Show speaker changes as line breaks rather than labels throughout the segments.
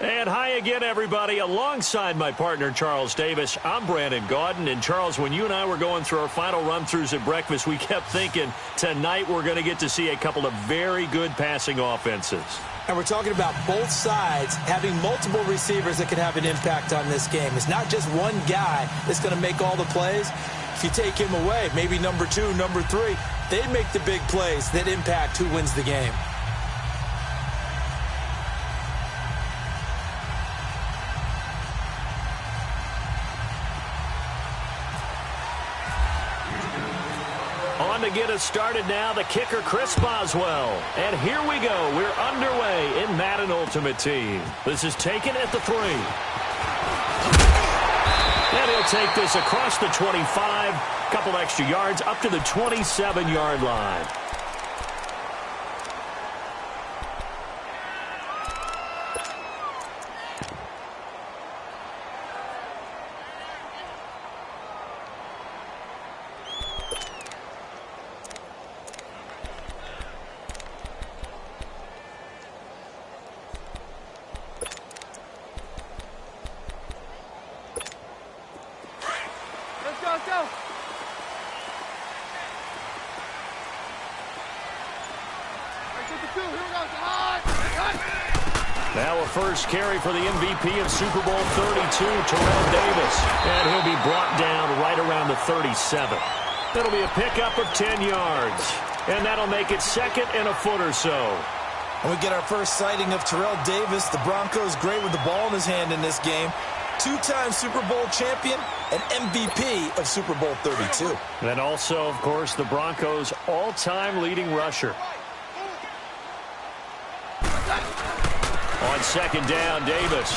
And hi again, everybody. Alongside my partner, Charles Davis, I'm Brandon Gaudin. And, Charles, when you and I were going through our final run-throughs at breakfast, we kept thinking tonight we're going to get to see a couple of very good passing offenses.
And we're talking about both sides having multiple receivers that can have an impact on this game. It's not just one guy that's going to make all the plays. If you take him away, maybe number 2, number 3, they make the big plays that impact who wins the game.
On to get us started now, the kicker, Chris Boswell. And here we go. We're underway in Madden Ultimate Team. This is taken at the 3. And he'll take this across the 25, couple extra yards up to the 27-yard line. Now a first carry for the MVP of Super Bowl 32, Terrell Davis. And he'll be brought down right around the 37. That'll be a pickup of 10 yards. And that'll make it second and a foot or so.
And we get our first sighting of Terrell Davis. The Broncos great with the ball in his hand in this game. 2-time Super Bowl champion and MVP of Super Bowl 32.
And also, of course, the Broncos' all-time leading rusher. On second down, Davis.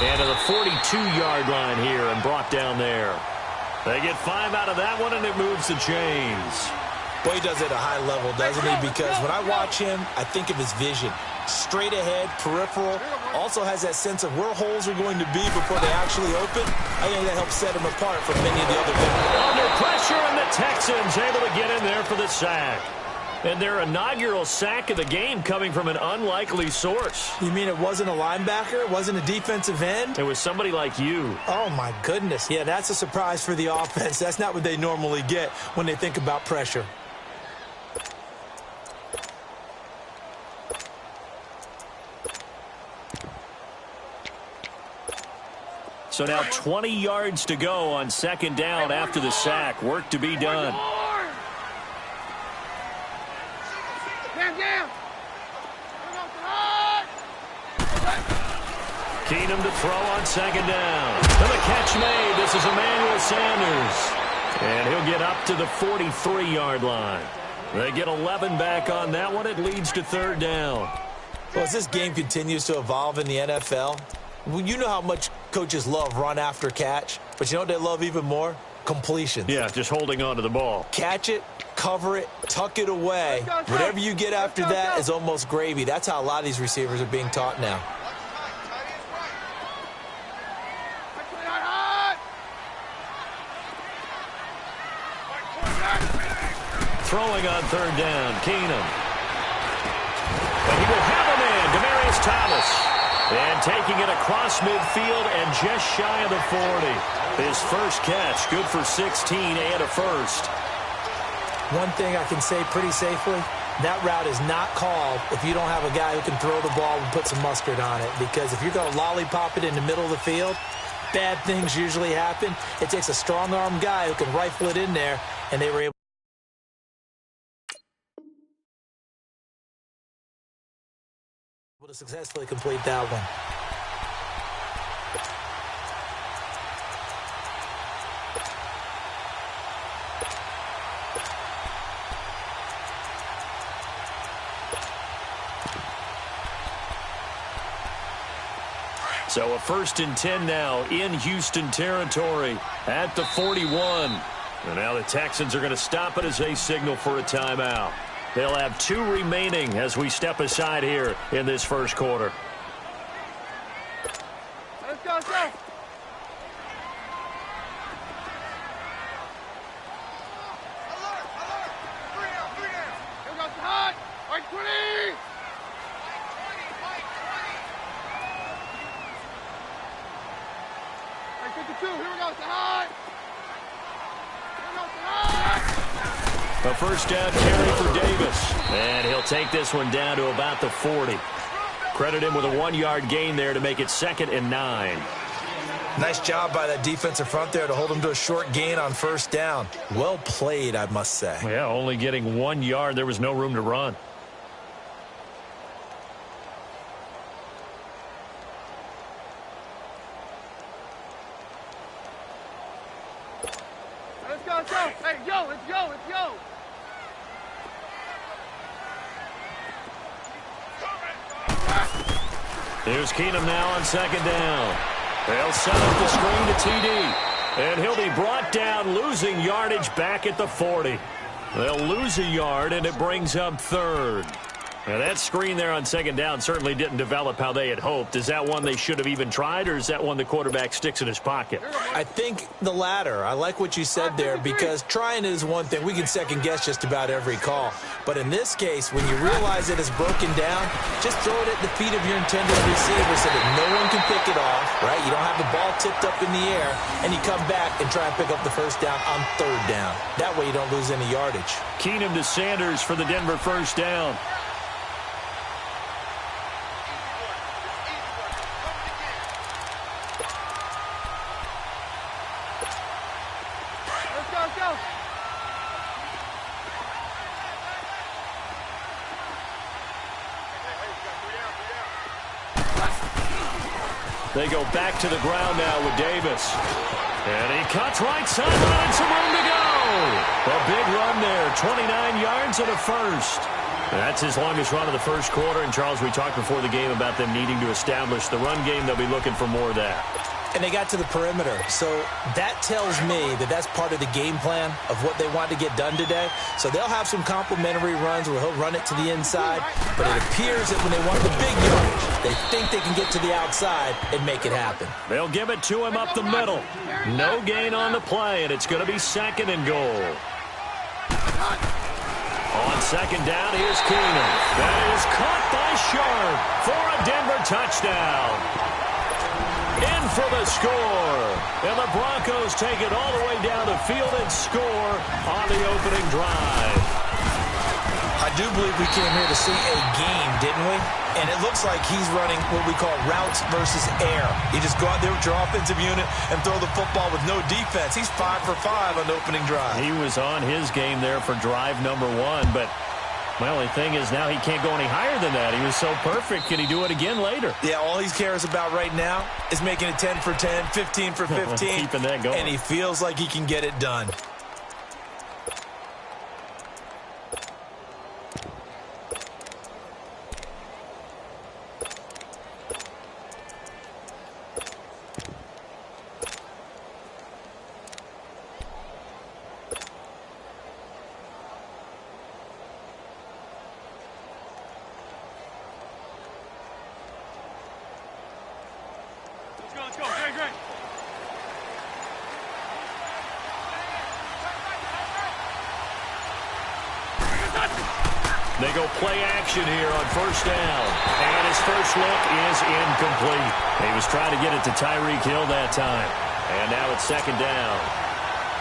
And to the 42-yard line here and brought down there. They get 5 out of that one, and it moves the chains.
Boy, he does it at a high level, doesn't he? Because when I watch him, I think of his vision. Straight ahead, peripheral. Also has that sense of where holes are going to be before they actually open. I think that helps set him apart from many of the other guys.
Under pressure, and the Texans able to get in there for the sack. And their inaugural sack of the game coming from an unlikely source.
You mean it wasn't a linebacker? It wasn't a defensive end?
It was somebody like you.
Oh, my goodness. Yeah, that's a surprise for the offense. That's not what they normally get when they think about pressure.
So now 20 yards to go on second down after the sack. Work to be done. Keenum to throw on second down. And the catch made. This is Emmanuel Sanders. And he'll get up to the 43-yard line. They get 11 back on that one. It leads to third down.
Well, as this game continues to evolve in the NFL, you know how much coaches love run after catch, but you know what they love even more? Completions.
Yeah, just holding on to the ball.
Catch it, cover it, tuck it away. Whatever you get after that is almost gravy. That's how a lot of these receivers are being taught now.
Throwing on third down, Keenum. And he will have a man, Demaryius Thomas. And taking it across midfield and just shy of the 40. His first catch, good for 16 and a first.
One thing I can say pretty safely, that route is not called if you don't have a guy who can throw the ball and put some mustard on it. Because if you're going to lollipop it in the middle of the field, bad things usually happen. It takes a strong-arm guy who can rifle it in there, and they were able to successfully complete that one.
So a 1st and 10 now in Houston territory at the 41. And now the Texans are going to stop it as they signal for a timeout. They'll have 2 remaining as we step aside here in this first quarter.
Let's go, let's go.
first down carry for Davis. And he'll take this one down to about the 40. Credit him with a 1-yard gain there to make it 2nd and 9.
Nice job by that defensive front there to hold him to a short gain on first down. Well played, I must say.
Yeah, only getting 1 yard. There was no room to run.
Let's go, let's go. Hey, yo, let's go, let's go.
Here's Keenum now on 2nd down. They'll set up the screen to TD. And he'll be brought down, losing yardage back at the 40. They'll lose a yard, and it brings up 3rd. Now, that screen there on 2nd down certainly didn't develop how they had hoped. Is that one they should have even tried, or is that one the quarterback sticks in his pocket?
I think the latter. I like what you said there, because trying is one thing. We can second-guess just about every call. But in this case, when you realize it is broken down, just throw it at the feet of your intended receiver so that no one can pick it off, right? You don't have the ball tipped up in the air, and you come back and try and pick up the first down on 3rd down. That way you don't lose any yardage.
Keenum to Sanders for the Denver first down. They go back to the ground now with Davis. And he cuts right sideline and some room to go. A big run there, 29 yards and a first. That's his longest run of the first quarter. And, Charles, we talked before the game about them needing to establish the run game. They'll be looking for more of that.
And they got to the perimeter. So that tells me that that's part of the game plan of what they want to get done today. So they'll have some complimentary runs where he'll run it to the inside. But it appears that when they want the big yardage, they think they can get to the outside and make it happen.
They'll give it to him up the middle. No gain on the play, and it's going to be 2nd and goal. On 2nd down, here's Keenum. That is caught by Sharp for a Denver touchdown. In for the score. And the Broncos take it all the way down the field and score on the opening drive.
I do believe we came here to see a game, didn't we? And it looks like he's running what we call routes versus air. You just go out there with your offensive unit and throw the football with no defense. He's 5 for 5 on the opening drive.
He was on his game there for drive number 1, but my only thing is now he can't go any higher than that. He was so perfect. Can he do it again later?
Yeah, all he cares about right now is making it 10 for 10, 15 for 15.
Keeping that going.
And he feels like he can get it done.
Let's go. Great, great.
They go play action here on first down. And his first look is incomplete. He was trying to get it to Tyreek Hill that time. And now it's 2nd down.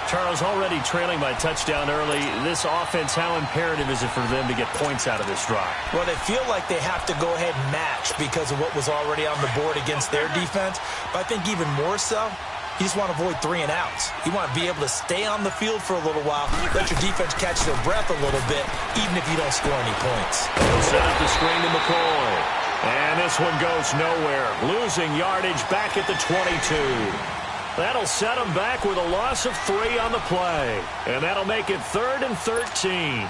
Charles, already trailing by touchdown early. This offense, how imperative is it for them to get points out of this drive?
Well, they feel like they have to go ahead and match because of what was already on the board against their defense. But I think even more so, you just want to avoid 3 and outs. You want to be able to stay on the field for a little while, let your defense catch their breath a little bit, even if you don't score any points.
They'll set up the screen to McCoy. And this one goes nowhere. Losing yardage back at the 22. That'll set them back with a loss of 3 on the play. And that'll make it 3rd and 13.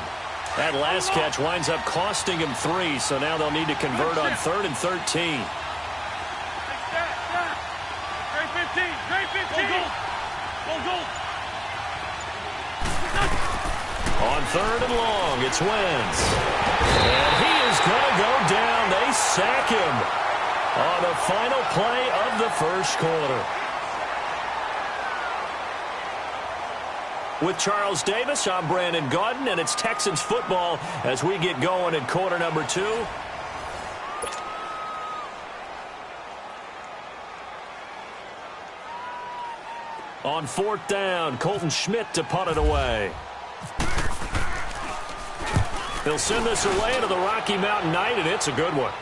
That last catch winds up costing him 3, so now they'll need to convert on 3rd and 13.
Great 15. Great 15. Go.
On 3rd and long, it's Wentz. And he is going to go down. They sack him on the final play of the first quarter. With Charles Davis, I'm Brandon Gaudin, and it's Texans football as we get going in quarter number 2. On 4th down, Colton Schmidt to punt it away. He'll send this away into the Rocky Mountain Night, and it's a good one.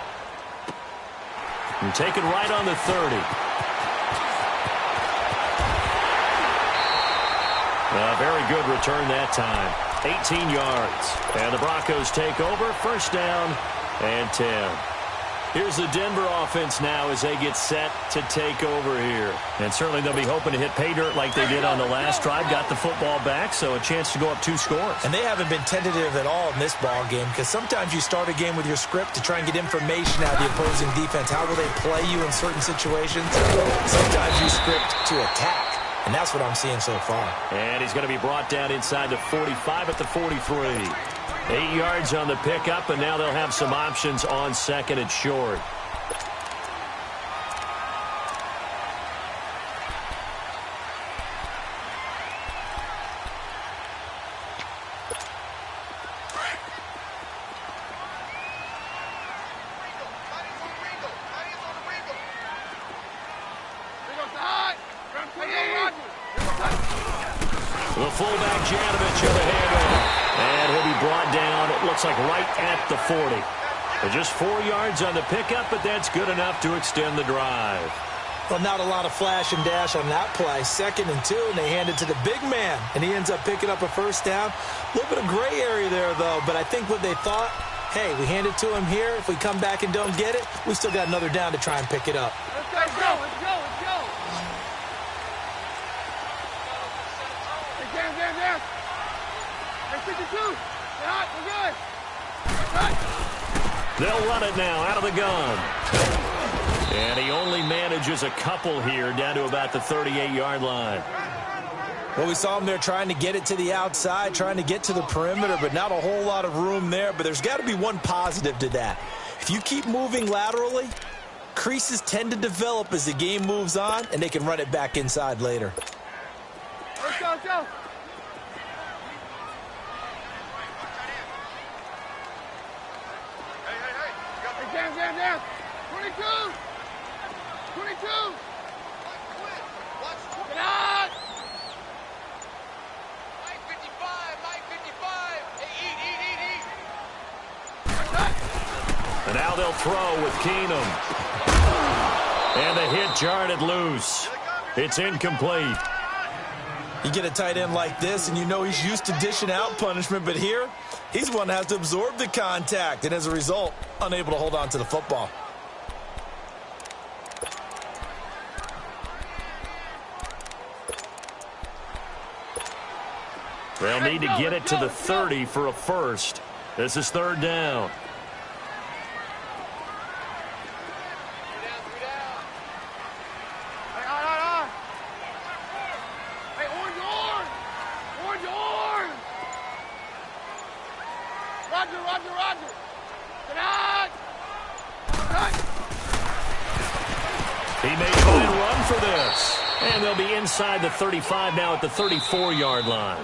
And taken right on the 30. A very good return that time. 18 yards. And the Broncos take over. First down and 10. Here's the Denver offense now as they get set to take over here. And certainly they'll be hoping to hit pay dirt like they did on the last drive. Got the football back, so a chance to go up 2 scores.
And they haven't been tentative at all in this ball game, because sometimes you start a game with your script to try and get information out of the opposing defense. How will they play you in certain situations? Sometimes you script to attack. And that's what I'm seeing so far.
And he's going to be brought down inside the 45 at the 43. 8 yards on the pickup, and now they'll have some options on second and short. The fullback, Janovich, of the handoff. And he'll be brought down, it looks like right at the 40. And just 4 yards on the pickup, but that's good enough to extend the drive.
Well, not a lot of flash and dash on that play. 2nd and 2, and they hand it to the big man. And he ends up picking up a first down. A little bit of gray area there, though. But I think what they thought, hey, we hand it to him here. If we come back and don't get it, we still got another down to try and pick it up.
Let's go, let's go, let's go. Hey, Jam. Hey, 52. We're hot, we're good.
They'll run it now out of the gun. And he only manages a couple here down to about the 38-yard line.
Well, we saw him there trying to get it to the outside, trying to get to the perimeter, but not a whole lot of room there. But there's got to be one positive to that. If you keep moving laterally, creases tend to develop as the game moves on, and they can run it back inside later.
Let's go, let's go. Jam. 22. 22. Get out.
Mike 55. Hey, eat.
And now they'll throw with Keenum. And the hit jarred it loose. It's incomplete.
You get a tight end like this, and you know he's used to dishing out punishment, but here, he's the one that has to absorb the contact, and as a result, unable to hold on to the football.
They'll need to get it to the 30 for a first. This is 3rd down.
Roger. Get out.
He may try and run for this. And they'll be inside the 35 now at the 34-yard line.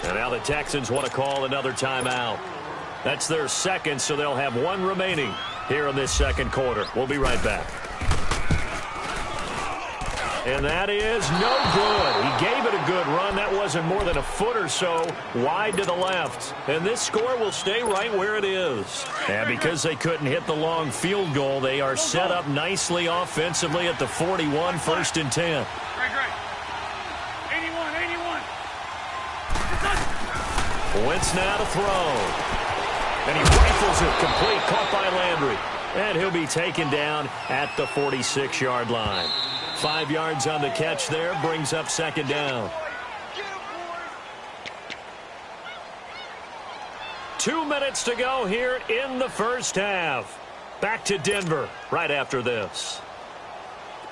And now the Texans want to call another timeout. That's their second, so they'll have one remaining here in this second quarter. We'll be right back. And that is no good. He gave it a good run. That wasn't more than a foot or so wide to the left. And this score will stay right where it is. And because they couldn't hit the long field goal, they are set up nicely offensively at the 41, 1st and 10.
Great. 81.
Wentz now to throw. And he rifles it complete, caught by Landry. And he'll be taken down at the 46-yard line. 5 yards on the catch there, brings up 2nd down. 2 minutes to go here in the first half. Back to Denver right after this.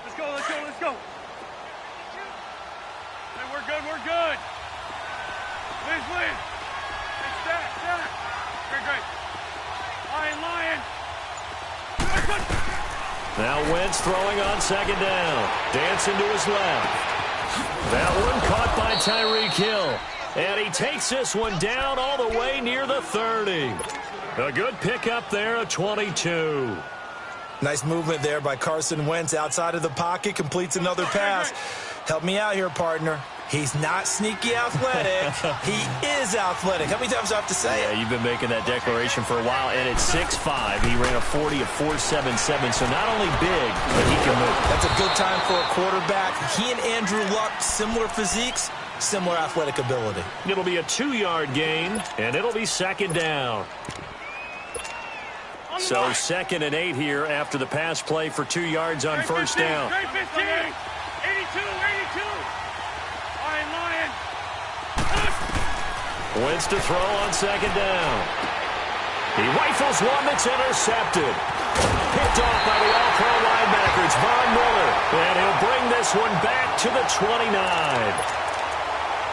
Let's go. Hey, we're good. Liz. Hey, stack. Great. Lion.
Now Wentz throwing on 2nd down. Dancing to his left. That one caught by Tyreek Hill. And he takes this one down all the way near the 30. A good pickup there at 22.
Nice movement there by Carson Wentz outside of the pocket. Completes another pass. Help me out here, partner. He's not sneaky athletic. He is athletic. How many times do I have to say it?
Yeah, you've been making that declaration for a while, and at 6'5", he ran a 40 of 4.77, so not only big, but he can move.
That's a good time for a quarterback. He and Andrew Luck, similar physiques, similar athletic ability.
It'll be a 2-yard gain, and it'll be second down. So 2nd and 8 here after the pass play for 2 yards on first down.
82, 82. Lion.
Wins to throw on second down. He rifles one that's intercepted. Picked off by the all-pro linebacker. It's Von Miller. And he'll bring this one back to the 29.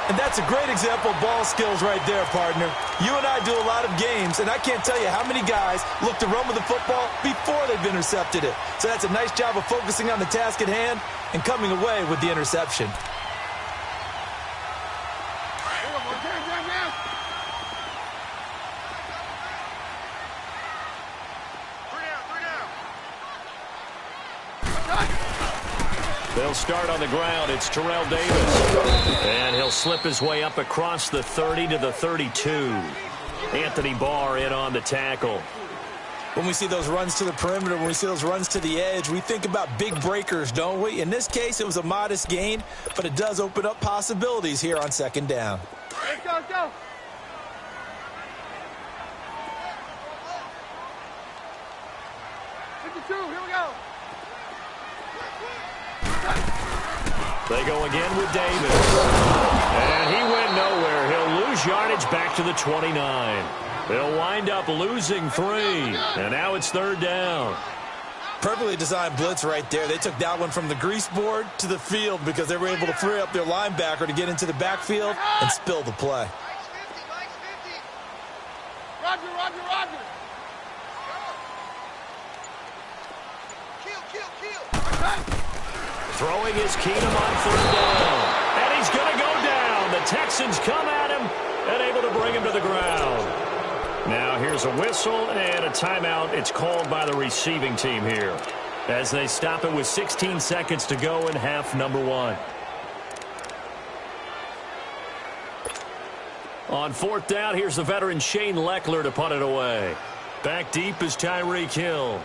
And that's a great example of ball skills right there, partner. You and I do a lot of games, and I can't tell you how many guys look to run with the football before they've intercepted it. So that's a nice job of focusing on the task at hand and coming away with the interception.
They'll start on the ground. It's Terrell Davis. And he'll slip his way up across the 30 to the 32. Anthony Barr in on the tackle.
When we see those runs to the perimeter, when we see those runs to the edge, we think about big breakers, don't we? In this case, it was a modest gain, but it does open up possibilities here on second down.
Let's go, let's go. Here we go.
They go again with Davis. And he went nowhere. He'll lose yardage back to the 29. They'll wind up losing 3. And now it's third down.
Perfectly designed blitz right there. They took that one from the grease board to the field because they were able to free up their linebacker to get into the backfield and spill the play.
Roger.
Throwing is Keenum on third down. And he's going to go down. The Texans come at him and able to bring him to the ground. Now here's a whistle and a timeout. It's called by the receiving team here as they stop it with 16 seconds to go in half number 1. On fourth down, here's the veteran Shane Leckler to punt it away. Back deep is Tyreek Hill.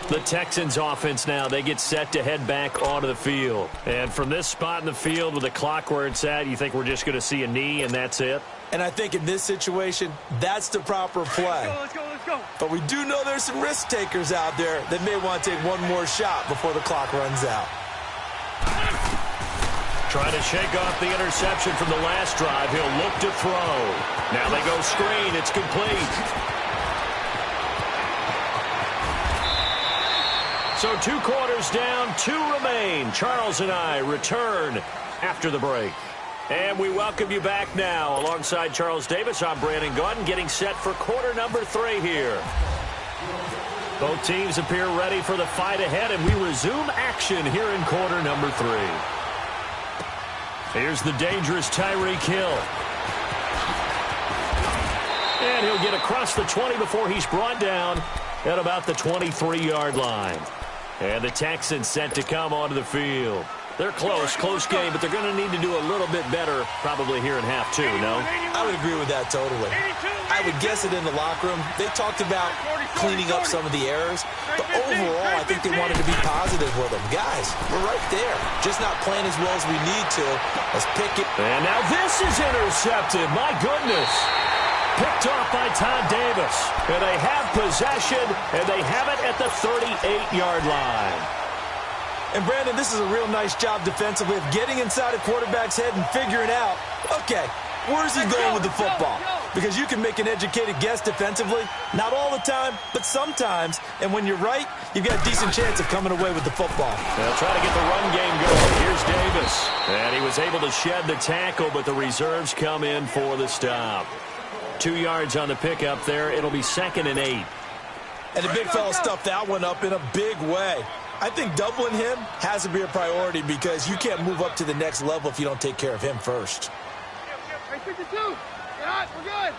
The Texans offense now, they get set to head back onto the field. And from this spot in the field with the clock where it's at, you think we're just going to see a knee and that's it?
And I think in this situation, that's the proper play.
Let's go.
But we do know there's some risk takers out there that may want to take one more shot before the clock runs out.
Trying to shake off the interception from the last drive. He'll look to throw. Now they go screen. It's complete. So 2 quarters down, 2 remain. Charles and I return after the break. And we welcome you back now. Alongside Charles Davis, I'm Brandon Gunn, getting set for quarter number 3 here. Both teams appear ready for the fight ahead, and we resume action here in quarter number 3. Here's the dangerous Tyreek Hill. And he'll get across the 20 before he's brought down at about the 23-yard line. And the Texans set to come onto the field. They're close game, but they're going to need to do a little bit better probably here in half 2, no?
I would agree with that totally. I would guess it in the locker room. They talked about cleaning up some of the errors, but overall, I think they wanted to be positive with them. Guys, we're right there. Just not playing as well as we need to. Let's pick it.
And now this is intercepted. My goodness. Picked off by Todd Davis. And they have possession, and they have it at the 38-yard line.
And, Brandon, this is a real nice job defensively of getting inside a quarterback's head and figuring out, okay, where's he going with the football? Because you can make an educated guess defensively. Not all the time, but sometimes. And when you're right, you've got a decent chance of coming away with the football.
They'll try to get the run game going. Here's Davis. And he was able to shed the tackle, but the reserves come in for the stop. 2 yards on the pickup there. It'll be 2nd and 8.
And the big fella stuffed that one up in a big way. I think doubling him has to be a priority because you can't move up to the next level if you don't take care of him first.
Hey, 52. Get hot. We're good.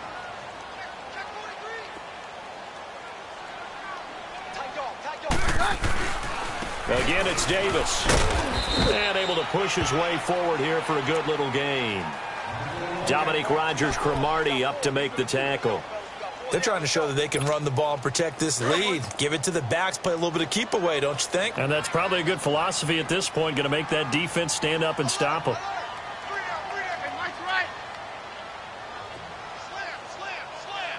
Again, it's Davis. And able to push his way forward here for a good little gain. Dominique Rodgers-Cromartie up to make the tackle.
They're trying to show that they can run the ball and protect this lead. Give it to the backs, play a little bit of keep away, don't you think?
And that's probably a good philosophy at this point, going to make that defense stand up and stop them.
Hey, Mike's right. Slam.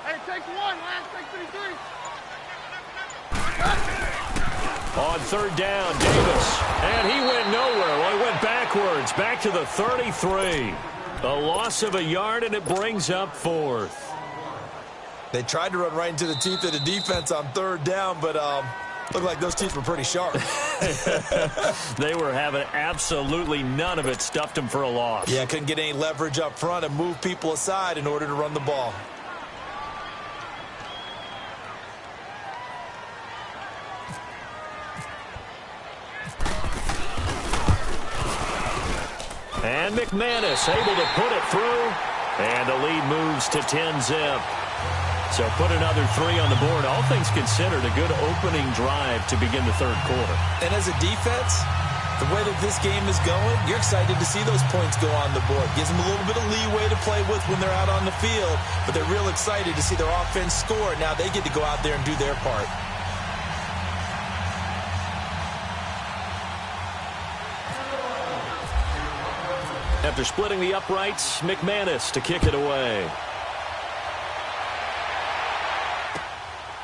Hey, take one, last, take 33.
On third down, Davis. And he went nowhere. Well, he went backwards, back to the 33. A loss of a yard, and it brings up fourth.
They tried to run right into the teeth of the defense on third down, but looked like those teeth were pretty sharp.
They were having absolutely none of it. Stuffed them for a loss.
Yeah, couldn't get any leverage up front and move people aside in order to run the ball.
And McManus able to put it through. And the lead moves to 10-zip. So put another 3 on the board. All things considered, a good opening drive to begin the third quarter.
And as a defense, the way that this game is going, you're excited to see those points go on the board. Gives them a little bit of leeway to play with when they're out on the field, but they're real excited to see their offense score. Now they get to go out there and do their part.
After splitting the uprights, McManus to kick it away.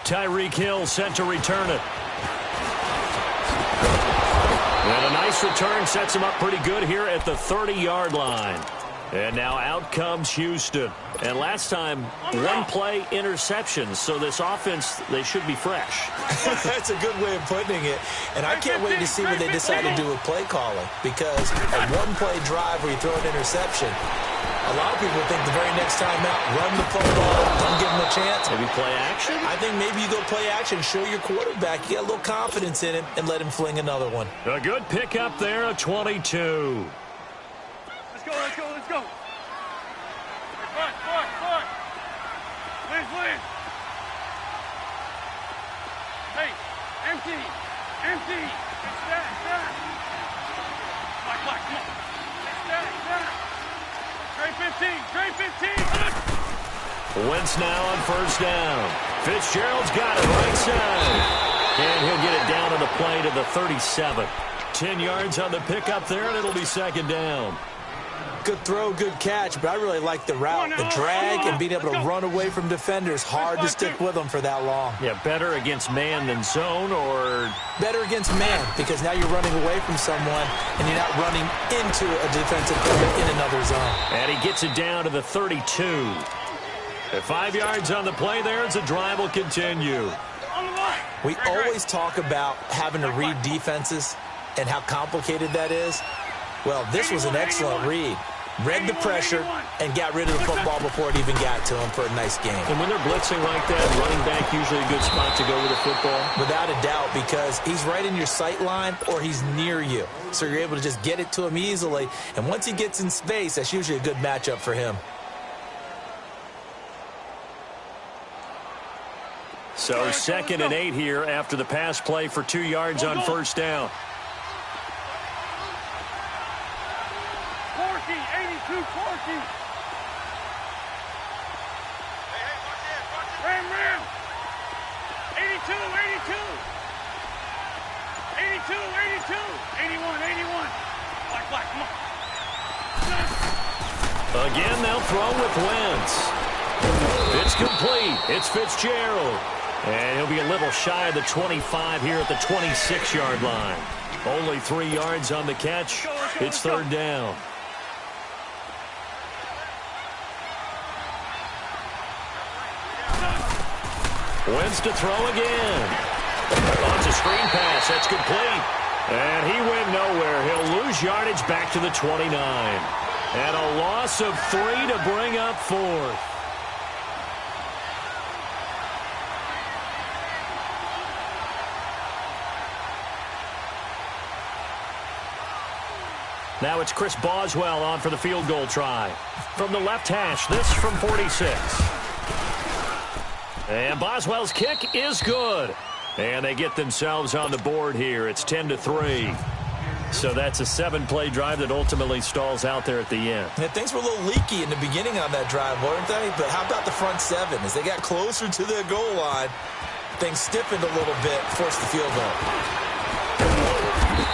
Tyreek Hill set to return it. And a nice return sets him up pretty good here at the 30-yard line. And now out comes Houston. And last time, one play interception. So this offense, they should be fresh.
That's a good way of putting it. And I can't wait to see what they decide to do with play calling. Because a one-play drive where you throw an interception, a lot of people think the very next time out, run the football, don't give them a chance.
Maybe play action?
I think maybe you go play action, show your quarterback, you got a little confidence in him, and let him fling another one.
A good pickup there, a 22.
Let's go. Foot. Liz. Hey, empty. It's that. Black, come on. It's that. Straight 15.
Wentz now on first down. Fitzgerald's got it right side. And he'll get it down to the play to the 37. 10 yards on the pickup there, and it'll be second down.
Good throw, good catch, but I really like the route, the drag, and being able to run away from defenders. Hard to stick with them for that long.
Yeah, better against man than zone, or
better against man, because now you're running away from someone, and you're not running into a defensive player in another zone.
And he gets it down to the 32. At 5 yards on the play there, as the drive will continue.
We always talk about having to read defenses and how complicated that is. Well, this was an excellent read. Read the pressure and got rid of the football before it even got to him for a nice game.
And when they're blitzing like that, running back usually a good spot to go with the football?
Without a doubt, because he's right in your sight line or he's near you. So you're able to just get it to him easily. And once he gets in space, that's usually a good matchup for him.
So 2nd and 8 here after the pass play for 2 yards on first down.
Ram. 82. 81. Black, come on.
Again, they'll throw with Wentz. It's complete. It's Fitzgerald. And he'll be a little shy of the 25 here at the 26-yard line. Only 3 yards on the catch. It's third down. Wentz to throw again. It's a screen pass. That's complete. And he went nowhere. He'll lose yardage back to the 29. And a loss of 3 to bring up fourth. Now it's Chris Boswell on for the field goal try. From the left hash, this from 46. And Boswell's kick is good. And they get themselves on the board here. It's 10-3. So that's a 7-play drive that ultimately stalls out there at the end.
And things were a little leaky in the beginning on that drive, weren't they? But how about the front seven? As they got closer to their goal line, things stiffened a little bit, forced the field goal.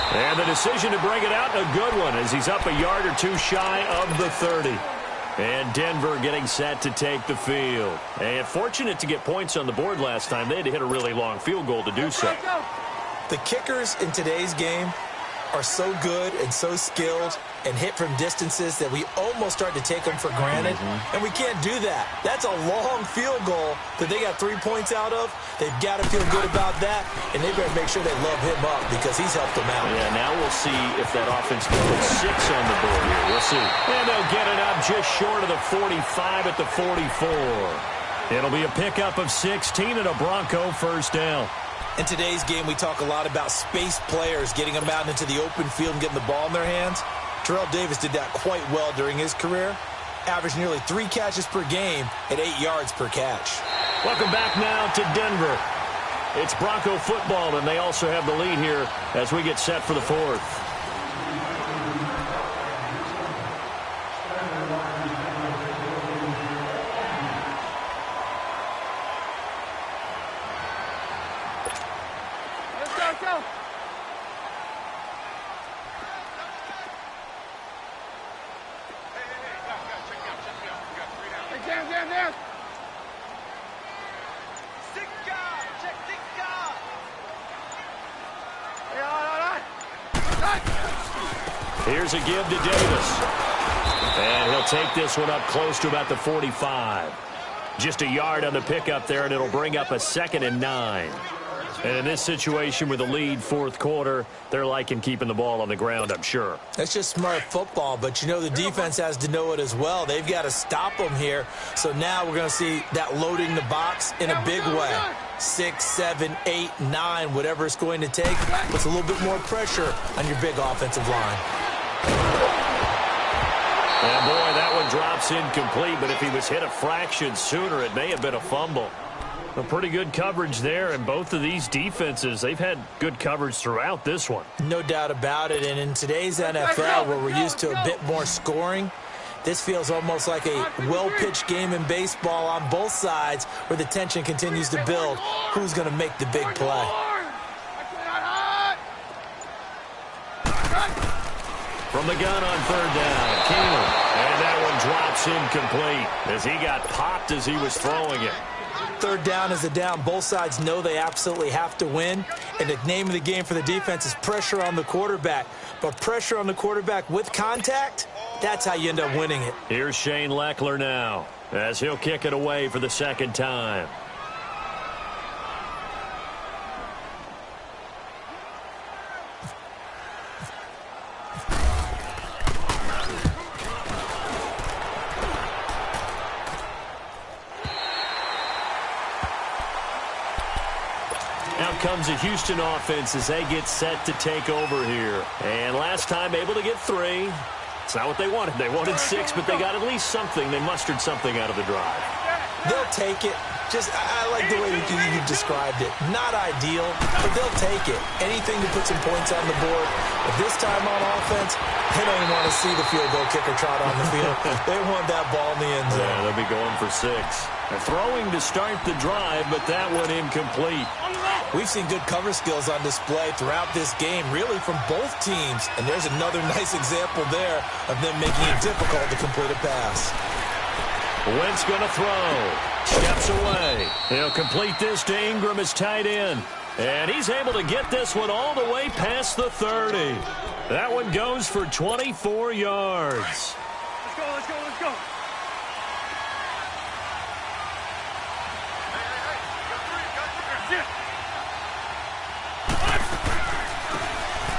And the decision to bring it out, a good one, as he's up a yard or two shy of the 30. And Denver getting set to take the field. And fortunate to get points on the board last time. They had to hit a really long field goal to do so.
The kickers in today's game are so good and so skilled and hit from distances that we almost start to take them for granted. And we can't do that. That's a long field goal that they got 3 points out of. They've got to feel good about that, and they better make sure they love him up because he's helped them out.
Yeah, now we'll see if that offense can put 6 on the board here. We'll see. And they'll get it up just short of the 45 at the 44. It'll be a pickup of 16 and a Bronco first down.
In today's game, we talk a lot about space players, getting them out into the open field and getting the ball in their hands. Terrell Davis did that quite well during his career. Averaged nearly 3 catches per game at 8 yards per catch.
Welcome back now to Denver. It's Bronco football, and they also have the lead here as we get set for the fourth. Here's a give to Davis. And he'll take this one up close to about the 45. Just a yard on the pickup there, and it'll bring up a 2nd and 9. And in this situation with a lead fourth quarter, they're liking keeping the ball on the ground, I'm sure.
That's just smart football, but you know the defense has to know it as well. They've got to stop them here. So now we're going to see that loading the box in a big way. 6, 7, 8, 9, whatever it's going to take, puts a little bit more pressure on your big offensive line.
And boy, that one drops incomplete, but if he was hit a fraction sooner, it may have been a fumble. A pretty good coverage there, and both of these defenses, they've had good coverage throughout this one.
No doubt about it, and in today's NFL, where we're used to a bit more scoring, this feels almost like a well-pitched game in baseball on both sides where the tension continues to build. Who's going to make the big play?
From the gun on 3rd down, Keenum. And that one drops incomplete as he got popped as he was throwing it.
3rd down is a down. Both sides know they absolutely have to win. And the name of the game for the defense is pressure on the quarterback. But pressure on the quarterback with contact, that's how you end up winning it.
Here's Shane Leckler now as he'll kick it away for the 2nd time. Out comes a Houston offense as they get set to take over here. And last time able to get 3. It's not what they wanted. They wanted 6, but they got at least something. They mustered something out of the drive.
They'll take it. I like the way you described it. Not ideal, but they'll take it. Anything to put some points on the board. But this time on offense, they don't even want to see the field goal kicker trot on the field. They want that ball in the end zone.
Yeah, they'll be going for 6. They're throwing to start the drive, but that one incomplete.
We've seen good cover skills on display throughout this game, really from both teams. And there's another nice example there of them making it difficult to complete a pass.
Wentz going to throw. Steps away. He'll complete this to Ingram as tight end. And he's able to get this one all the way past the 30. That one goes for 24 yards.
Let's go, let's go, let's go.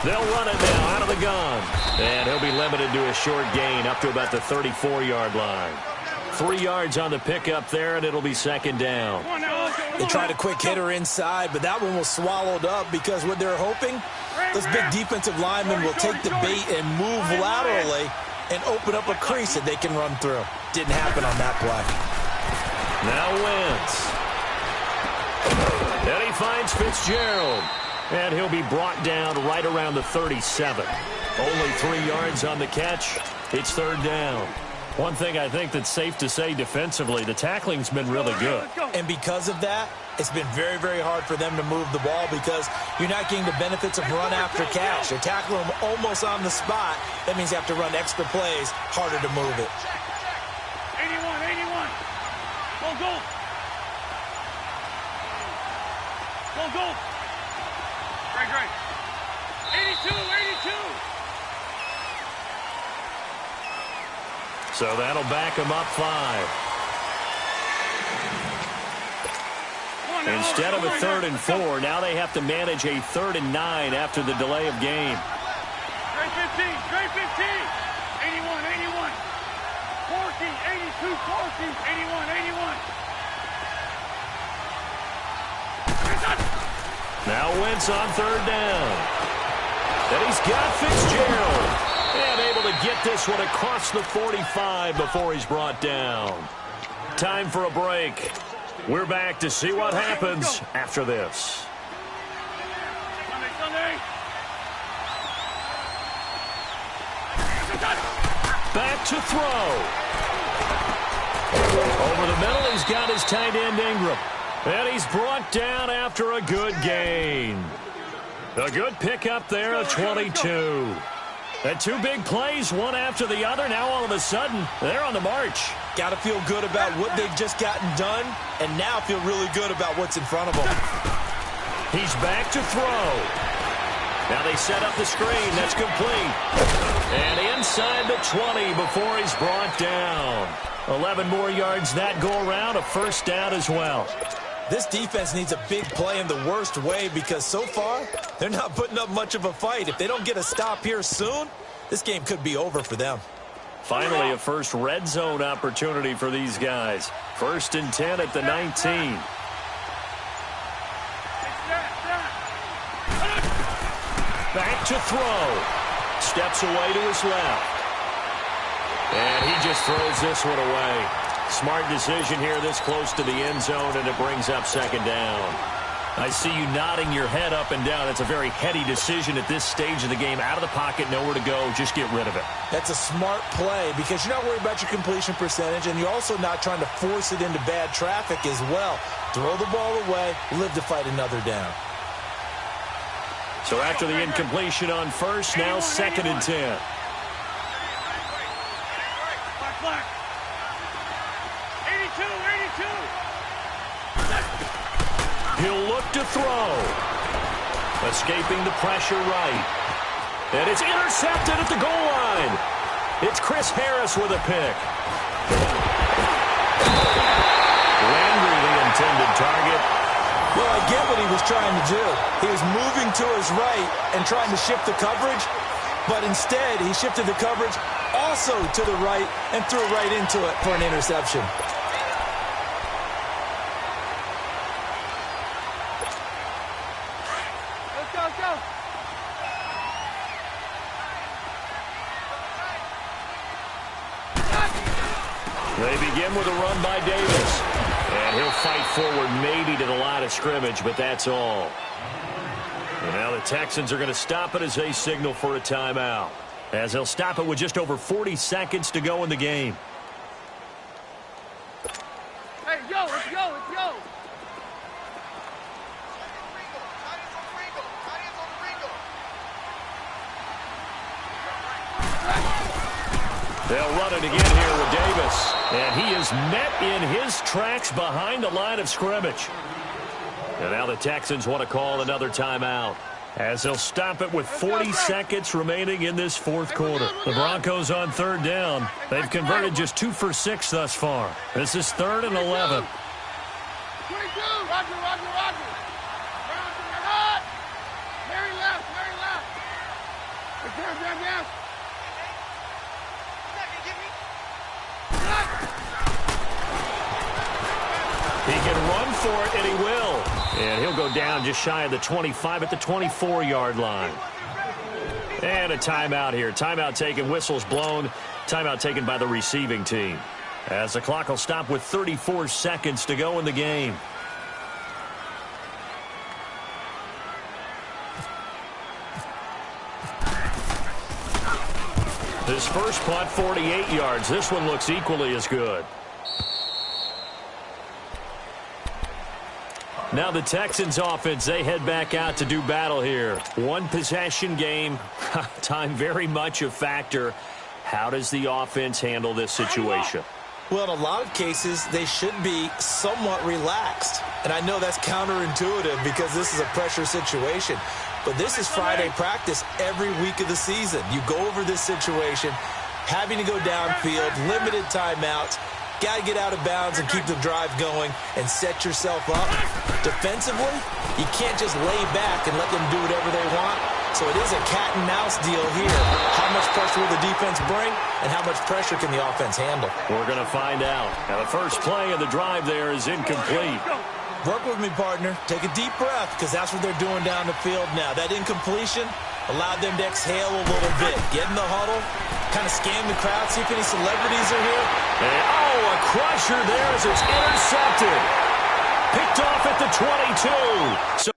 They'll run it now out of the gun. And he'll be limited to a short gain up to about the 34-yard line. 3 yards on the pickup there, and it'll be 2nd down.
Come on now, let's go, let's
They tried a quick hitter inside, but that one was swallowed up because what they're hoping, this big defensive lineman will take the bait and move laterally and open up a crease that they can run through. Didn't happen on that play.
Now Wentz. And he finds Fitzgerald. And he'll be brought down right around the 37. Only 3 yards on the catch. It's third down. One thing I think that's safe to say defensively, the tackling's been really good.
And because of that, it's been very, very hard for them to move the ball because you're not getting the benefits of run after catch. You're tackling them almost on the spot. That means you have to run extra plays, harder to move it.
81, 81. Go, go. Go, go. Great, great. 82, 82.
So that'll back him up 5. Instead of a 3rd and 4, now they have to manage a 3rd and 9 after the delay of game.
Great 15, great 15. 81, 81. 40, 82, 40, 81, 81.
Now Wentz on 3rd down. And he's got Fitzgerald. And able to get this one across the 45 before he's brought down. Time for a break. We're back to see what happens after this.
Sunday.
Back to throw. Over the middle, he's got his tight end Ingram. And he's brought down after a good gain. A good pickup there at 22. And 2 big plays, one after the other. Now all of a sudden, they're on the march.
Got to feel good about what they've just gotten done, and now feel really good about what's in front of them.
He's back to throw. Now they set up the screen. That's complete. And inside the 20 before he's brought down. 11 more yards that go around, a first down as well.
This defense needs a big play in the worst way because so far, they're not putting up much of a fight. If they don't get a stop here soon, this game could be over for them.
Finally, a first red zone opportunity for these guys. 1st and 10 at the 19. Back to throw. Steps away to his left. And he just throws this one away. Smart decision here this close to the end zone, and it brings up 2nd down. I see you nodding your head up and down. That's a very heady decision at this stage of the game. Out of the pocket, nowhere to go. Just get rid of it.
That's a smart play because you're not worried about your completion percentage, and you're also not trying to force it into bad traffic as well. Throw the ball away, live to fight another down.
So after the incompletion on 1st, now 2nd and 10.
Black. 82, 82.
He'll look to throw. Escaping the pressure right. And it's intercepted at the goal line. It's Chris Harris with a pick. Landry, the intended target.
Well, I get what he was trying to do. He was moving to his right and trying to shift the coverage, but instead he shifted the coverage also to the right and threw right into it for an interception.
Let's go, let's go.
They begin with a run by Davis. And he'll fight forward maybe to the line of scrimmage, but that's all. And now the Texans are going to stop it as they signal for a timeout. As they'll stop it with just over 40 seconds to go in the game.
Hey, yo, let's go, let's go.
They'll run it again here with Davis. And he is met in his tracks behind the line of scrimmage. And now the Texans want to call another timeout, as they'll stop it with 40 seconds remaining in this 4th quarter. The Broncos on 3rd down. They've converted just 2 for 6 thus far. This is 3rd and 11.
22. Roger, roger, roger. Roger, hot. Very left, very left. Right there, grab gas.
He can run for it And he will. And he'll go down just shy of the 25 at the 24-yard line. And a timeout here. Timeout taken, whistles blown. Timeout taken by the receiving team. As the clock will stop with 34 seconds to go in the game. His first punt, 48 yards. This one looks equally as good. Now the Texans offense, they head back out to do battle here. One possession game, time very much a factor. How does the offense handle this situation?
Well, in a lot of cases, they should be somewhat relaxed. And I know that's counterintuitive because this is a pressure situation. But this is Friday practice every week of the season. You go over this situation, having to go downfield, limited timeouts, got to get out of bounds and keep the drive going and set yourself up. Defensively, you can't just lay back and let them do whatever they want. So it is a cat and mouse deal here. How much pressure will the defense bring and how much pressure can the offense handle?
We're going to find out. Now the first play of the drive there is incomplete.
Work with me, partner. Take a deep breath because that's what they're doing down the field now. That incompletion allowed them to exhale a little bit. Get in the huddle, kind of scan the crowd, see if any celebrities are here.
And, a crusher there as it's intercepted. Picked off at the 22. So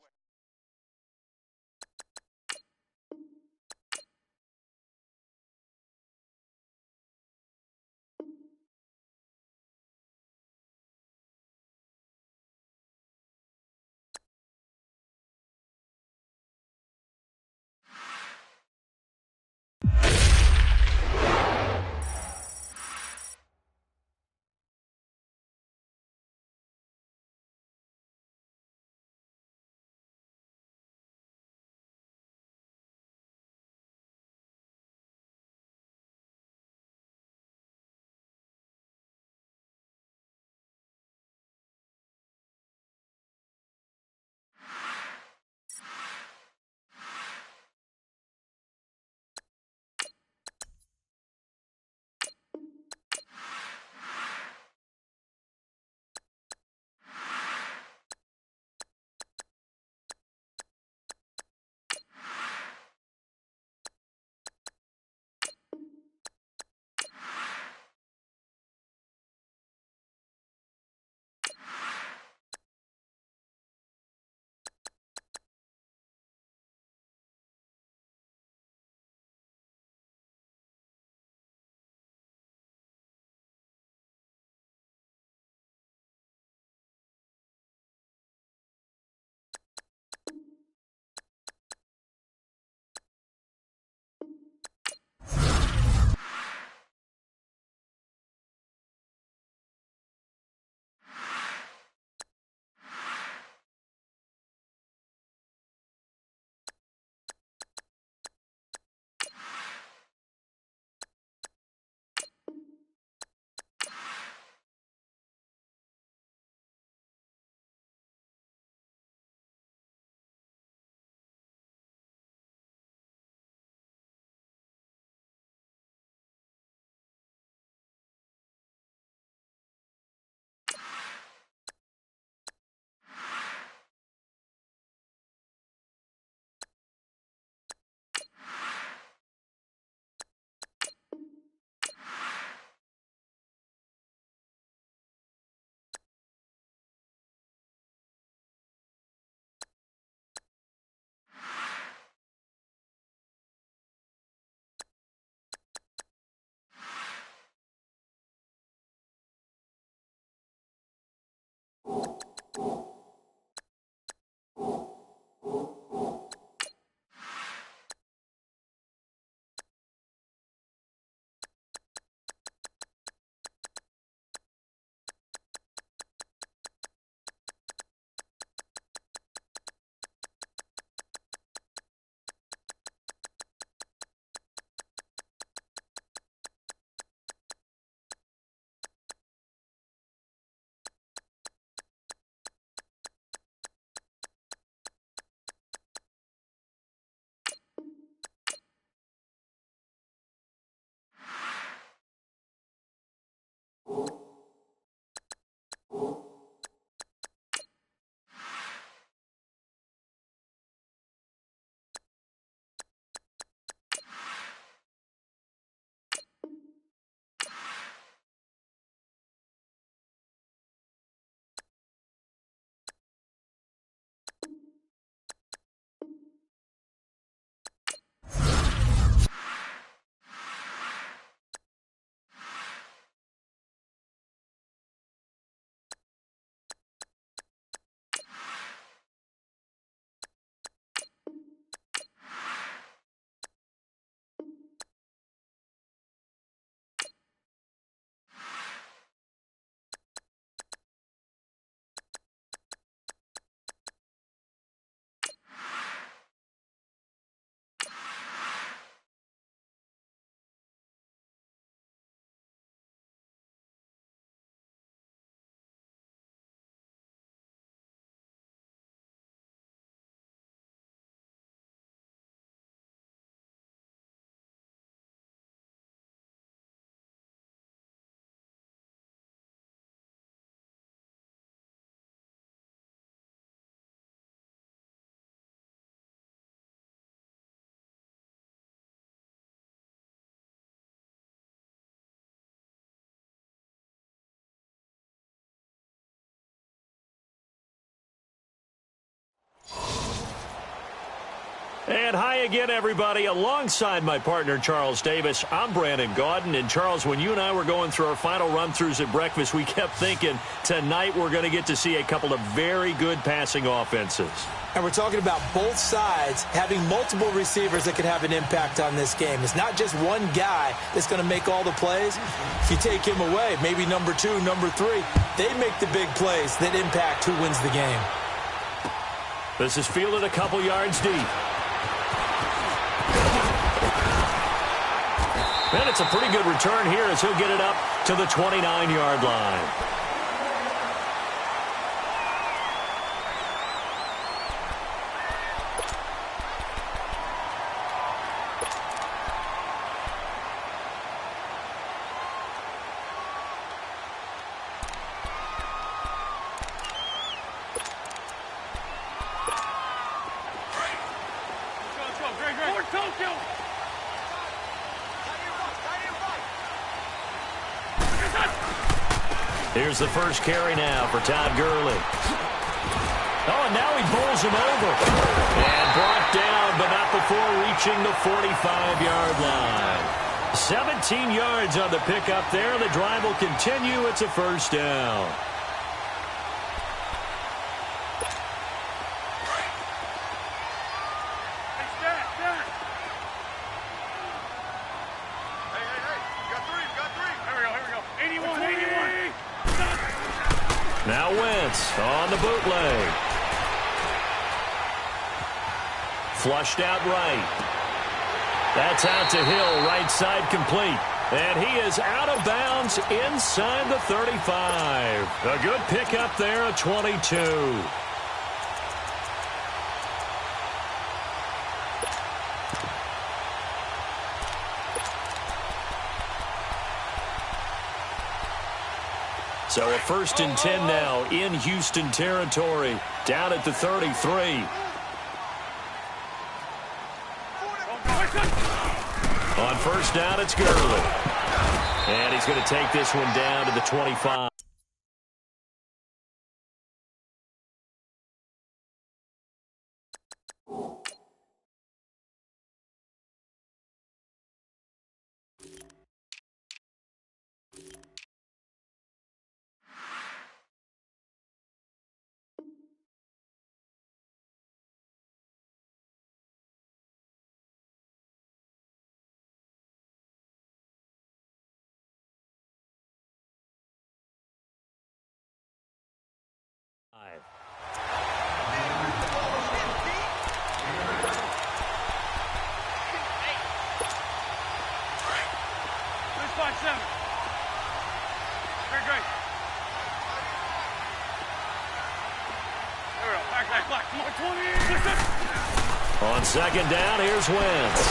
And hi again, everybody. Alongside my partner, Charles Davis, I'm Brandon Gaudin. And, Charles, when you and I were going through our final run-throughs at breakfast, we kept thinking tonight we're going to get to see a couple of very good passing offenses.
And we're talking about both sides having multiple receivers that could have an impact on this game. It's not just one guy that's going to make all the plays. If you take him away, maybe number 2, number 3, they make the big plays that impact who wins the game.
This is fielded a couple yards deep. And it's a pretty good return here as he'll get it up to the 29-yard line. Here's the first carry now for Todd Gurley. Oh, and now he bowls him over. And brought down, but not before reaching the 45-yard line. 17 yards on the pickup there. The drive will continue. It's a first down. Now Wentz on the bootleg. Flushed out right. That's out to Hill, right side complete. And he is out of bounds inside the 35. A good pickup there at 22. So a 1st and 10 now in Houston territory, down at the 33. On first down, it's Gurley. And he's going to take this one down to the 25. On second down, here's Wentz.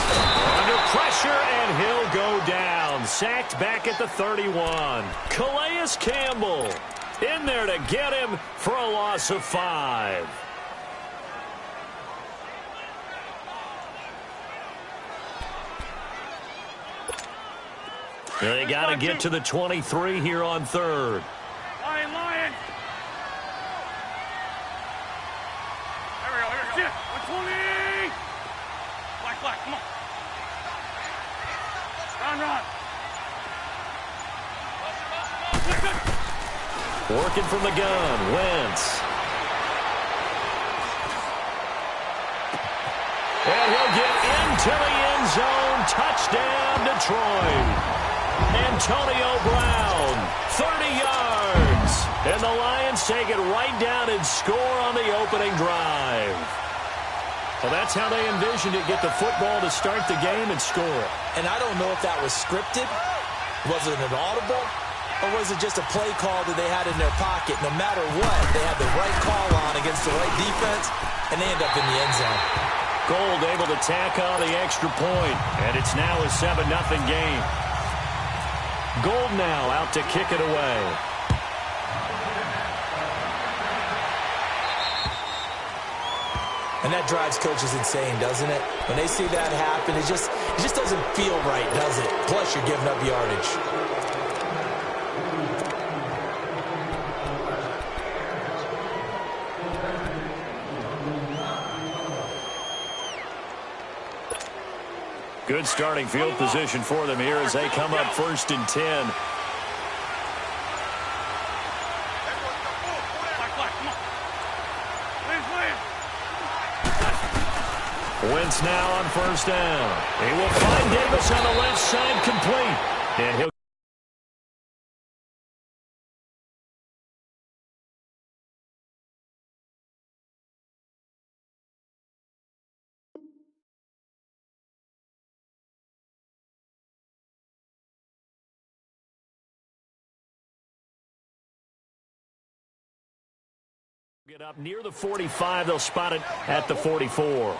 Under pressure, and he'll go down. Sacked back at the 31. Calais Campbell in there to get him for a loss of 5. They got to get to the 23 here on 3rd.
Lion. Here we go. 120. Black, come on. Run.
Working from the gun, Wentz. And he'll get into the end zone. Touchdown, Detroit. Antonio Brown, 30 yards. And the Lions take it right down and score on the opening drive. Well, that's how they envisioned it, get the football to start the game and score.
And I don't know if that was scripted. Was it an audible? Or was it just a play call that they had in their pocket? No matter what, they had the right call on against the right defense, and they end up in the end zone.
Gold able to tack on the extra point, and it's now a 7-0 game. Gold now out to kick it away.
And that drives coaches insane, doesn't it? When they see that happen, it just doesn't feel right, does it? Plus, you're giving up yardage.
Good starting field position for them here as they come up 1st and 10. Wentz now on 1st down. He will find Davis on the left side complete. And he'll get up near the 45. They'll spot it at the 44.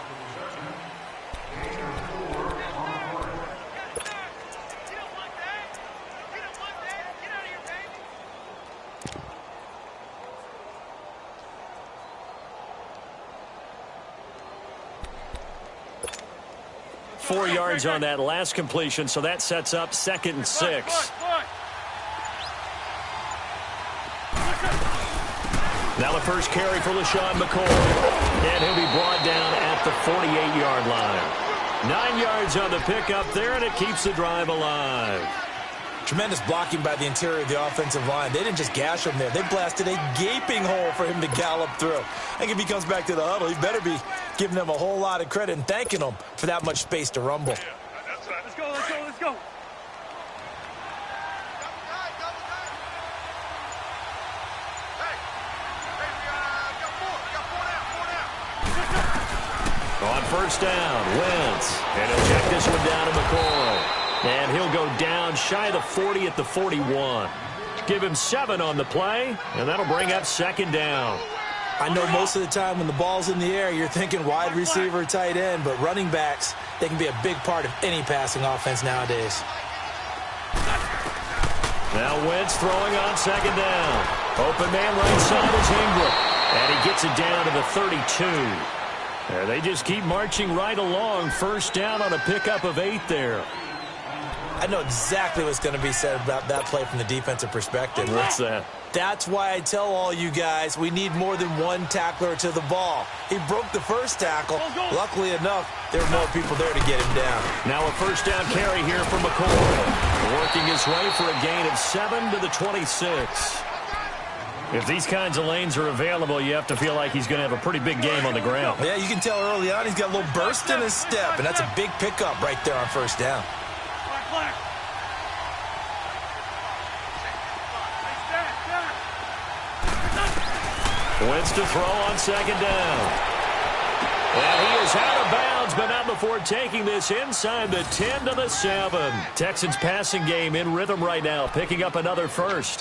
4 yards on that last completion, so that sets up 2nd and 6. Now the first carry for LaShawn McCoy, and he'll be brought down at the 48-yard line. 9 yards on the pickup there, and it keeps the drive alive.
Tremendous blocking by the interior of the offensive line. They didn't just gash him there. They blasted a gaping hole for him to gallop through. I think if he comes back to the huddle, he better be giving them a whole lot of credit and thanking them for that much space to rumble.
Let's go, let's go, let's go.
On 1st down, Wentz. And he'll check this one down to McCoy. And he'll go down shy of the 40 at the 41. Give him 7 on the play, and that'll bring up 2nd down.
I know most of the time when the ball's in the air, you're thinking wide receiver, tight end, but running backs, they can be a big part of any passing offense nowadays.
Now Wentz throwing on 2nd down. Open man right side is Ingram. And he gets it down to the 32. There, they just keep marching right along. 1st down on a pickup of 8 there.
I know exactly what's going to be said about that play from the defensive perspective.
What's that?
That's why I tell all you guys we need more than one tackler to the ball. He broke the first tackle. Luckily enough, there were more people there to get him down.
Now a 1st down carry here for McCoy. Working his way for a gain of 7 to the 26. If these kinds of lanes are available, you have to feel like he's going to have a pretty big game on the ground.
Yeah, you can tell early on he's got a little burst in his step, and that's a big pickup right there on 1st down.
Wentz to throw on 2nd down. And he is out of bounds, but not before taking this inside the 10 to the 7. Texans passing game in rhythm right now, picking up another first.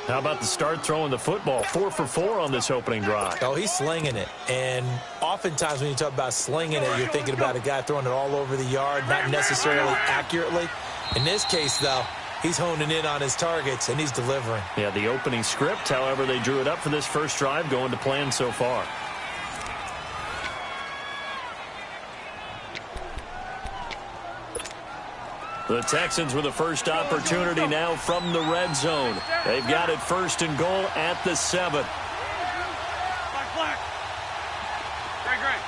How about the start throwing the football? 4 for 4 on this opening drive.
Oh, he's slinging it. And oftentimes when you talk about slinging it, you're thinking about a guy throwing it all over the yard, not necessarily accurately. In this case, though, he's honing in on his targets, and he's delivering.
Yeah, the opening script, however, they drew it up for this first drive, going to plan so far. The Texans with the first opportunity now from the red zone. They've got it 1st and goal at the 7.
Black. Great.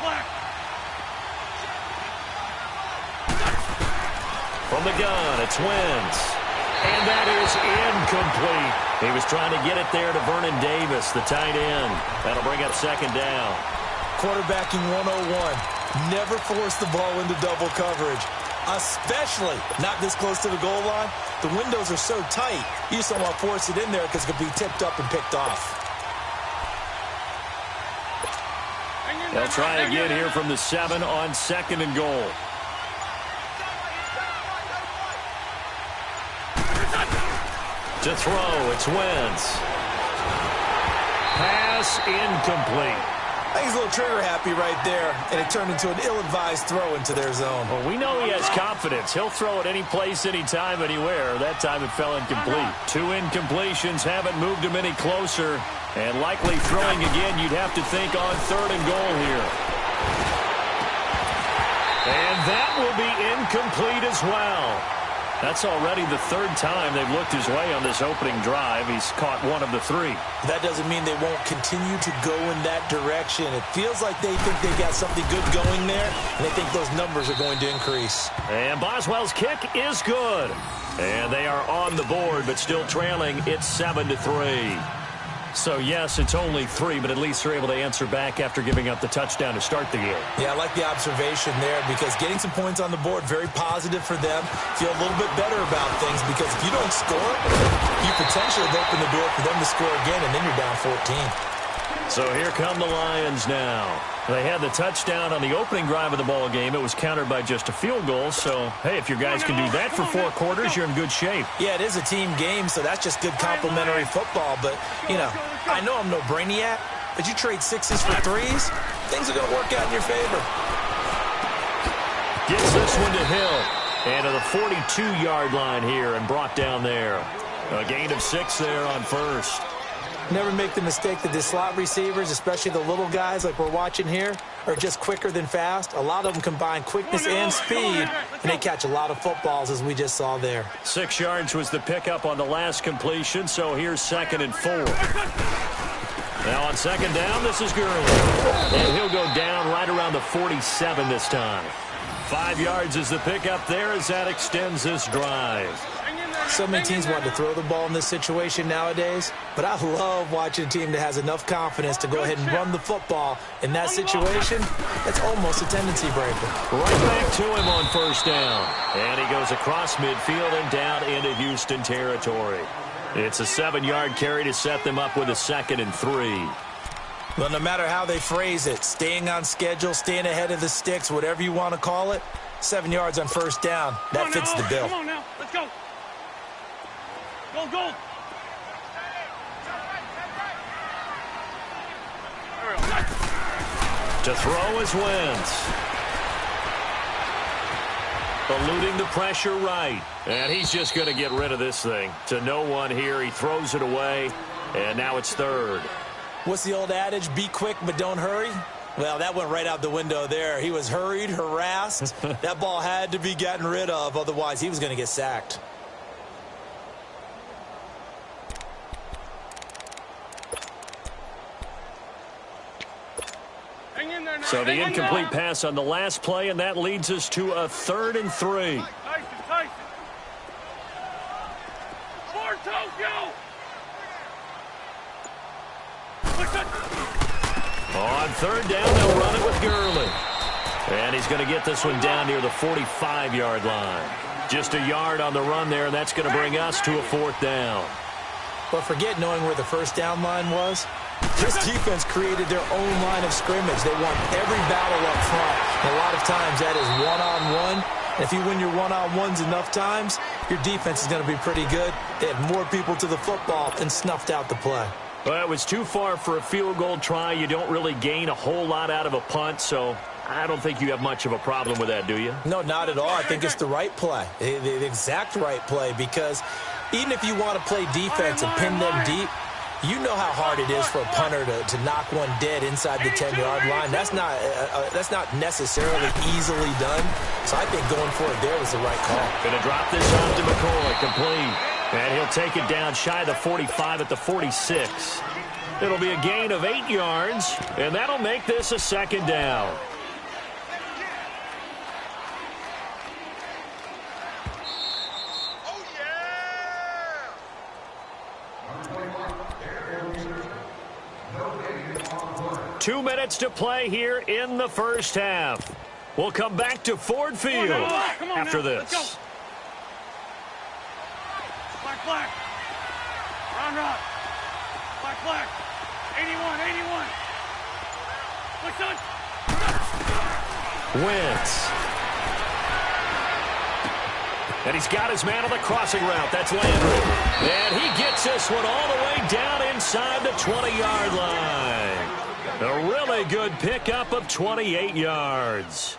Black.
From the gun, it's Wentz. And that is incomplete. He was trying to get it there to Vernon Davis, the tight end. That'll bring up 2nd down.
Quarterbacking 101. Never force the ball into double coverage, especially not this close to the goal line. The windows are so tight, you just don't want to force it in there because it could be tipped up and picked off.
They'll try again here from the 7 on 2nd and goal. To throw, it's Wentz. Pass incomplete.
I think he's a little trigger happy right there, and it turned into an ill-advised throw into their zone.
Well, we know he has confidence. He'll throw it any place, anytime, anywhere. That time it fell incomplete. 2 incompletions haven't moved him any closer. And likely throwing again, you'd have to think on 3rd and goal here. And that will be incomplete as well. That's already the third time they've looked his way on this opening drive. He's caught one of the three.
That doesn't mean they won't continue to go in that direction. It feels like they think they've got something good going there, and they think those numbers are going to increase.
And Boswell's kick is good. And they are on the board, but still trailing. It's 7-3. So, yes, it's only 3, but at least they're able to answer back after giving up the touchdown to start the game.
Yeah, I like the observation there because getting some points on the board, very positive for them. Feel a little bit better about things because if you don't score, you potentially have opened the door for them to score again, and then you're down 14.
So here come the Lions now. They had the touchdown on the opening drive of the ball game. It was countered by just a field goal. So, hey, if your guys can do that for 4 quarters, you're in good shape.
Yeah, it is a team game, so that's just good complementary football. But, you know, I know I'm no brainiac, but you trade 6s for 3s, things are going to work out in your favor.
Gets this one to Hill. And to the 42-yard line here and brought down there. A gain of 6 there on first.
Never make the mistake that the slot receivers, especially the little guys like we're watching here, are just quicker than fast. A lot of them combine quickness and speed, and they catch a lot of footballs, as we just saw there.
6 yards was the pickup on the last completion, so here's 2nd and 4. Now on 2nd down, this is Gurley. And he'll go down right around the 47 this time. 5 yards is the pickup there as that extends this drive.
So many teams want to throw the ball in this situation nowadays, but I love watching a team that has enough confidence to go ahead and run the football. In that situation, that's almost a tendency breaker.
Right back to him on 1st down. And he goes across midfield and down into Houston territory. It's a 7-yard carry to set them up with a 2nd and 3.
Well, no matter how they phrase it, staying on schedule, staying ahead of the sticks, whatever you want to call it, 7 yards on 1st down, that fits the bill.
Come on now, let's go. Go, go.
To throw is Wentz. Eluding the pressure right. And he's just going to get rid of this thing. To no one here. He throws it away. And now it's 3rd.
What's the old adage? Be quick, but don't hurry. Well, that went right out the window there. He was hurried, harassed. That ball had to be gotten rid of. Otherwise, he was going to get sacked.
So the incomplete pass on the last play, and that leads us to a 3rd and 3.
Tyson. For Tokyo.
On 3rd down, they'll run it with Gurley. And he's going to get this one down near the 45-yard line. Just a yard on the run there, and that's going to bring us to a 4th down.
But forget knowing where the 1st down line was. This defense created their own line of scrimmage. They won every battle up front. And a lot of times that is one-on-one. And if you win your one-on-ones enough times, your defense is going to be pretty good. They had more people to the football and snuffed out the play.
Well, it was too far for a field goal try. You don't really gain a whole lot out of a punt, so I don't think you have much of a problem with that, do you?
No, not at all. I think it's the right play, the exact right play, because even if you want to play defense and pin them deep, you know how hard it is for a punter to knock one dead inside the 10-yard line. That's not necessarily easily done. So I think going for it there was the right call.
Going to drop this off to McCoy, complete. And he'll take it down shy of the 45 at the 46. It'll be a gain of 8 yards, and that'll make this a 2nd down.
Oh, yeah!
2 minutes to play here in the 1st half. We'll come back to Ford Field after this.
Black. Rock. Black. 81. What's up?
Wentz. And he's got his man on the crossing route. That's Landry. And he gets this one all the way down inside the 20-yard line. A really good pickup of 28 yards.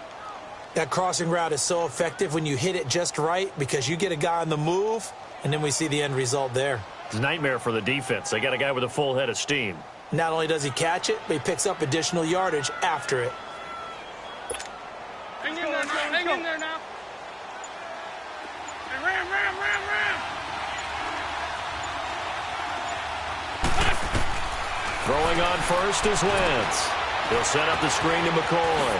That crossing route is so effective when you hit it just right because you get a guy on the move, and then we see the end result there.
It's a nightmare for the defense. They got a guy with a full head of steam.
Not only does he catch it, but he picks up additional yardage after it.
Hang in there now. Hey, Ram.
Throwing on first is Wentz. He'll set up the screen to McCoy.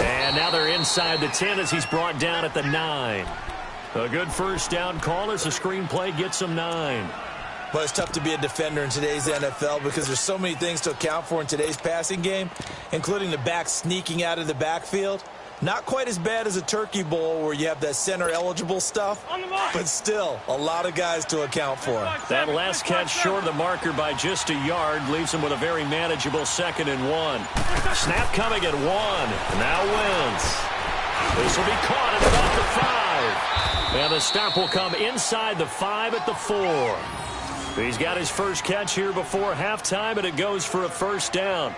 And now they're inside the 10 as he's brought down at the 9. A good first down call as the screenplay gets him 9.
Well, it's tough to be a defender in today's NFL because there's so many things to account for in today's passing game, including the back sneaking out of the backfield. Not quite as bad as a turkey bowl where you have that center-eligible stuff, but still a lot of guys to account for.
That last catch short of the marker by just a yard leaves him with a very manageable 2nd and 1. Snap coming at 1. Now Wentz. This will be caught at about the 5. And the stop will come inside the 5 at the 4. He's got his first catch here before halftime, and it goes for a first down.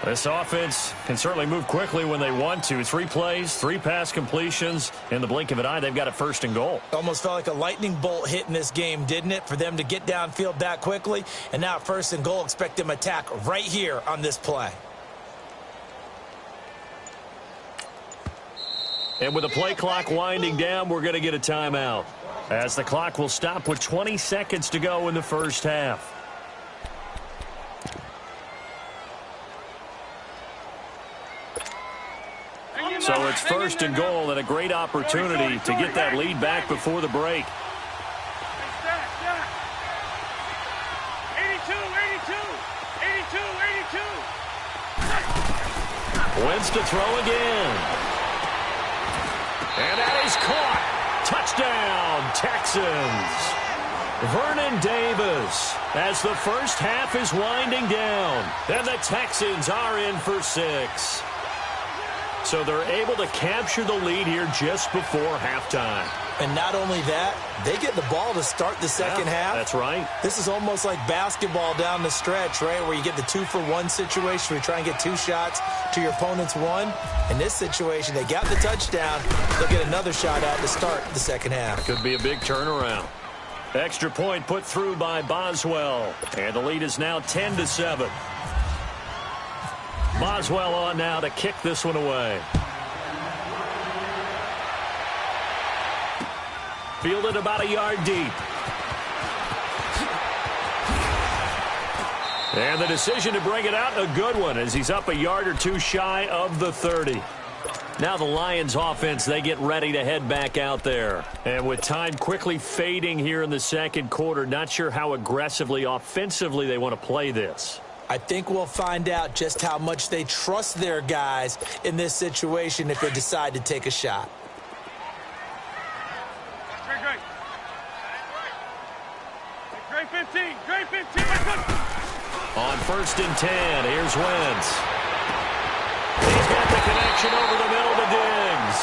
This offense can certainly move quickly when they want to. 3 plays, 3 pass completions. In the blink of an eye, they've got a 1st and goal.
Almost felt like a lightning bolt hit in this game, didn't it? For them to get downfield that quickly. And now 1st and goal, expect them to attack right here on this play.
And with the play clock winding down, we're going to get a timeout, as the clock will stop with 20 seconds to go in the first half. So it's 1st and goal and a great opportunity to get that lead back before the break.
82.
Wentz to throw again. And that is caught. Touchdown, Texans. Vernon Davis, as the first half is winding down. And the Texans are in for 6. So they're able to capture the lead here just before halftime.
And not only that, they get the ball to start the second half.
That's right.
This is almost like basketball down the stretch, right, where you get the 2-for-1 situation where you try and get 2 shots to your opponent's 1. In this situation, they got the touchdown. They'll get another shot out to start the second half.
Could be a big turnaround. Extra point put through by Boswell. And the lead is now 10-7. Boswell on now to kick this one away. Fielded about a yard deep. And the decision to bring it out, a good one, as he's up a yard or 2 shy of the 30. Now the Lions offense, they get ready to head back out there. And with time quickly fading here in the second quarter, not sure how aggressively, offensively they want to play this.
I think we'll find out just how much they trust their guys in this situation if they decide to take a shot.
Great 15. Great 15.
On 1st and 10, here's Wentz. He's got the connection over the middle to Diggs.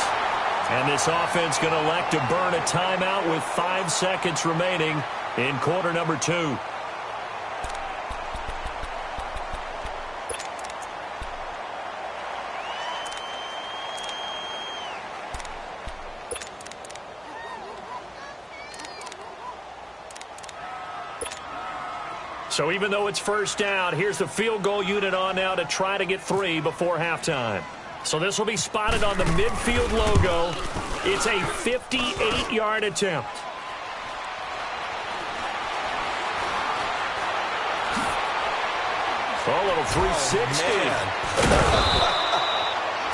And this offense going to elect to burn a timeout with 5 seconds remaining in quarter number 2. So even though it's first down, here's the field goal unit on now to try to get 3 before halftime. So this will be spotted on the midfield logo. It's a 58-yard attempt. A little 360.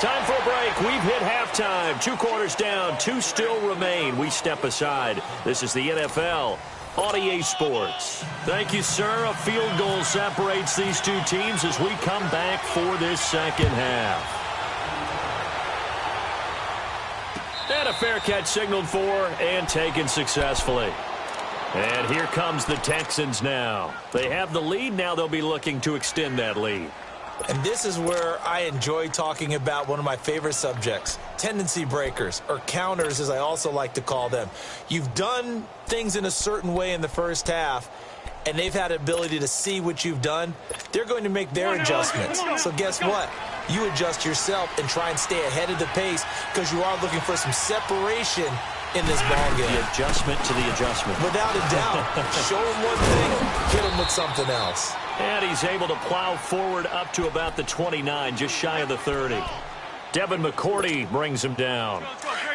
Time for a break. We've hit halftime. 2 quarters down, 2 still remain. We step aside. This is the NFL on EA Sports. Thank you, sir. A field goal separates these 2 teams as we come back for this second half. And a fair catch signaled for and taken successfully. And here comes the Texans now. They have the lead. Now they'll be looking to extend that lead.
And this is where I enjoy talking about one of my favorite subjects, tendency breakers, or counters as I also like to call them. You've done things in a certain way in the first half, and they've had the ability to see what you've done. They're going to make their adjustments. So guess what? You adjust yourself and try and stay ahead of the pace because you are looking for some separation in this ball game.
The adjustment to the adjustment.
Without a doubt. Show him one thing, hit him with something else.
And he's able to plow forward up to about the 29, just shy of the 30. Devin McCourty brings him down.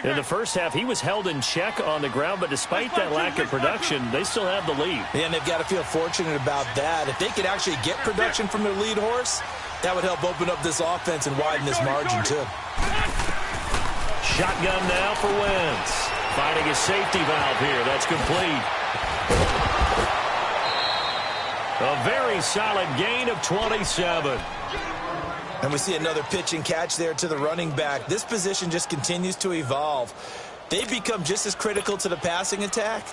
In the first half, he was held in check on the ground, but despite that lack of production, they still have the lead.
Yeah, and they've got to feel fortunate about that. If they could actually get production from their lead horse, that would help open up this offense and widen this margin, too.
Shotgun now for Wentz. Finding a safety valve here. That's complete. A very solid gain of 27.
And we see another pitch and catch there to the running back. This position just continues to evolve. They've become just as critical to the passing attack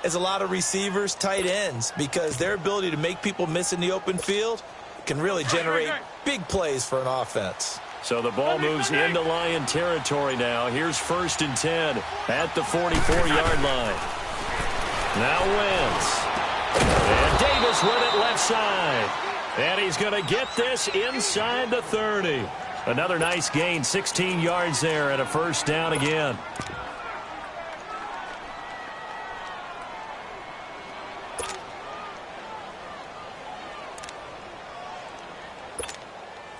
as a lot of receivers, tight ends, because their ability to make people miss in the open field can really generate big plays for an offense.
So the ball moves into Lion territory now. Here's 1st and 10 at the 44-yard line. Now Wentz. And Davis with it left side. And he's going to get this inside the 30. Another nice gain, 16 yards there, and a 1st down again.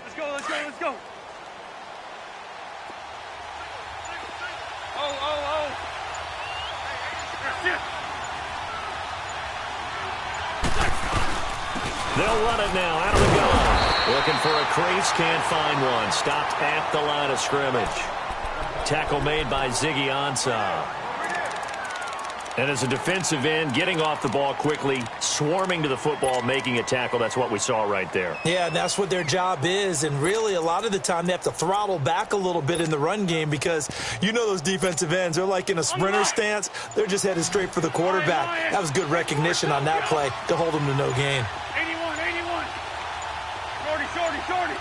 Let's go, let's go, let's go. Oh. That's it.
They'll run it now out of the gun. Looking for a crease, can't find one. Stopped at the line of scrimmage. Tackle made by Ziggy Ansah. And as a defensive end, getting off the ball quickly, swarming to the football, making a tackle. That's what we saw right there.
Yeah, and that's what their job is. And really, a lot of the time, they have to throttle back a little bit in the run game because you know those defensive ends, they're like in a sprinter stance. They're just headed straight for the quarterback. That was good recognition on that play to hold them to no gain.
81. Shorty.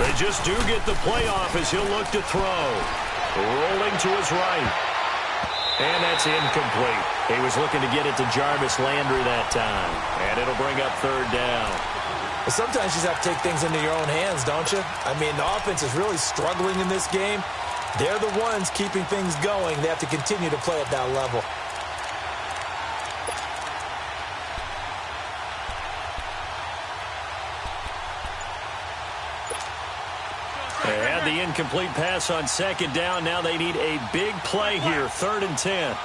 They just do get the play off as he'll look to throw. Rolling to his right. And that's incomplete. He was looking to get it to Jarvis Landry that time. And it'll bring up 3rd down.
But sometimes you just have to take things into your own hands, don't you? I mean, the offense is really struggling in this game. They're the ones keeping things going. They have to continue to play at that level.
They had the incomplete pass on 2nd down. Now they need a big play here, 3rd and 10.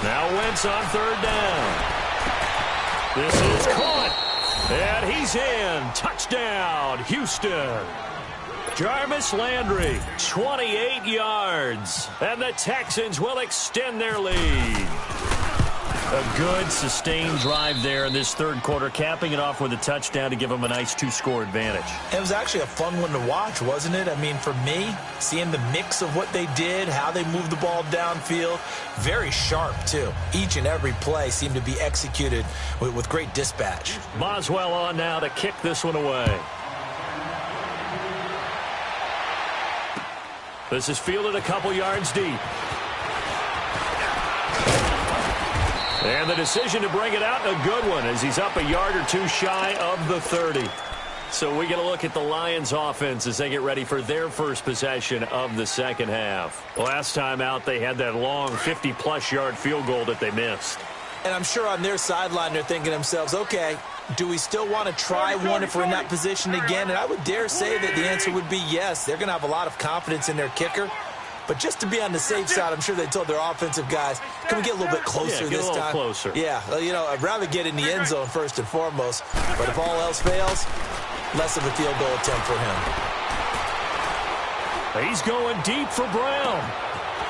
Now Wentz on 3rd down. This is caught. And he's in. Touchdown, Houston. Jarvis Landry, 28 yards. And the Texans will extend their lead. A good, sustained drive there in this 3rd quarter, capping it off with a touchdown to give them a nice 2-score advantage.
It was actually a fun one to watch, wasn't it? I mean, for me, seeing the mix of what they did, how they moved the ball downfield, very sharp, too. Each and every play seemed to be executed with great dispatch.
Boswell on now to kick this one away. This is fielded a couple yards deep. And the decision to bring it out, a good one, as he's up a yard or two shy of the 30. So we get a look at the Lions offense as they get ready for their first possession of the 2nd half. Last time out, they had that long 50-plus yard field goal that they missed.
And I'm sure on their sideline, they're thinking to themselves, okay, do we still want to try one if we're in that position again? And I would dare say that the answer would be yes. They're going to have a lot of confidence in their kicker. But just to be on the safe side, I'm sure they told their offensive guys, can we get a little bit closer this time?
Get a little closer.
Yeah, you know, I'd rather get in the end zone first and foremost. But if all else fails, less of a field goal attempt for him.
He's going deep for Brown.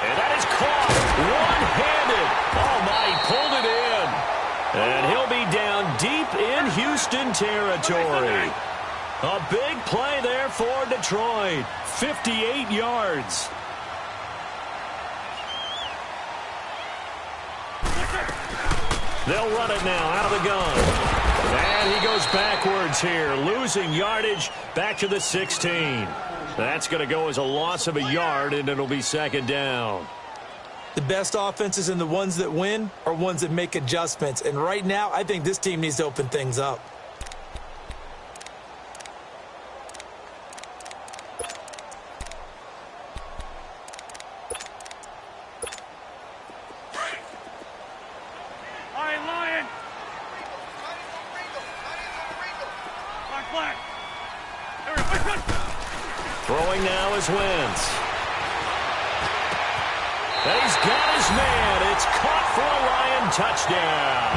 And that is caught one-handed. Oh, my, he pulled it in. And he'll be down deep in Houston territory. A big play there for Detroit. 58 yards. They'll run it now out of the gun. And he goes backwards here, losing yardage back to the 16. That's going to go as a loss of a yard, and it'll be 2nd down.
The best offenses and the ones that win are ones that make adjustments. And right now, I think this team needs to open things up.
Throwing now is Wentz. He's got his man. It's caught for a Lion touchdown.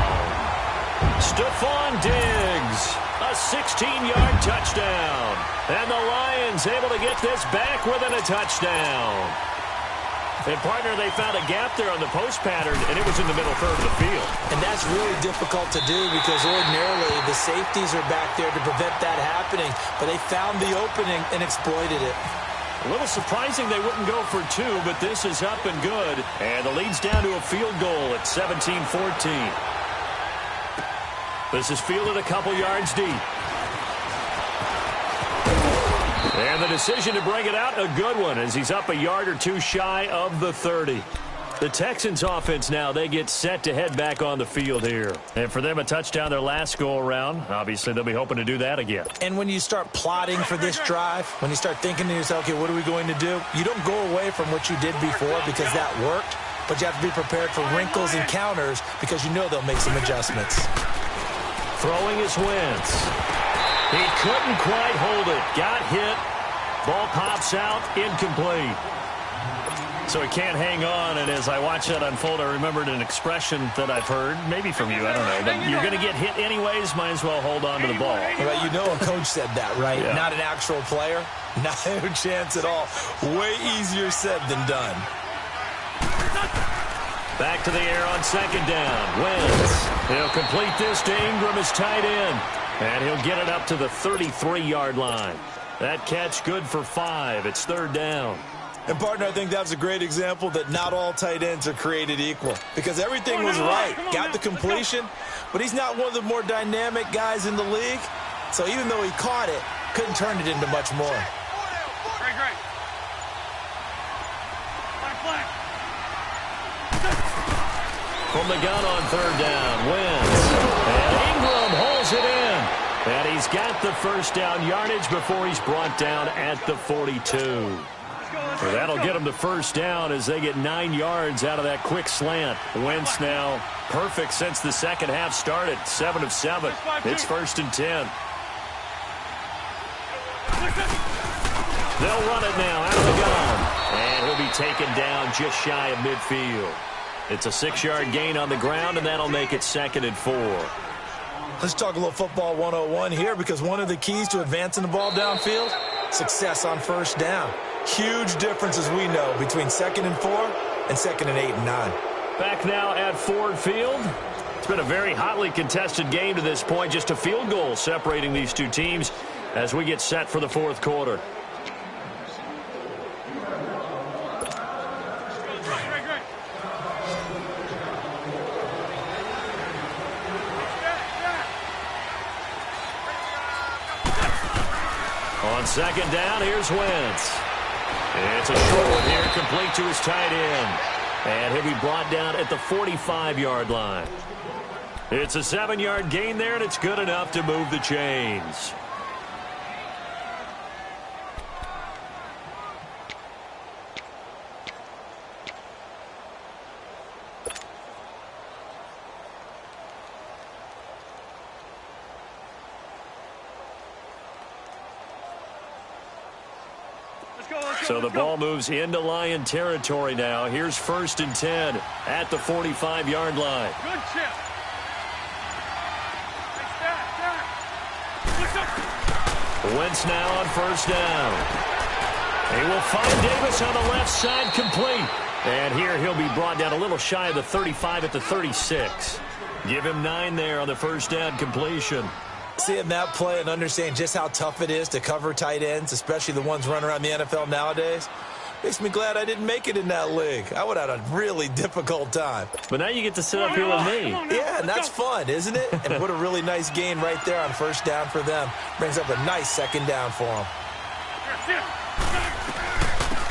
Stephon Diggs, a 16-yard touchdown. And the Lions able to get this back within a touchdown. And, partner, they found a gap there on the post pattern, and it was in the middle third of the field.
And that's really difficult to do because ordinarily the safeties are back there to prevent that happening. But they found the opening and exploited it.
A little surprising they wouldn't go for two, but this is up and good. And the lead's down to a field goal at 17-14. This is fielded a couple yards deep. And the decision to bring it out, a good one, as he's up a yard or two shy of the 30. The Texans offense now, they get set to head back on the field here. And for them, a touchdown their last go-around. Obviously, they'll be hoping to do that again.
And when you start plotting for this drive, when you start thinking to yourself, okay, what are we going to do? You don't go away from what you did before because that worked, but you have to be prepared for wrinkles and counters because you know they'll make some adjustments.
Throwing is Wentz. He couldn't quite hold it. Got hit. Ball pops out. Incomplete. So he can't hang on, and as I watch that unfold, I remembered an expression that I've heard, maybe from you, I don't know, but you're going to get hit anyways, might as well hold on to the ball.
Well, you know a coach said that, right?
Yeah.
Not an actual player. Not a chance at all. Way easier said than done.
Back to the air on second down. Wentz. He'll complete this to Ingram as tight end. And he'll get it up to the 33-yard line. That catch good for 5. It's third down.
And, partner, I think that was a great example that not all tight ends are created equal. Because everything was right. Got the completion, but he's not one of the more dynamic guys in the league. So even though he caught it, couldn't turn it into much more.
Great.
From the gun on third down, Wentz. And Ingram holds it in. And he's got the first down yardage before he's brought down at the 42. So that'll get him the first down as they get 9 yards out of that quick slant. Wentz now perfect since the second half started. 7 of 7. It's first and 10. They'll run it now out of the gun. And he'll be taken down just shy of midfield. It's a 6-yard gain on the ground, and that'll make it second and 4.
Let's talk a little football 101 here because one of the keys to advancing the ball downfield, success on first down. Huge difference, as we know, between 2nd and 4 and 2nd and 8 and 9.
Back now at Ford Field. It's been a very hotly contested game to this point. Just a field goal separating these two teams as we get set for the fourth quarter. On second down, here's Wentz. It's a short one here, complete to his tight end. And he'll be brought down at the 45-yard line. It's a 7-yard gain there, and it's good enough to move the chains. So the ball moves into Lion territory now. Here's first and 10 at the 45-yard line.
Good chip.
Wentz now on first down. He will find Davis on the left side, complete. And here he'll be brought down a little shy of the 35 at the 36. Give him 9 there on the first down completion.
Seeing that play and understanding just how tough it is to cover tight ends, especially the ones running around the NFL nowadays, makes me glad I didn't make it in that league. I would have had a really difficult time.
But now you get to sit up here with me.
Yeah, and that's fun, isn't it? And what a really nice gain right there on first down for them. Brings up a nice second down for them.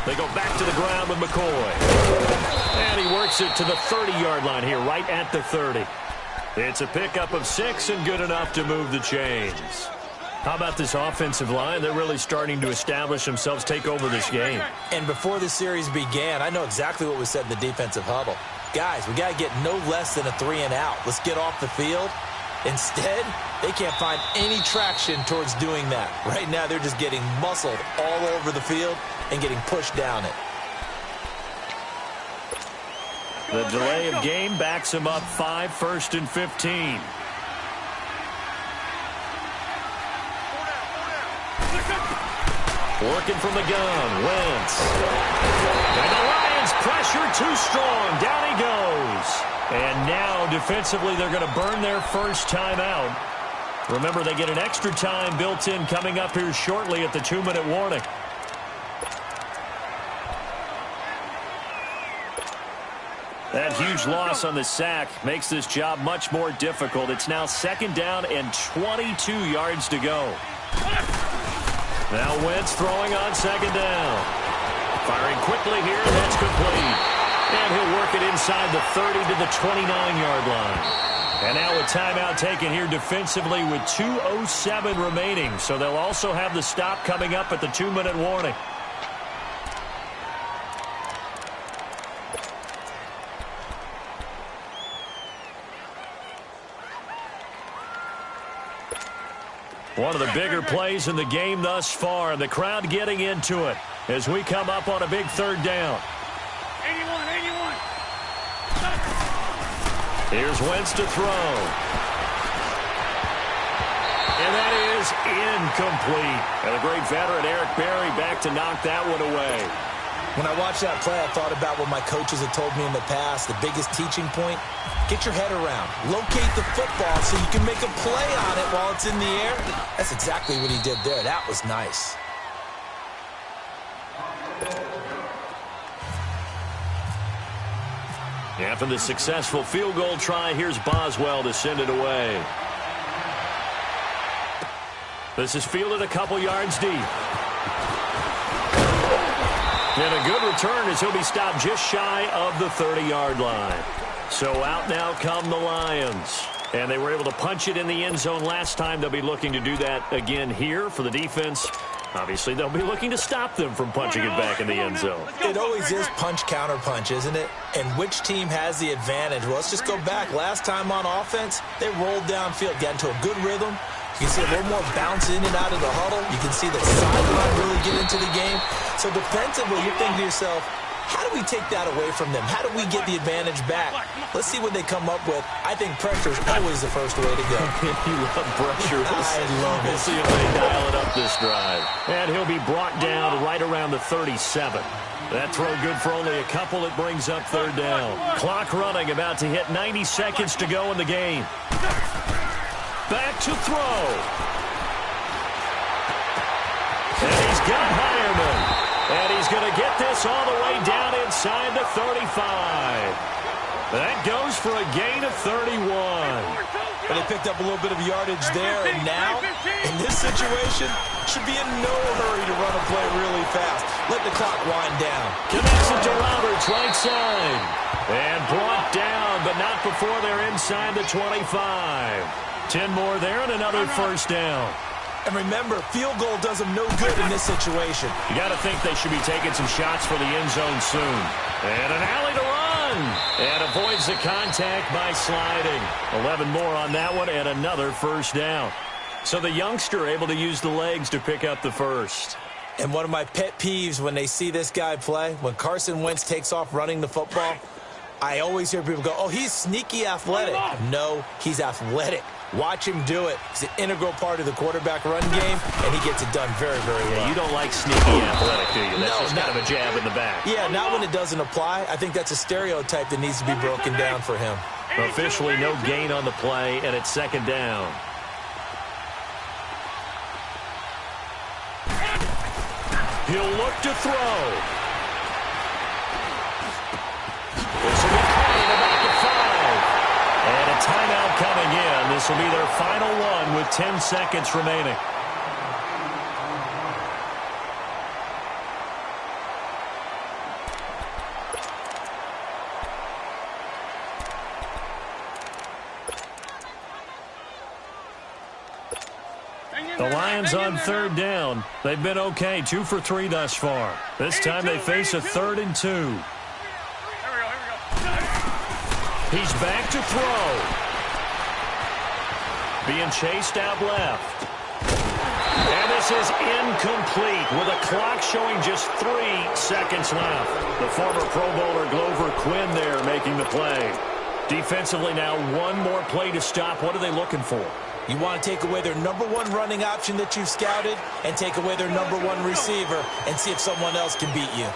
They go back to the ground with McCoy. And he works it to the 30-yard line here, right at the 30. It's a pickup of 6 and good enough to move the chains. How about this offensive line? They're really starting to establish themselves, take over this game.
And before the series began, I know exactly what was said in the defensive huddle. Guys, we got to get no less than a 3 and out. Let's get off the field. Instead, They can't find any traction towards doing that. Right now, they're just getting muscled all over the field and getting pushed down it.
The delay of game backs him up 5, 1st and 15. Working from the gun, Wentz. And the Lions pressure too strong. Down he goes. And now, defensively, they're going to burn their first timeout. Remember, they get an extra time built in coming up here shortly at the 2-minute warning. That huge loss on the sack makes this job much more difficult. It's now 2nd down and 22 yards to go. Now Wentz throwing on 2nd down. Firing quickly here, and that's complete. And he'll work it inside the 30 to the 29-yard line. And now a timeout taken here defensively with 2:07 remaining. So they'll also have the stop coming up at the 2-minute warning. One of the bigger plays in the game thus far, and the crowd getting into it as we come up on a big 3rd down.
81, 81.
Here's Wentz to throw. And that is incomplete. And the great veteran Eric Berry back to knock that one away.
When I watched that play, I thought about what my coaches had told me in the past. The biggest teaching point, get your head around. Locate the football so you can make a play on it while it's in the air. That's exactly what he did there. That was nice.
After the successful field goal try, here's Boswell to send it away. This is fielded a couple yards deep. And a good return as he'll be stopped just shy of the 30-yard line. So out now come the Lions. And they were able to punch it in the end zone last time. They'll be looking to do that again here for the defense. Obviously, they'll be looking to stop them from punching it back in the end zone.
It always is punch-counter-punch, isn't it? And which team has the advantage? Well, let's just go back. Last time on offense, they rolled downfield, got into a good rhythm. You can see a little more bounce in and out of the huddle. You can see the sideline really get into the game. So defensively, you're thinking to yourself, how do we take that away from them? How do we get the advantage back? Let's see what they come up with. I think pressure is always the first way to go.
You love pressure.
I love it.
We'll see if they dial it up this drive. And he'll be brought down right around the 37. That throw good for only a couple. It brings up 3rd down. Clock running, about to hit 90 seconds to go in the game. Back to throw. And he's got Hireman. And he's going to get this all the way down inside the 35. That goes for a gain of 31.
And they picked up a little bit of yardage there. And now, in this situation, should be in no hurry to run a play really fast. Let the clock wind down.
Connects it to Roberts, right side. And brought down, but not before they're inside the 25. 10 more there and another 1st down.
And remember, field goal does them no good in this situation.
You got to think they should be taking some shots for the end zone soon. And an alley to run. And avoids the contact by sliding. 11 more on that one and another 1st down. So the youngster able to use the legs to pick up the first.
And one of my pet peeves when they see this guy play, when Carson Wentz takes off running the football, I always hear people go, oh, he's sneaky athletic. No, he's athletic. Watch him do it. It's an integral part of the quarterback run game, and he gets it done very, very well.
Yeah, you don't like sneaky athletic, do you? That's just kind of a jab in the back.
Yeah, not when it doesn't apply. I think that's a stereotype that needs to be broken down for him.
Officially no gain on the play, and it's 2nd down. He'll look to throw. This will be caught at about the 5. And a timeout coming in. This will be their final one with 10 seconds remaining. The Lions on 3rd down. They've been okay, 2 for 3 thus far. This time they face a 3rd and 2. He's back to throw. being chased out left. And this is incomplete with a clock showing just 3 seconds left. The former Pro Bowler Glover Quinn there making the play. Defensively now, one more play to stop. What are they looking for?
You want to take away their number one running option that you've scouted and take away their number one receiver and see if someone else can beat you.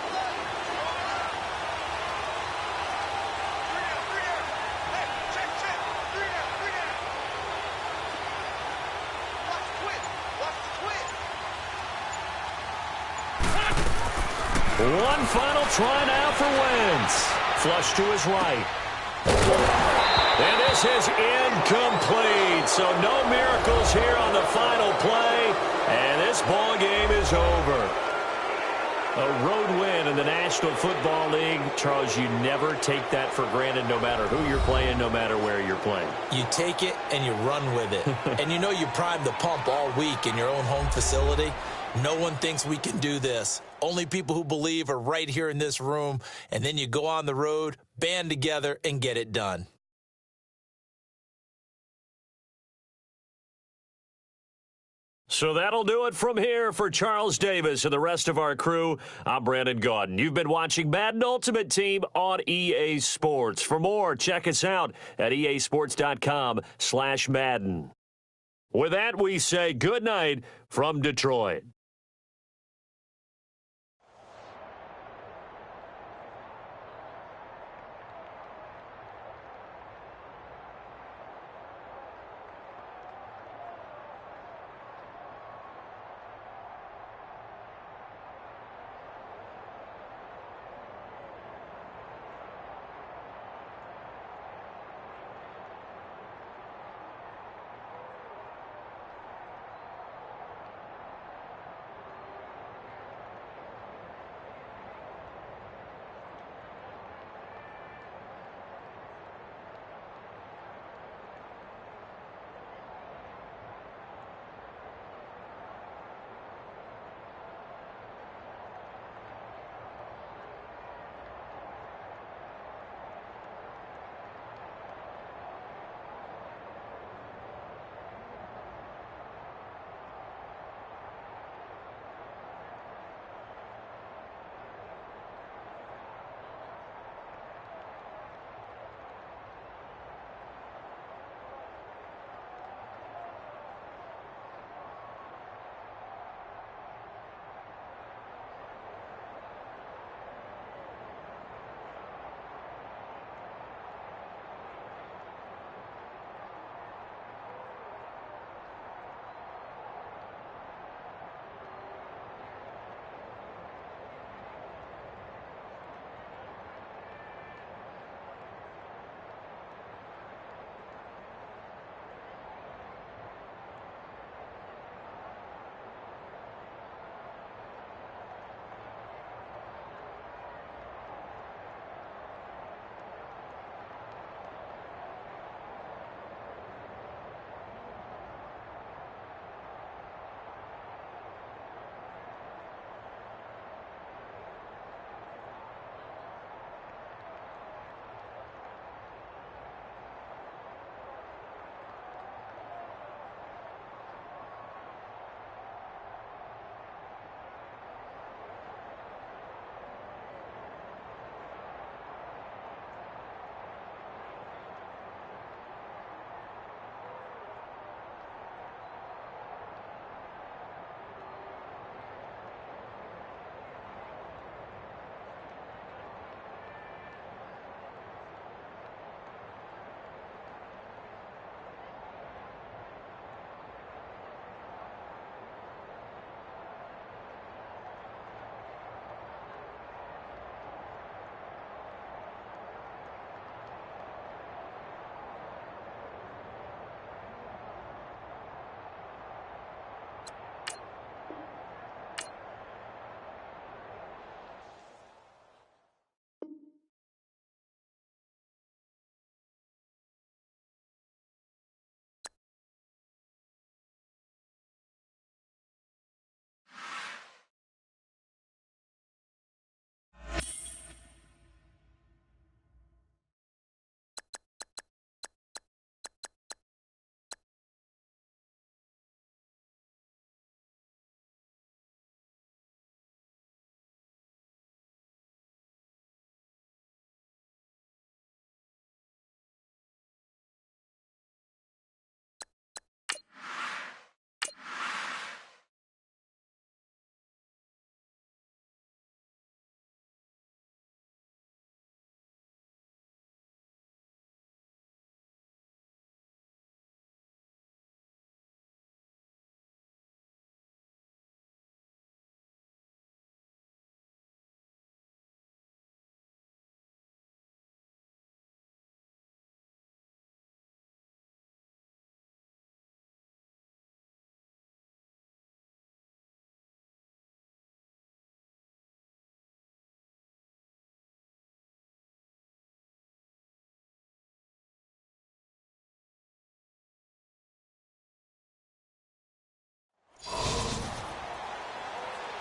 One final try now for Wentz. Flush to his right. And this is incomplete. So no miracles here on the final play. And this ball game is over. A road win in the National Football League. Charles, you never take that for granted no matter who you're playing, no matter where you're playing.
You take it and you run with it. And you know you primed the pump all week in your own home facility. No one thinks we can do this. Only people who believe are right here in this room. And then you go on the road, band together, and get it done.
So that'll do it from here for Charles Davis and the rest of our crew. I'm Brandon Gaudin. You've been watching Madden Ultimate Team on EA Sports. For more, check us out at easports.com/Madden. With that, we say good night from Detroit.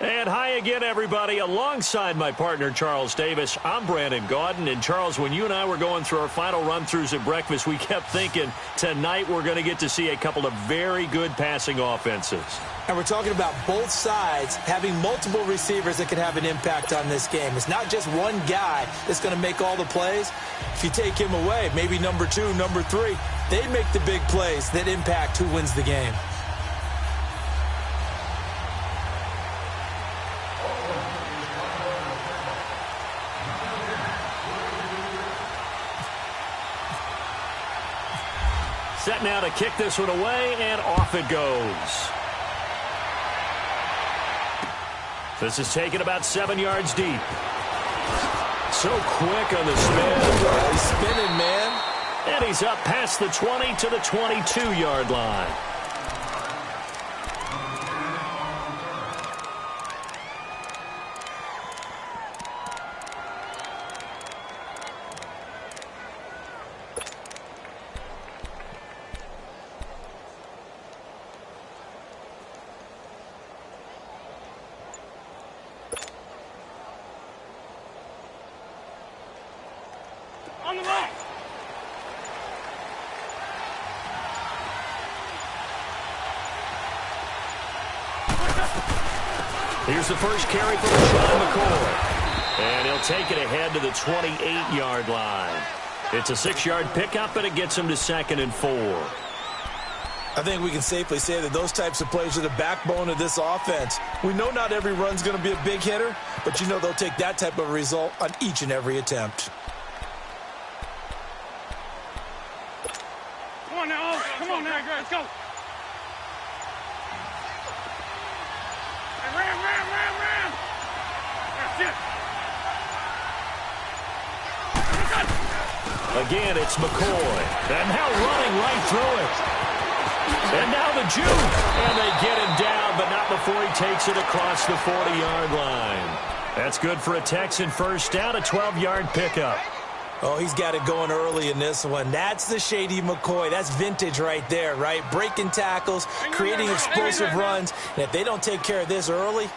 And hi again, everybody. Alongside my partner, Charles Davis, I'm Brandon Gaudin. And, Charles, when you and I were going through our final run-throughs at breakfast, we kept thinking tonight we're going to get to see a couple of very good passing offenses.
And we're talking about both sides having multiple receivers that can have an impact on this game. It's not just one guy that's going to make all the plays. If you take him away, maybe number 2, number 3, they make the big plays that impact who wins the game.
Set now to kick this one away, and off it goes. This is taken about 7 yards deep. So quick on the spin.
He's spinning, man.
And he's up past the 20 to the 22-yard line.
On the line.
Here's the first carry for Sean McCoy. And he'll take it ahead to the 28-yard line. It's a 6-yard pickup, and it gets him to 2nd and 4.
I think we can safely say that those types of plays are the backbone of this offense. We know not every run's going to be a big hitter, but you know they'll take that type of result on each and every attempt.
Come on now. Come on now, let's go. Hey, ram. That's it.
Again, it's McCoy. And now running right through it. And now the juke. And they get him down, but not before he takes it across the 40-yard line. That's good for a Texan first down, a 12-yard pickup.
Oh, he's got it going early in this one. That's the Shady McCoy. That's vintage right there, right? Breaking tackles, creating explosive runs. And if they don't take care of this early,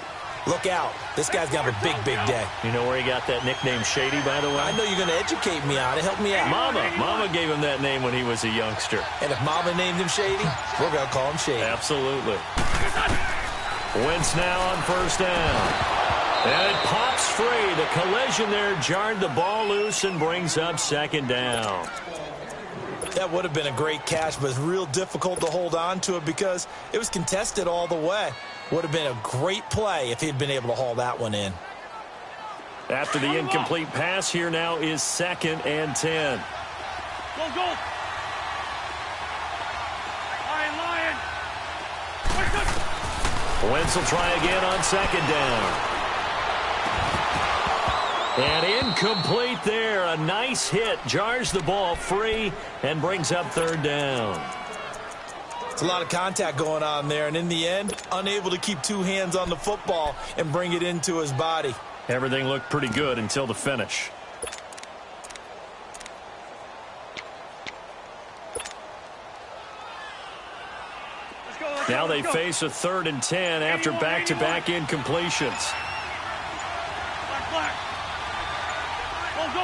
look out. This guy's going to have a big, big day.
You know where he got that nickname Shady, by the way?
I know you're going to educate me on it. Help me out.
Mama gave him that name when he was a youngster.
And if Mama named him Shady, we're going to call him Shady.
Absolutely. Wentz now on first down. And it pops free. The collision there jarred the ball loose and brings up 2nd down.
That would have been a great catch, but it's real difficult to hold on to it because it was contested all the way. Would have been a great play if he'd been able to haul that one in.
After the incomplete pass, here now is 2nd and 10.
Go. Lion.
Wentz will try again on 2nd down. And incomplete there. A nice hit. Jars the ball free and brings up 3rd down.
It's a lot of contact going on there. And in the end, unable to keep 2 hands on the football and bring it into his body.
Everything looked pretty good until the finish. Now they face a 3rd and 10 after back-to-back incompletions.
Black. Go.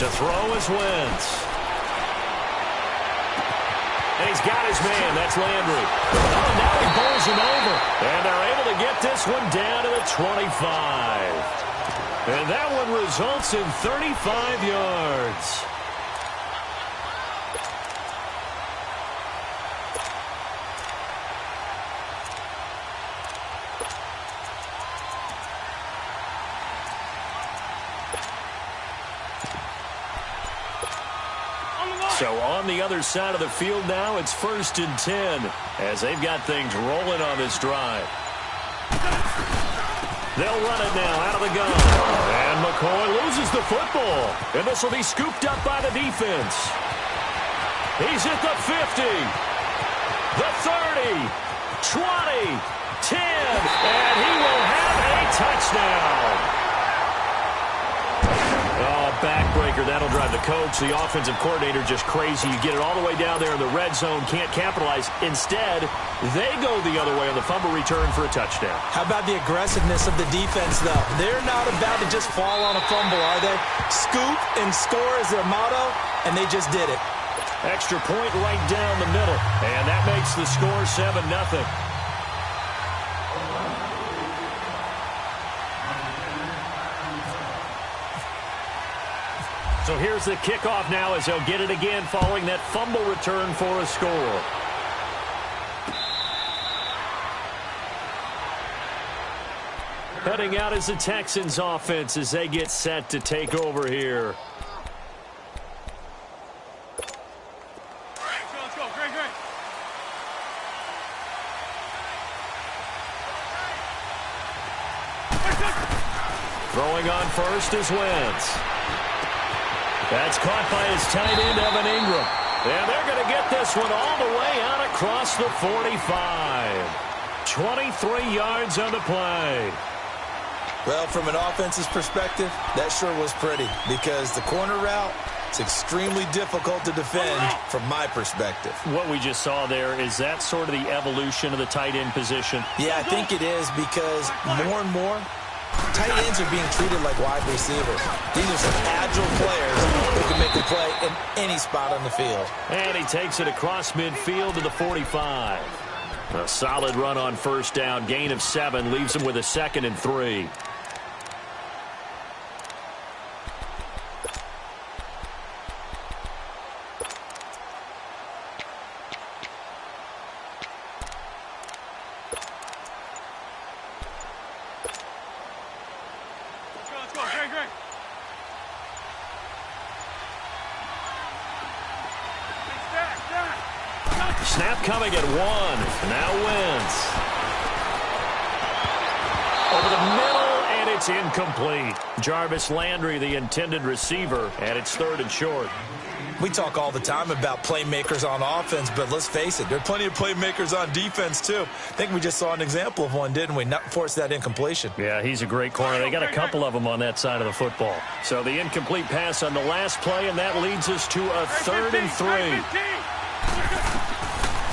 To throw is Wentz. And he's got his man. That's Landry. Oh, now he bowls him over. And they're able to get this one down to the 25. And that one results in 35 yards. So on the other side of the field now, it's 1st and 10 as they've got things rolling on this drive. They'll run it now out of the gun. And McCoy loses the football. And this will be scooped up by the defense. He's at the 50, the 30, 20, 10, and he will have a touchdown. Oh, backbreaker playmaker, that'll drive the coach, the offensive coordinator, just crazy. You get it all the way down there in the red zone, can't capitalize. Instead, they go the other way on the fumble return for a touchdown.
How about the aggressiveness of the defense, though? They're not about to just fall on a fumble, are they? Scoop and score is their motto, and they just did it.
Extra point right down the middle, and that makes the score 7-0. So here's the kickoff now as they'll get it again following that fumble return for a score. Heading out is the Texans offense as they get set to take over here.
Let's go. Great.
Throwing on first is Wentz. That's caught by his tight end, Evan Ingram. And they're going to get this one all the way out across the 45. 23 yards on the play.
Well, from an offense's perspective, that sure was pretty because the corner route is extremely difficult to defend from my perspective.
What we just saw there, is that sort of the evolution of the tight end position?
Yeah, I think it is because more and more, tight ends are being treated like wide receivers. These are some agile players who can make a play in any spot on the field.
And he takes it across midfield to the 45. A solid run on first down. Gain of 7 leaves him with a 2nd and 3.
Let's go. Great.
Snap coming at 1. Now Wentz. Over the middle, and it's incomplete. Jarvis Landry, the intended receiver, and it's 3rd and short.
We talk all the time about playmakers on offense, but let's face it, there are plenty of playmakers on defense, too. I think we just saw an example of one, didn't we? Not force that incompletion.
Yeah, he's a great corner. They got a couple of them on that side of the football. So the incomplete pass on the last play, and that leads us to a 3rd and 3.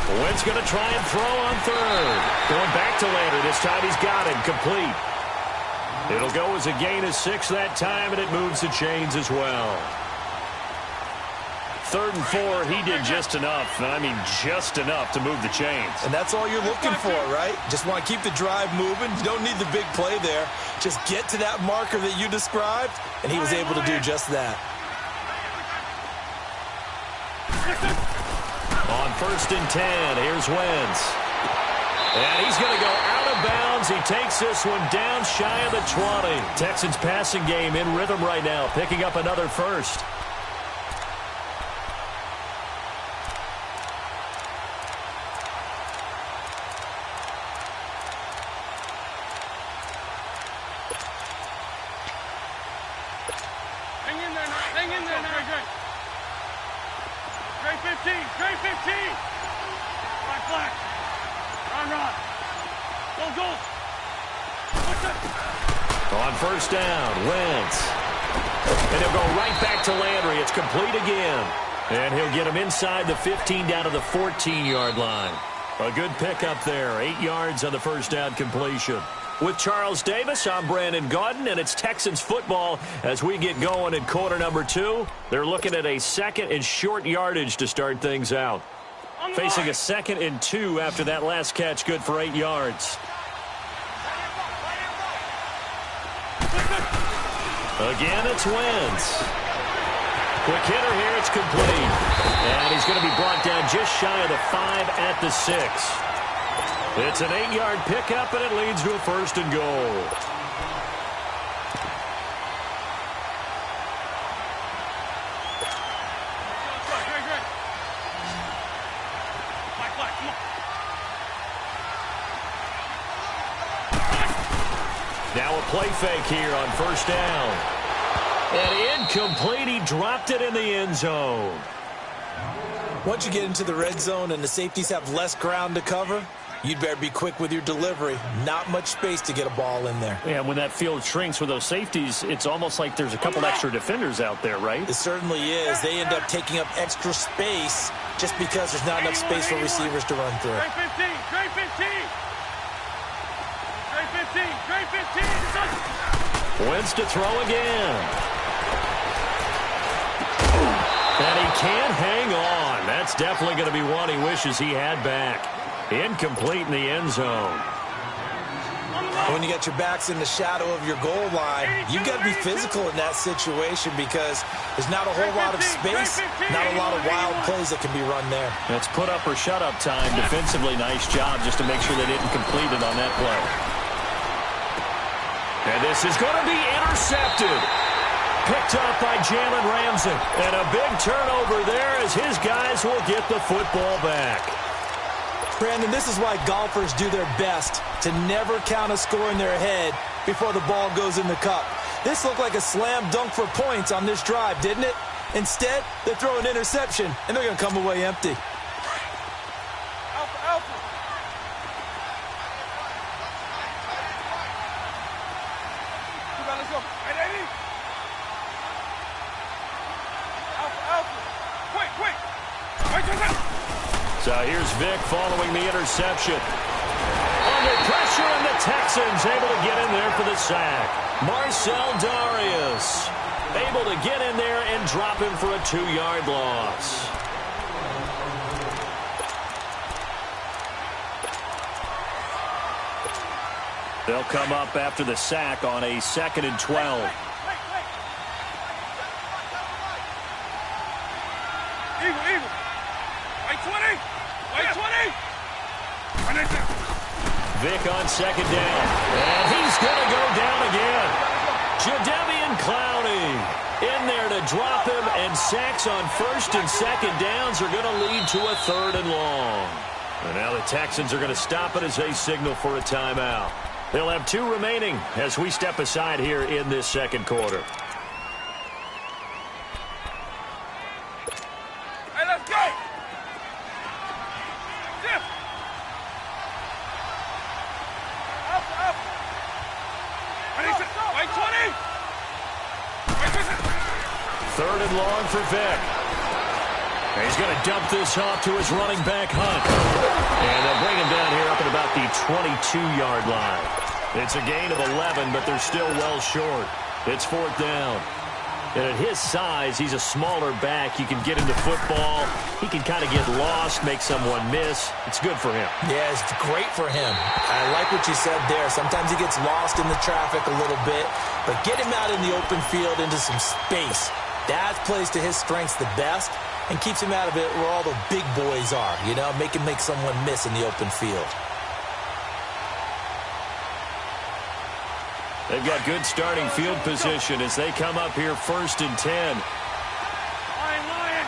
Wentz going to try and throw on 3rd. Going back to Landry. This time he's got it. Complete. It'll go as a gain of 6 that time, and it moves the chains as well. 3rd and 4, he did just enough, and I mean just enough to move the chains.
And that's all you're looking for, right? Just want to keep the drive moving. You don't need the big play there. Just get to that marker that you described, and he was able to do just that.
On 1st and 10, here's Wentz. And he's going to go out of bounds. He takes this one down shy of the 20. Texans passing game in rhythm right now, picking up another first.
Hang in there now. Great 15. Flag. Run. Go.
On first down, Wentz. And he'll go right back to Landry. It's complete again. And he'll get him inside the 15 down to the 14-yard line. A good pickup there. 8 yards on the first down completion. With Charles Davis, I'm Brandon Gaudin, and it's Texans football as we get going in quarter number 2. They're looking at a 2nd and short yardage to start things out. Facing a 2nd and 2 after that last catch, good for 8 yards. Again, it's Wentz. Quick hitter here, it's complete. And he's going to be brought down just shy of the 5 at the 6. It's an 8-yard pickup, and it leads to a 1st and goal. Now a play fake here on first down. And incomplete. He dropped it in the end zone.
Once you get into the red zone and the safeties have less ground to cover, you'd better be quick with your delivery. Not much space to get a ball in there.
Yeah, when that field shrinks with those safeties, it's almost like there's a couple extra defenders out there, right?
It certainly is. They end up taking up extra space just because there's not enough space for receivers to run through.
Trey 15, Trey 15. Trey 15, Trey 15.
Wentz to throw again. And he can't hang on. That's definitely going to be one he wishes he had back. Incomplete in the end zone.
When you got your backs in the shadow of your goal line, you've got to be physical in that situation because there's not a whole lot of space, not a lot of wild plays that can be run there.
It's put up or shut up time. Defensively, nice job just to make sure they didn't complete it on that play. And this is going to be intercepted. Picked up by Jalen Ramsey. And a big turnover there as his guys will get the football back.
Brandon, this is why golfers do their best to never count a score in their head before the ball goes in the cup. This looked like a slam dunk for points on this drive, didn't it? Instead, they throw an interception, and they're going to come away empty.
Alpha, Alpha. Let's go. Hey, Eddie. Alpha, Alpha. Quick, quick. Wait.
So here's Vic following the interception. Under pressure, and the Texans able to get in there for the sack. Marcel Darius able to get in there and drop him for a 2-yard loss. They'll come up after the sack on a 2nd and 12.
Eagle. Wait 20. Wait 20.
Vic on 2nd down. And he's going to go down again. Jadeveon Clowney in there to drop him, and sacks on 1st and 2nd downs are going to lead to a 3rd and long. And now the Texans are going to stop it as they signal for a timeout. They'll have 2 remaining as we step aside here in this 2nd quarter.
Hey, let's go. Zip. Up. Wait 20.
3rd and long for Vic. And he's going to dump this off to his running back, Hunt. And they'll bring him down here up at about the 22-yard line. It's a gain of 11, but they're still well short. It's 4th down. And at his size, he's a smaller back. He can get into football. He can kind of get lost, make someone miss. It's good for him.
Yeah, it's great for him. I like what you said there. Sometimes he gets lost in the traffic a little bit, but get him out in the open field into some space. That plays to his strengths the best and keeps him out of it where all the big boys are, you know, make someone miss in the open field.
They've got good starting field position as they come up here 1st and 10.
Lion.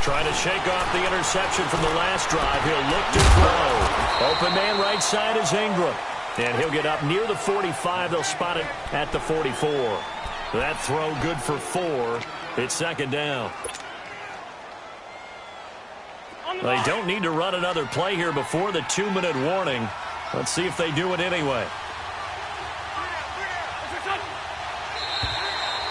Trying to shake off the interception from the last drive. He'll look to throw. Open man right side is Ingram. And he'll get up near the 45. They'll spot it at the 44. That throw good for 4. It's 2nd down. They don't need to run another play here before the 2-minute warning. Let's see if they do it anyway.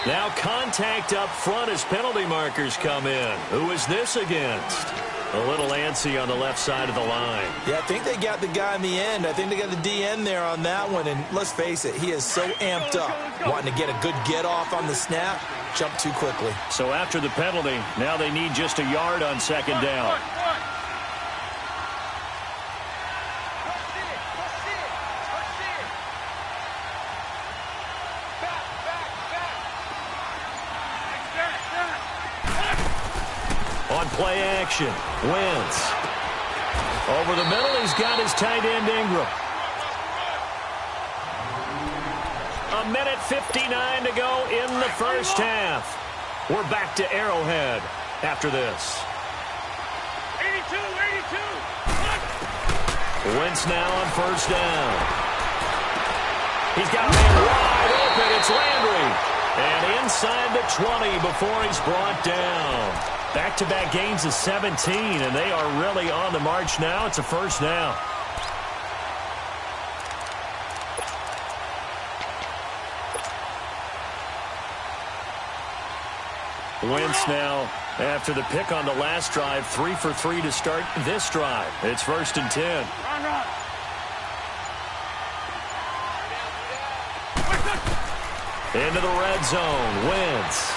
Now contact up front as penalty markers come in. Who is this against? A little antsy on the left side of the line.
Yeah, I think they got the guy in the end. I think they got the DN there on that one. And let's face it, he is so amped up, wanting to get a good get-off on the snap, jump too quickly.
So after the penalty, now they need just a yard on 2nd down. On play action, Wentz. Over the middle, he's got his tight end Ingram. 1:59 to go in the first half. We're back to Arrowhead after this.
82.
Wentz now on 1st down. He's got a man wide open. It's Landry. And inside the 20 before he's brought down. Back-to-back gains of 17, and they are really on the march now. It's a first down. Wentz now, after the pick on the last drive, 3 for 3 to start this drive. It's 1st and 10.
Run.
Into the red zone, Wentz.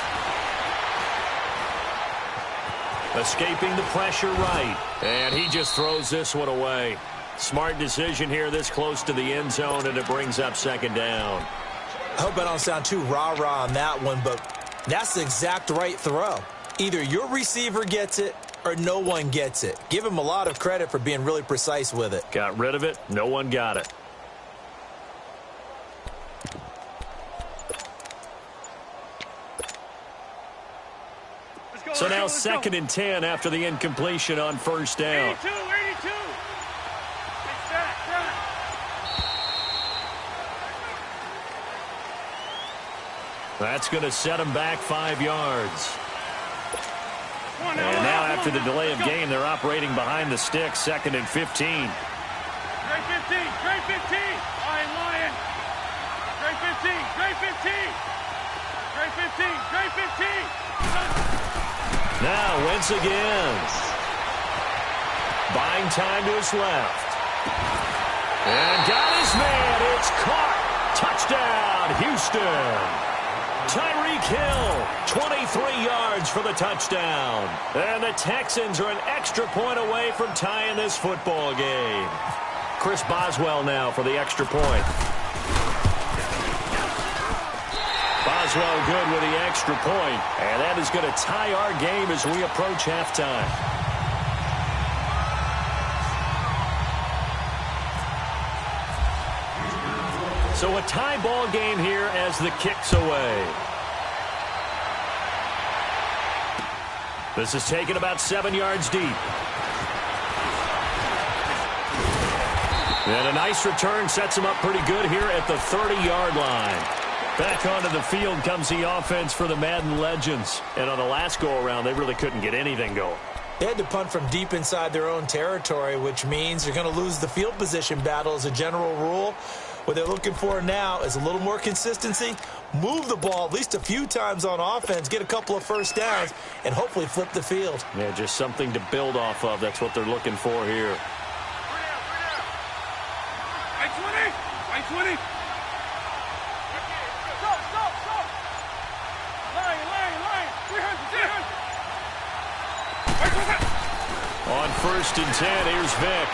Escaping the pressure right. And he just throws this one away. Smart decision here this close to the end zone, and it brings up 2nd down.
I hope I don't sound too rah-rah on that one, but that's the exact right throw. Either your receiver gets it or no one gets it. Give him a lot of credit for being really precise with it.
Got rid of it. No one got it. So now 2nd and 10 after the incompletion on 1st down.
82.
That's going to set him back 5 yards. And now after the delay of game, they're operating behind the sticks, 2nd and 15.
Straight 15. Lion. Straight 15.
Now Wentz again. Buying time to his left. And got his man. It's caught. Touchdown, Houston. Tyreek Hill, 23 yards for the touchdown. And the Texans are an extra point away from tying this football game. Chris Boswell now for the extra point. Boswell good with the extra point. And that is going to tie our game as we approach halftime. So a tie ball game here as the kick's away. This is taken about 7 yards deep. And a nice return sets him up pretty good here at the 30-yard line. Back onto the field comes the offense for the Madden Legends. And on the last go-around, they really couldn't get anything going.
They had to punt from deep inside their own territory, which means you're going to lose the field position battle as a general rule. What they're looking for now is a little more consistency, move the ball at least a few times on offense, get a couple of first downs, and hopefully flip the field.
Yeah, just something to build off of. That's what they're looking for here.
Right 20. Stop. Line. 300.
On 1st and 10, here's Vic.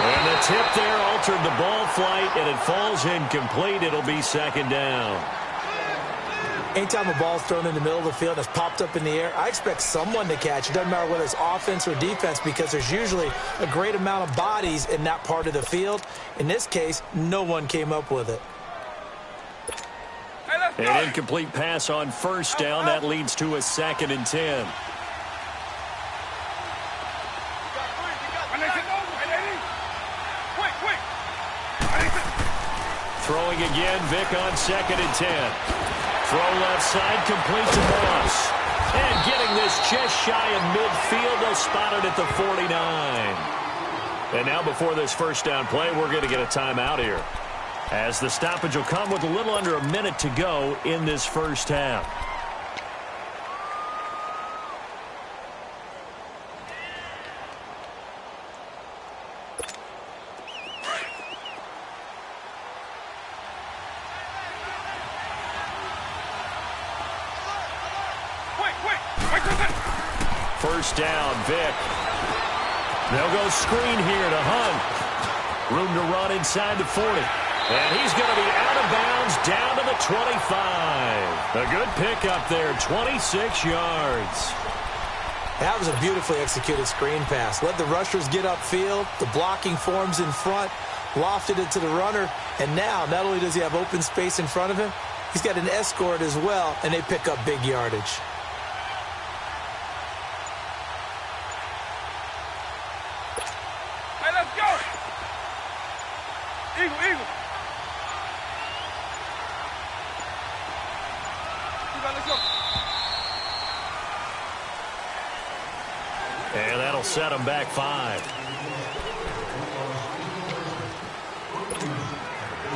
And the tip there altered the ball flight, and it falls incomplete. It'll be 2nd down.
Anytime a ball's thrown in the middle of the field that's popped up in the air, I expect someone to catch. It doesn't matter whether it's offense or defense because there's usually a great amount of bodies in that part of the field. In this case, no one came up with it.
An incomplete pass on 1st down. That leads to a 2nd and 10. Throwing again, Vic on 2nd and 10. Throw left side, complete to Moss. And getting this just shy of midfield, they'll spot it at the 49. And now before this first down play, we're going to get a timeout here, as the stoppage will come with a little under a minute to go in this first half. First down, Vic. They'll go screen here to Hunt. Room to run inside the 40. And he's going to be out of bounds down to the 25. A good pickup there, 26 yards.
That was a beautifully executed screen pass. Let the rushers get upfield. The blocking forms in front. Lofted it to the runner. And now, not only does he have open space in front of him, he's got an escort as well, and they pick up big yardage.
Eagle. Let's go.
That'll set them back 5.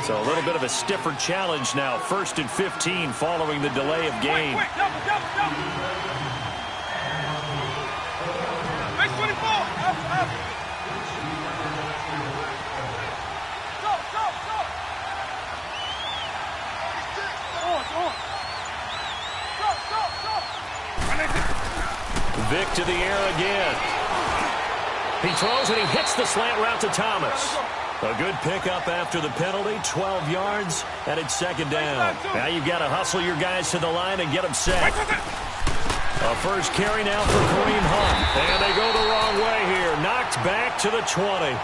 So a little bit of a stiffer challenge now. 1st and 15 following the delay of game.
Quick, double. Base 24, up. Go. On. Go.
Vic to the air again. He throws and he hits the slant route to Thomas. A good pickup after the penalty, 12 yards, and it's 2nd down. Now you've got to hustle your guys to the line and get them set. A first carry now for Kareem Hunt. And they go the wrong way here. Knocked back to the 20.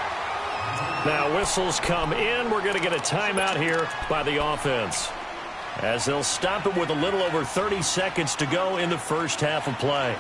Now whistles come in. We're going to get a timeout here by the offense, as they'll stop it with a little over 30 seconds to go in the first half of play.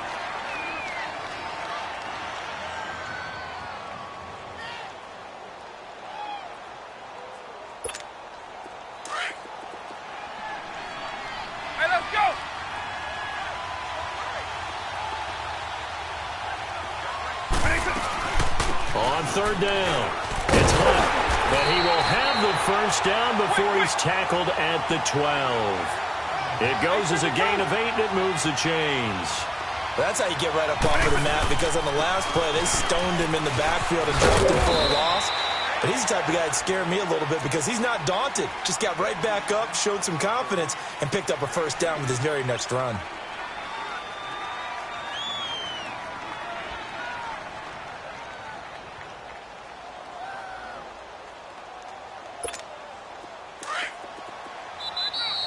On 3rd down, it's Hunt, but he will have the first down before he's tackled at the 12. It goes as a gain of 8, and it moves the chains.
That's how you get right up off of the mat, because on the last play, they stoned him in the backfield and dropped him for a loss. But he's the type of guy that scared me a little bit because he's not daunted. Just got right back up, showed some confidence, and picked up a first down with his very next run.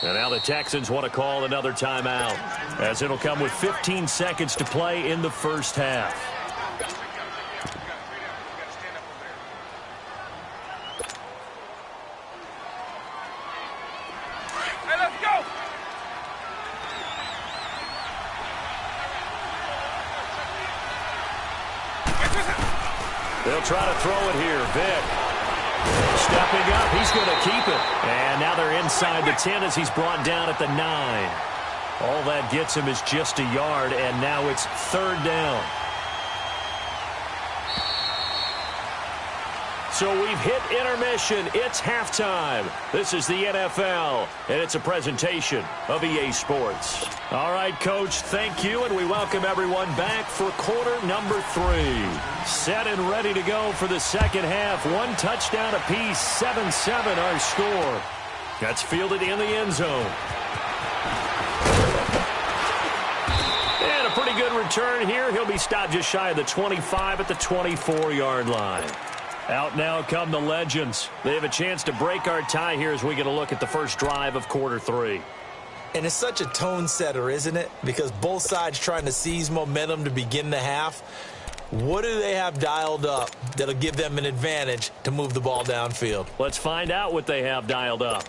And now the Texans want to call another timeout, as it'll come with 15 seconds to play in the first half.
Hey, let's go!
They'll try to throw it here. Vic stepping up. He's going to keep it. And now they're inside the 10 as he's brought down at the 9. All that gets him is just a yard, and now it's 3rd down. So we've hit intermission. It's halftime. This is the NFL, and it's a presentation of EA Sports. All right, Coach, thank you, and we welcome everyone back for quarter number 3. Set and ready to go for the second half. 1 touchdown apiece, 7-7 our score. That's fielded in the end zone. And a pretty good return here. He'll be stopped just shy of the 25 at the 24-yard line. Out now come the Legends. They have a chance to break our tie here as we get a look at the first drive of quarter 3.
And it's such a tone setter, isn't it? Because both sides trying to seize momentum to begin the half. What do they have dialed up that'll give them an advantage to move the ball downfield?
Let's find out what they have dialed up.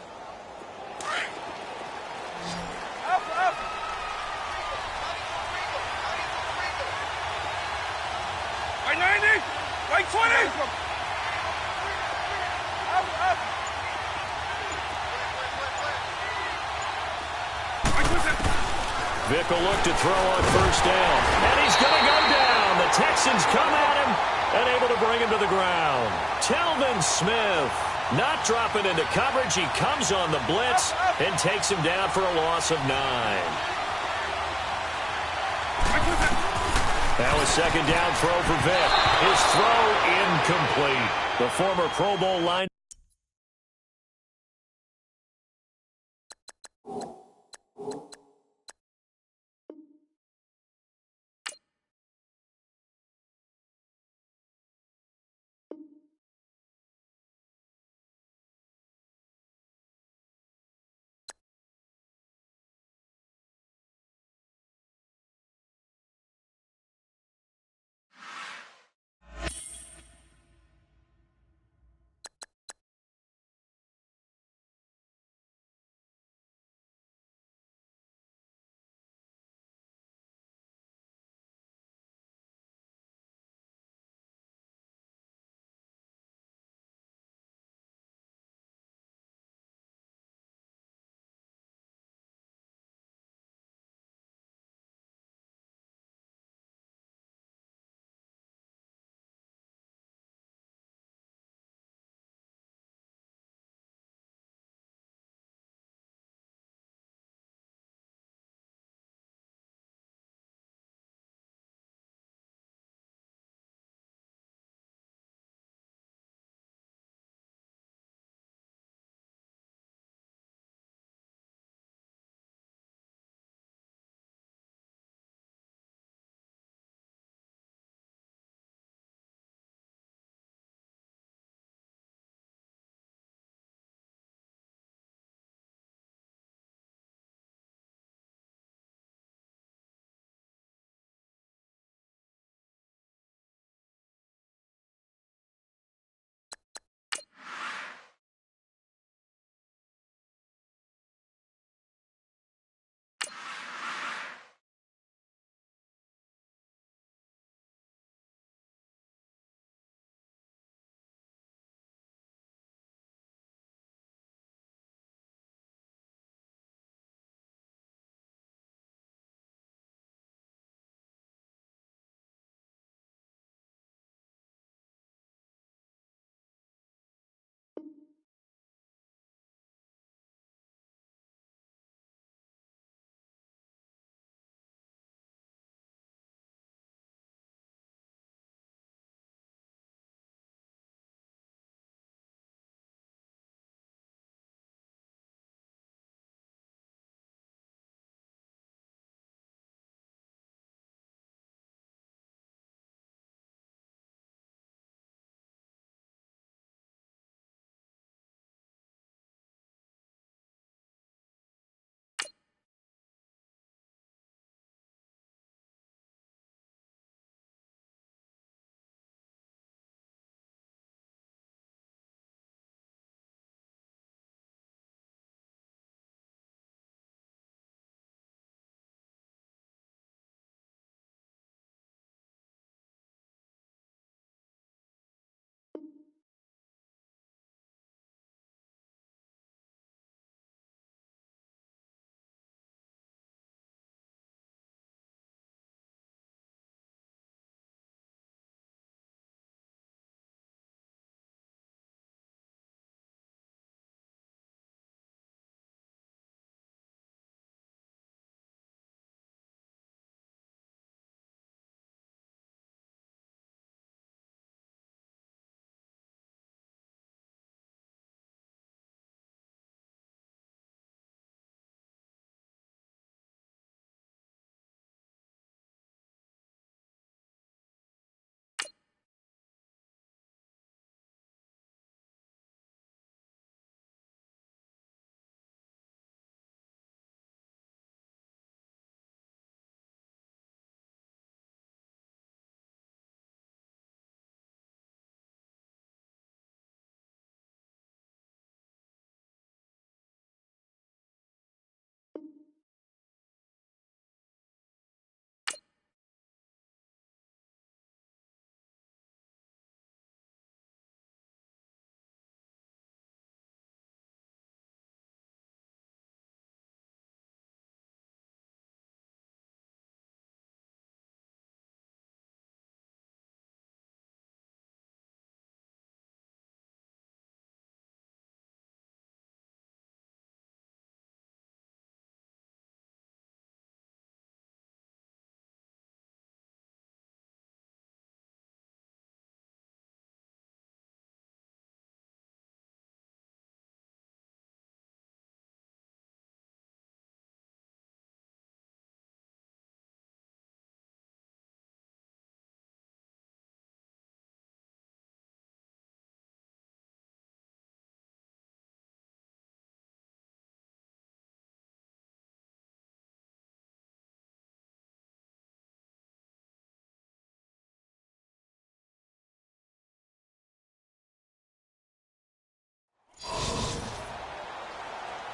Up. Right 90, right 20. Up.
Vic will look to throw on first down. And he's going to go down. The Texans come at him and able to bring him to the ground. Telvin Smith not dropping into coverage. He comes on the blitz and takes him down for a loss of 9. Now a second down throw for Vic. His throw incomplete. The former Pro Bowl line.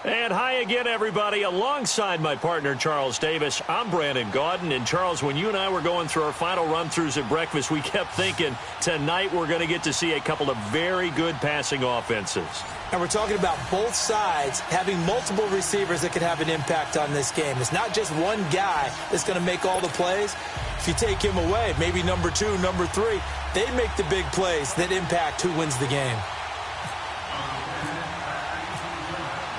And hi again, everybody. Alongside my partner, Charles Davis, I'm Brandon Gaudin. And, Charles, when you and I were going through our final run-throughs at breakfast, we kept thinking tonight we're going to get to see a couple of very good passing offenses.
And we're talking about both sides having multiple receivers that could have an impact on this game. It's not just one guy that's going to make all the plays. If you take him away, maybe number 2, number 3, they make the big plays that impact who wins the game.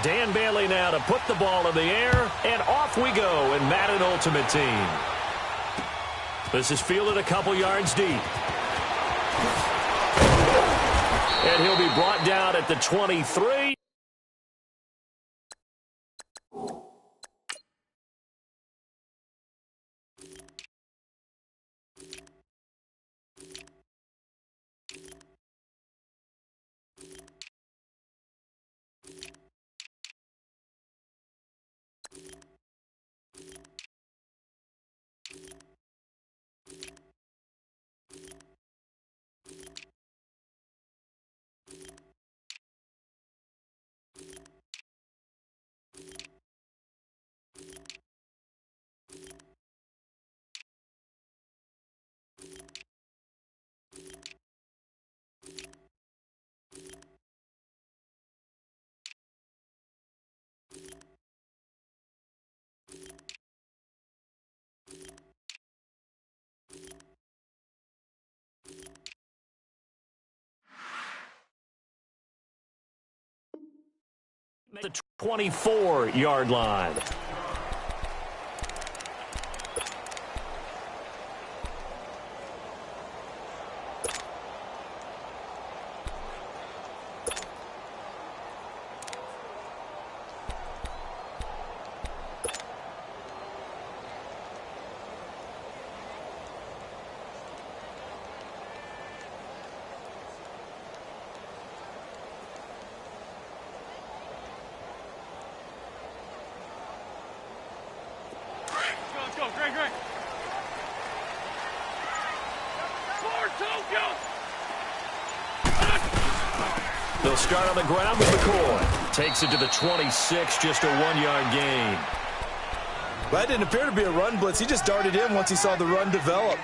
Dan Bailey now to put the ball in the air, and off we go in Madden Ultimate Team. This is fielded a couple yards deep. And he'll be brought down at the 23. The 24-yard line. They'll start on the ground with McCoy. Takes it to the 26, just a 1-yard gain.
That didn't appear to be a run blitz. He just darted in once he saw the run develop.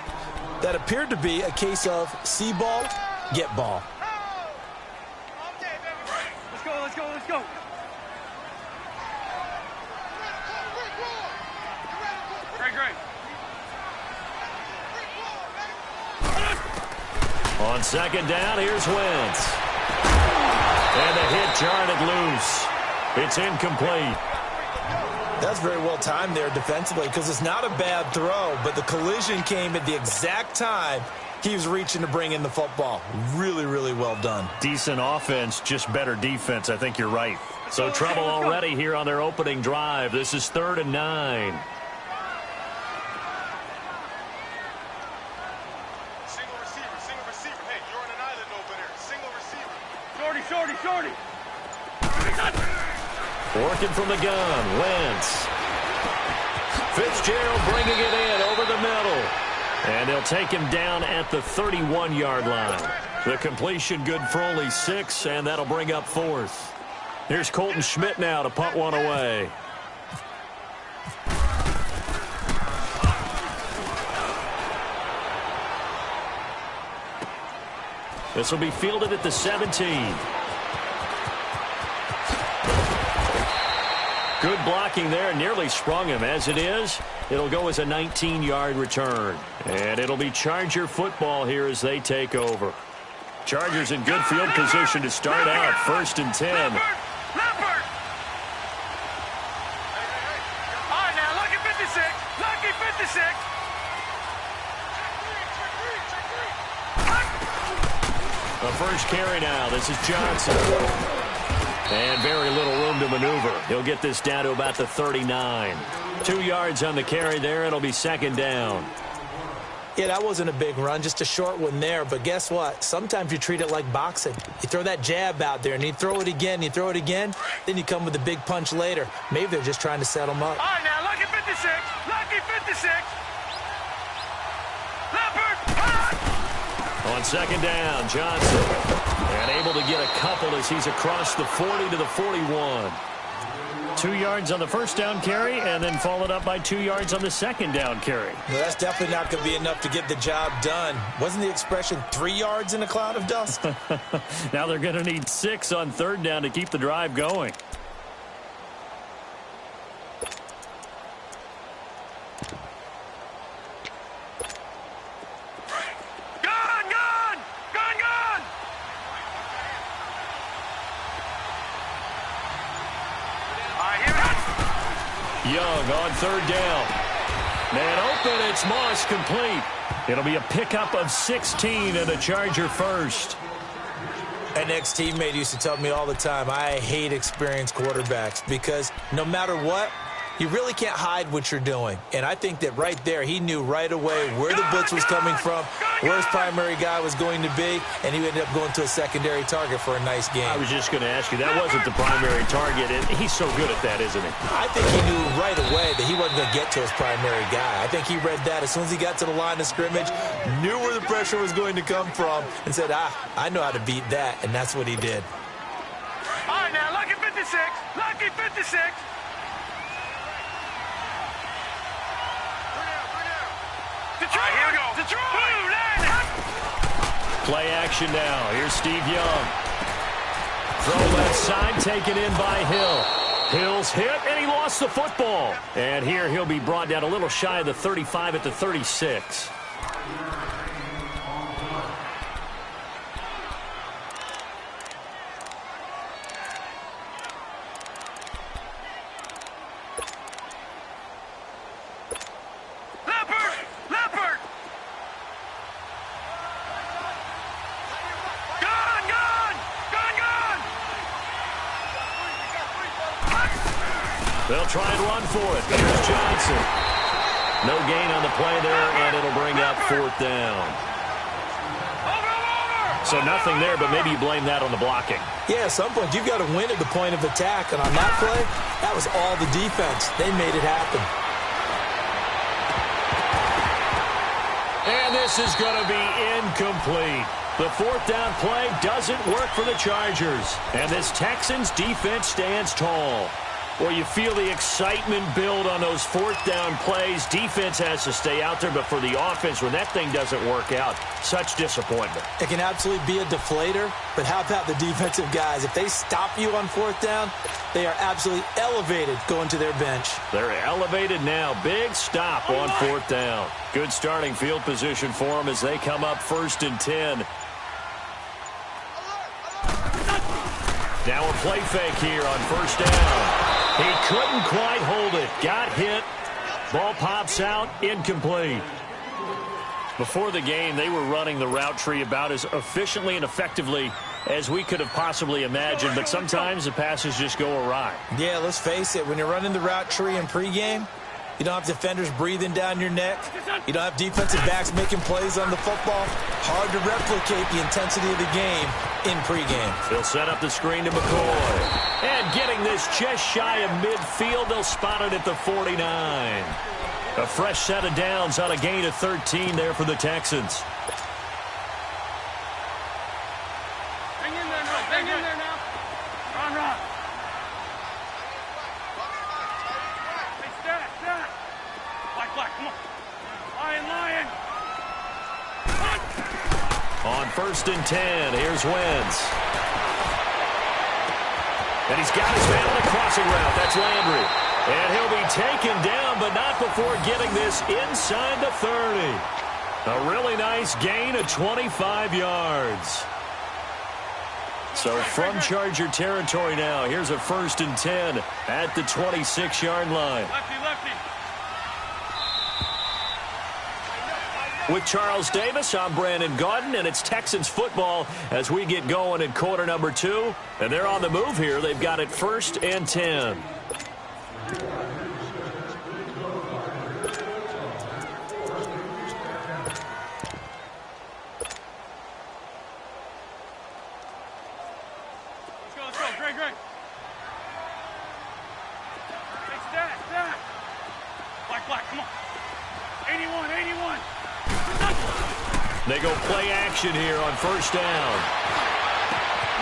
That appeared to be a case of see ball, get ball.
Let's go, let's go, let's go. Great.
On second down, here's Wentz. And the hit jarred loose. It's incomplete.
That's very well timed there defensively because it's not a bad throw, but the collision came at the exact time he was reaching to bring in the football. Really, really well done.
Decent offense, just better defense. I think you're right. So trouble already here on their opening drive. This is 3rd and 9.
Shorty.
Working from the gun, Wentz. Fitzgerald bringing it in over the middle. And they'll take him down at the 31-yard line. The completion good for only 6, and that'll bring up 4th. Here's Colton Schmidt now to punt one away. This will be fielded at the 17. Good blocking there, nearly sprung him. As it is, it'll go as a 19-yard return. And it'll be Charger football here as they take over. Chargers in good field position to start out. 1st and 10.
Leopard! All right, now, lucky 56. Lucky 56.
The first carry now. This is Johnson. And very little room to maneuver. He'll get this down to about the 39. 2 yards on the carry there. It'll be 2nd down.
Yeah, that wasn't a big run, just a short one there. But guess what? Sometimes you treat it like boxing. You throw that jab out there, and you throw it again, then you come with a big punch later. Maybe they're just trying to set them up.
All right, now, lucky 56. Lucky 56. Leopard!
On 2nd down, Johnson. And able to get a couple as he's across the 40 to the 41. 2 yards on the first down carry and then followed up by 2 yards on the second down carry.
Well, that's definitely not going to be enough to get the job done. Wasn't the expression 3 yards in a cloud of dust?
Now they're going to need 6 on third down to keep the drive going. Young on third down. Man open, it's Moss, complete. It'll be a pickup of 16 and a Charger first.
An ex-teammate used to tell me all the time, I hate experienced quarterbacks because no matter what, you really can't hide what you're doing. And I think that right there, he knew right away where the blitz was coming from, where his primary guy was going to be, and he ended up going to a secondary target for a nice game.
I was just going to ask you, that wasn't the primary target. He's so good at that, isn't he?
I think he knew right away that he wasn't going to get to his primary guy. I think he read that as soon as he got to the line of scrimmage, knew where the pressure was going to come from, and said, I know how to beat that, and that's what he did.
All right, now, lucky 56. Lucky 56. Detroit, here we go. Detroit!
Play action now. Here's Steve Young. Throw left side, taken in by Hill. Hill's hit, and he lost the football. And here he'll be brought down a little shy of the 35 at the 36. They'll try and run for it. Here's Johnson. No gain on the play there, and it'll bring up fourth down. So nothing there, but maybe you blame that on the blocking.
Yeah, at some point, you've got to win at the point of attack. And on that play, that was all the defense. They made it happen.
And this is going to be incomplete. The fourth down play doesn't work for the Chargers. And this Texans defense stands tall. Well, you feel the excitement build on those fourth down plays. Defense has to stay out there, but for the offense, when that thing doesn't work out, such disappointment.
It can absolutely be a deflator, but how about the defensive guys? If they stop you on fourth down, they are absolutely elevated going to their bench.
They're elevated now. Big stop on fourth down. Good starting field position for them as they come up 1st and 10. Now a play fake here on first down. He couldn't quite hold it. Got hit. Ball pops out. Incomplete. Before the game, they were running the route tree about as efficiently and effectively as we could have possibly imagined, but sometimes the passes just go awry.
Yeah, let's face it. When you're running the route tree in pregame, you don't have defenders breathing down your neck. You don't have defensive backs making plays on the football. Hard to replicate the intensity of the game in pregame.
They'll set up the screen to McCoy. And getting this just shy of midfield, they'll spot it at the 49. A fresh set of downs on a gain of 13 there for the Texans.
Hang in there now. Hang in there now. Run. Hey, stat. Black, come on. Lion.
On 1st and 10, here's Wentz. And he's got his man on a crossing route. That's Landry. And he'll be taken down, but not before getting this inside the 30. A really nice gain of 25 yards. So from Charger territory now, here's a 1st and 10 at the 26-yard line.
Lefty.
With Charles Davis, I'm Brandon Gaudin, and it's Texans football as we get going in quarter number 2. And they're on the move here. They've got it 1st and 10.
Let's go. Greg. Hey, stat. Black, come on. 81.
They go play action here on 1st down.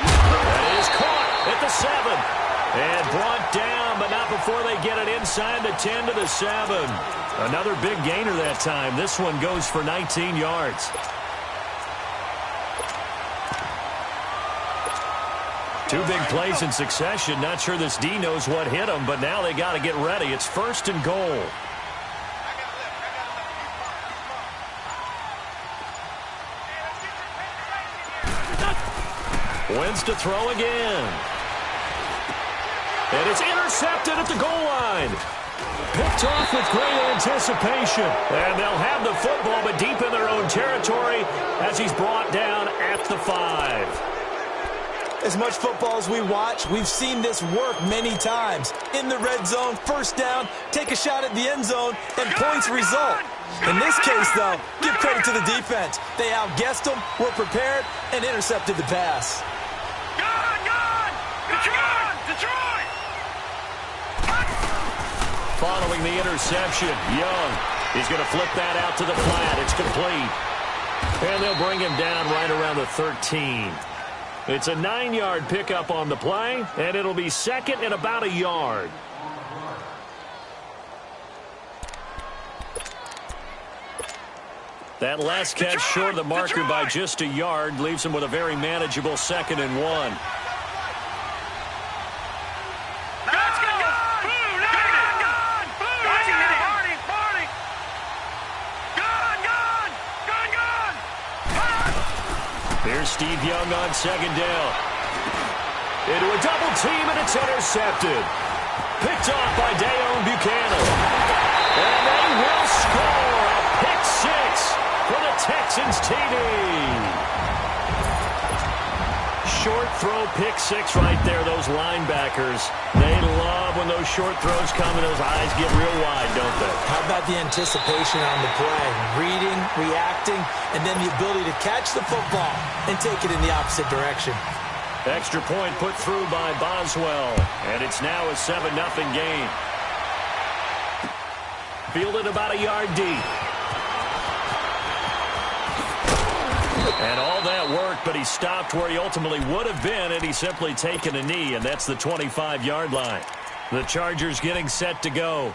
That is caught at the 7. And brought down, but not before they get it inside the 10 to the 7. Another big gainer that time. This one goes for 19 yards. Two big plays in succession. Not sure this D knows what hit them, but now they got to get ready. It's 1st and goal. Wins to throw again. And it's intercepted at the goal line. Picked off with great anticipation. And they'll have the football, but deep in their own territory as he's brought down at the 5.
As much football as we watch, we've seen this work many times. In the red zone, 1st down, take a shot at the end zone, and points result. In this case, though, give credit to the defense. They outguessed them, were prepared, and intercepted the pass.
Detroit!
Following the interception, Young is going to flip that out to the flat. It's complete. And they'll bring him down right around the 13. It's a 9-yard pickup on the play, and it'll be 2nd and about a yard. That last catch short of the marker by just a yard leaves him with a very manageable 2nd and 1. Here's Steve Young on 2nd down. Into a double team, and it's intercepted. Picked off by Dayon Buchanan. And they will score a pick 6 for the Texans TD. Short throw, pick 6 right there. Those linebackers, they love when those short throws come and those eyes get real wide, don't they?
How about the anticipation on the play? Reading, reacting, and then the ability to catch the football and take it in the opposite direction.
Extra point put through by Boswell, and it's now a 7-0 game. Fielded about a yard deep. And all that work, but he stopped where he ultimately would have been had he simply taken a knee, and that's the 25-yard line. The Chargers getting set to go.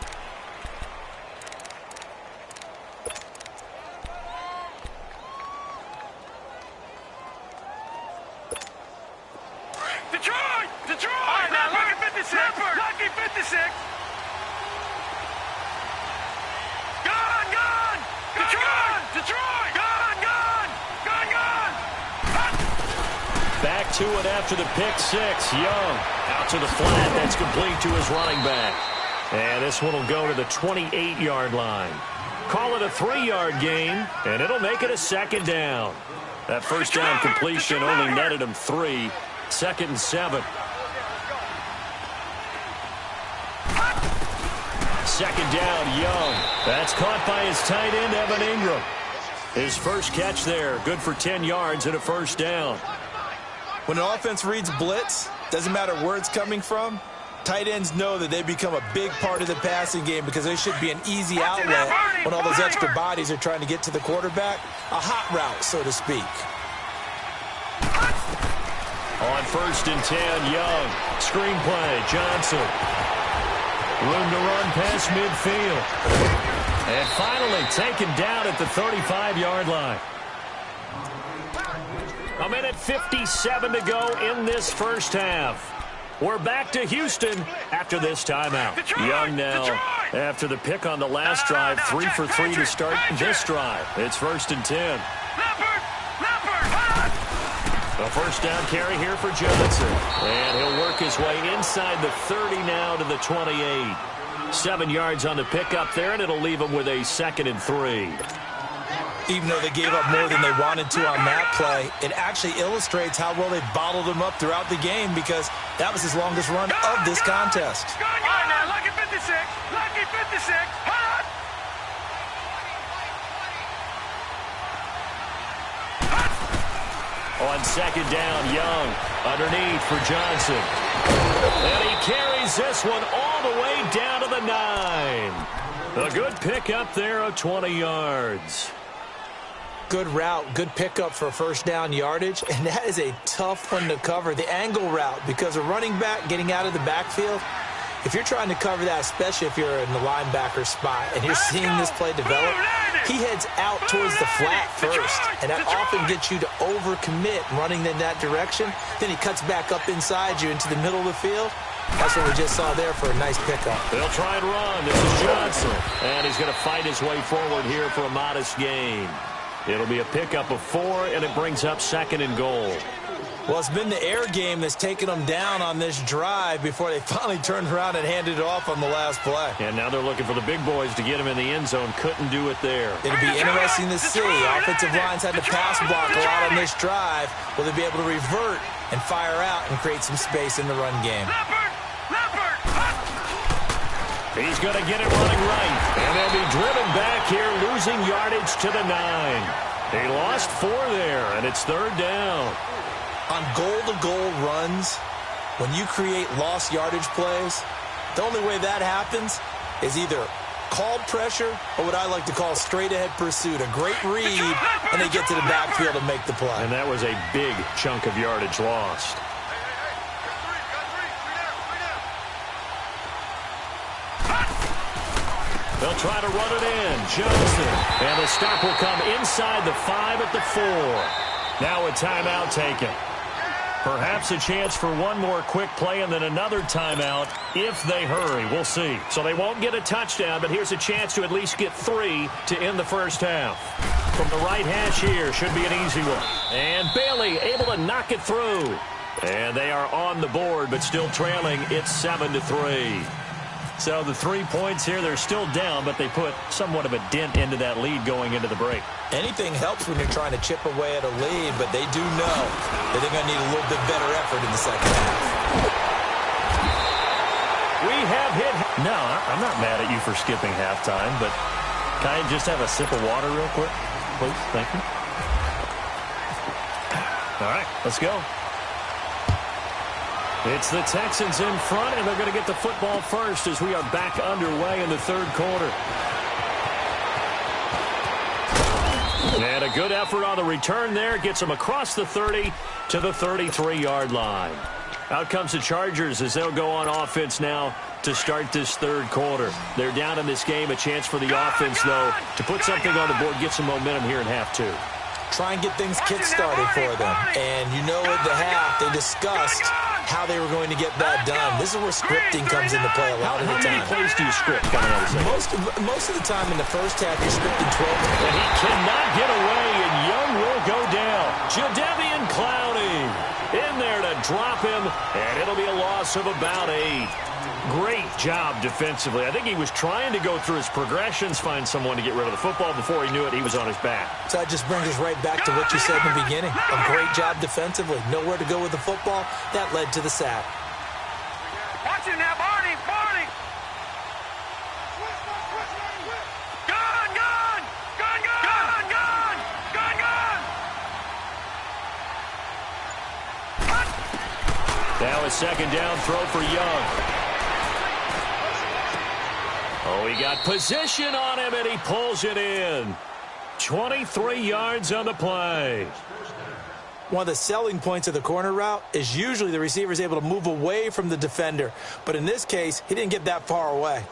Detroit! All right, now, lucky 56! Lucky 56! Gone! Detroit! Gone!
Back to it after the pick 6. Young out to the flat. That's complete to his running back. And this one will go to the 28-yard line. Call it a 3-yard gain, and it'll make it a 2nd down. That first down completion only netted him 3. 2nd and 7. 2nd down, Young. That's caught by his tight end, Evan Ingram. His first catch there, good for 10 yards and a 1st down.
When an offense reads blitz, doesn't matter where it's coming from, tight ends know that they become a big part of the passing game because they should be an easy outlet when all those extra bodies are trying to get to the quarterback. A hot route, so to speak.
On 1st and 10, Young. Screenplay, Johnson. Room to run past midfield. And finally taken down at the 35-yard line. A minute 57 to go in this first half. We're back to Houston after this timeout. Young now, after the pick on the last drive, 3 for 3 to start this drive. It's 1st and 10. A 1st down carry here for Johnson. And he'll work his way inside the 30 now to the 28. 7 yards on the pickup there, and it'll leave him with a 2nd and 3.
Even though they gave up more than they wanted to on that play, it actually illustrates how well they bottled him up throughout the game because that was his longest run of this contest.
All right, now, lucky 56! Lucky 56! Hot!
On 2nd down, Young underneath for Johnson. And he carries this one all the way down to the 9. A good pick up there of 20 yards.
good route, good pickup for first down yardage, and that is a tough one to cover, the angle route, because a running back getting out of the backfield, if you're trying to cover that, especially if you're in the linebacker spot and you're seeing this play develop, he heads out towards the flat first, and that often gets you to overcommit running in that direction. Then he cuts back up inside you into the middle of the field. That's what we just saw there for a nice pickup.
They'll try and run. This is Johnson, and he's going to fight his way forward here for a modest gain. It'll be a pickup of 4, and it brings up 2nd and goal.
Well, it's been the air game that's taken them down on this drive before they finally turned around and handed it off on the last play.
And now they're looking for the big boys to get him in the end zone. Couldn't do it there.
It'll be interesting to see. Offensive lines had to pass block a lot on this drive. Will they be able to revert and fire out and create some space in the run game?
He's going to get it running right. And they'll be driven back here, losing yardage to the 9. They lost 4 there, and it's 3rd down.
On goal-to-goal runs, when you create lost yardage plays, the only way that happens is either called pressure or what I like to call straight-ahead pursuit, a great read, and they get to the backfield and make the play.
And that was a big chunk of yardage lost. They'll try to run it in. Johnson. And the stop will come inside the 5 at the 4. Now a timeout taken. Perhaps a chance for one more quick play and then another timeout if they hurry. We'll see. So they won't get a touchdown, but here's a chance to at least get 3 to end the first half. From the right hash here, should be an easy one. And Bailey able to knock it through. And they are on the board, but still trailing. It's 7-3. So the 3 points here, they're still down, but they put somewhat of a dent into that lead going into the break.
Anything helps when you're trying to chip away at a lead, but they do know that they're going to need a little bit better effort in the second half.
We have hit... No, I'm not mad at you for skipping halftime, but can I just have a sip of water real quick? Please, thank you. All right, let's go. It's the Texans in front, and they're going to get the football first as we are back underway in the 3rd quarter. And a good effort on the return there. Gets them across the 30 to the 33-yard line. Out comes the Chargers as they'll go on offense now to start this 3rd quarter. They're down in this game. A chance for the offense, though, to put something on the board, get some momentum here in half 2.
Try and get things kick-started for them. And you know at the half, they discussed how they were going to get that done. This is where scripting comes into play a lot of the time.
How many plays do you script coming out of the second?
Most of the time in the first half, you're scripting 12.
And he cannot get away, and Young will go down. Jadeveon Clowney in there to drop him, and it'll be a loss of about 8. Great job defensively. I think he was trying to go through his progressions, find someone to get rid of the football. Before he knew it, he was on his back.
So that just brings us right back to what you said in the beginning. A great job defensively. Nowhere to go with the football. That led to the sack.
Watch it now, Barney! Barney! Gun! Gun! Gun! Gun! Gun! Gun! Gun!
Now a 2nd down throw for Young. Oh, he got position on him, and he pulls it in. 23 yards on the play.
One of the selling points of the corner route is usually the receiver is able to move away from the defender. But in this case, he didn't get that far away.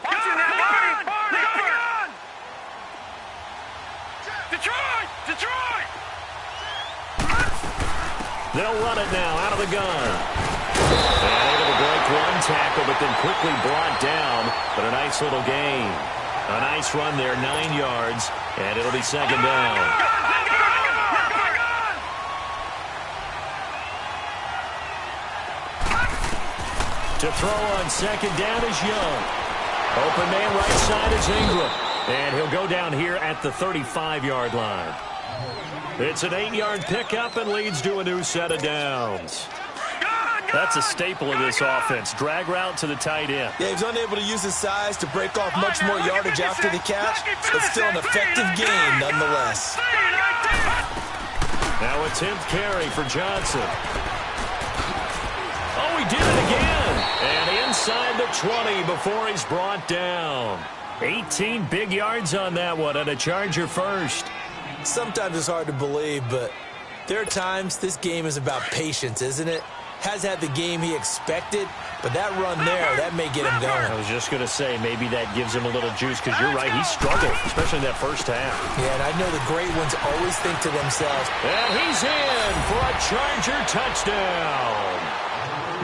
Watch it now, Barney! Barney! Detroit! Detroit!
They'll run it now out of the gun. And able to break one tackle, but then quickly brought down. But a nice little gain. A nice run there, 9 yards, and it'll be 2nd down. To throw on 2nd down is Young. Open man right side is Ingram. And he'll go down here at the 35-yard line. It's an 8-yard pickup and leads to a new set of downs. That's a staple of this offense. Drag route to the tight end.
Yeah, he was unable to use his size to break off much more yardage after the catch, but still an effective gain nonetheless.
Now a 10th carry for Johnson. Oh, he did it again. And inside the 20 before he's brought down. 18 big yards on that one, and a Charger first.
Sometimes it's hard to believe, but there are times this game is about patience, isn't it? Has had the game he expected, but that run there, that may get him going.
I was just going to say, maybe that gives him a little juice, because you're right, he struggled, especially in that first half.
Yeah, and I know the great ones always think to themselves,
and he's in for a Charger touchdown.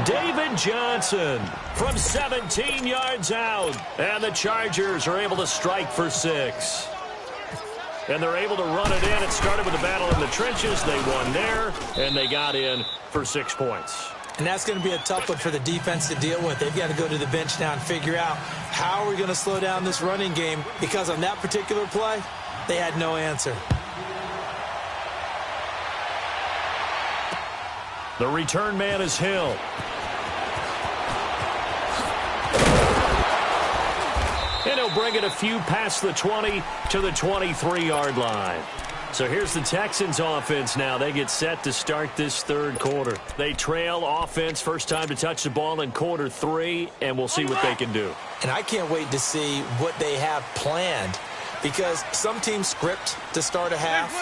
David Johnson from 17 yards out, and the Chargers are able to strike for 6. And they're able to run it in. It started with a battle in the trenches. They won there, and they got in for 6 points.
And that's going to be a tough one for the defense to deal with. They've got to go to the bench now and figure out how are we going to slow down this running game, because on that particular play, they had no answer.
The return man is Hill. And he'll bring it a few past the 20 to the 23-yard line. So here's the Texans offense now. They get set to start this third quarter. They trail offense, first time to touch the ball in quarter 3, and we'll see what they can do.
And I can't wait to see what they have planned, because some teams script to start a half.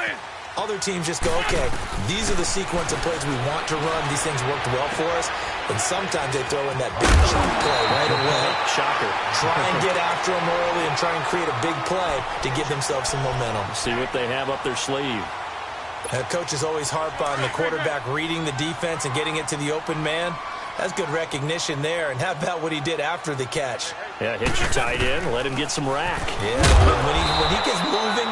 Other teams just go, okay, these are the sequence of plays we want to run. These things worked well for us. And sometimes they throw in that big chunk play right away.
Shocker.
Try and get after them early and try and create a big play to give themselves some momentum.
See what they have up their sleeve.
Coaches always harp on the quarterback reading the defense and getting it to the open man. That's good recognition there. And how about what he did after the catch?
Yeah, hit your tight end, let him get some rack.
Yeah, when he gets moving,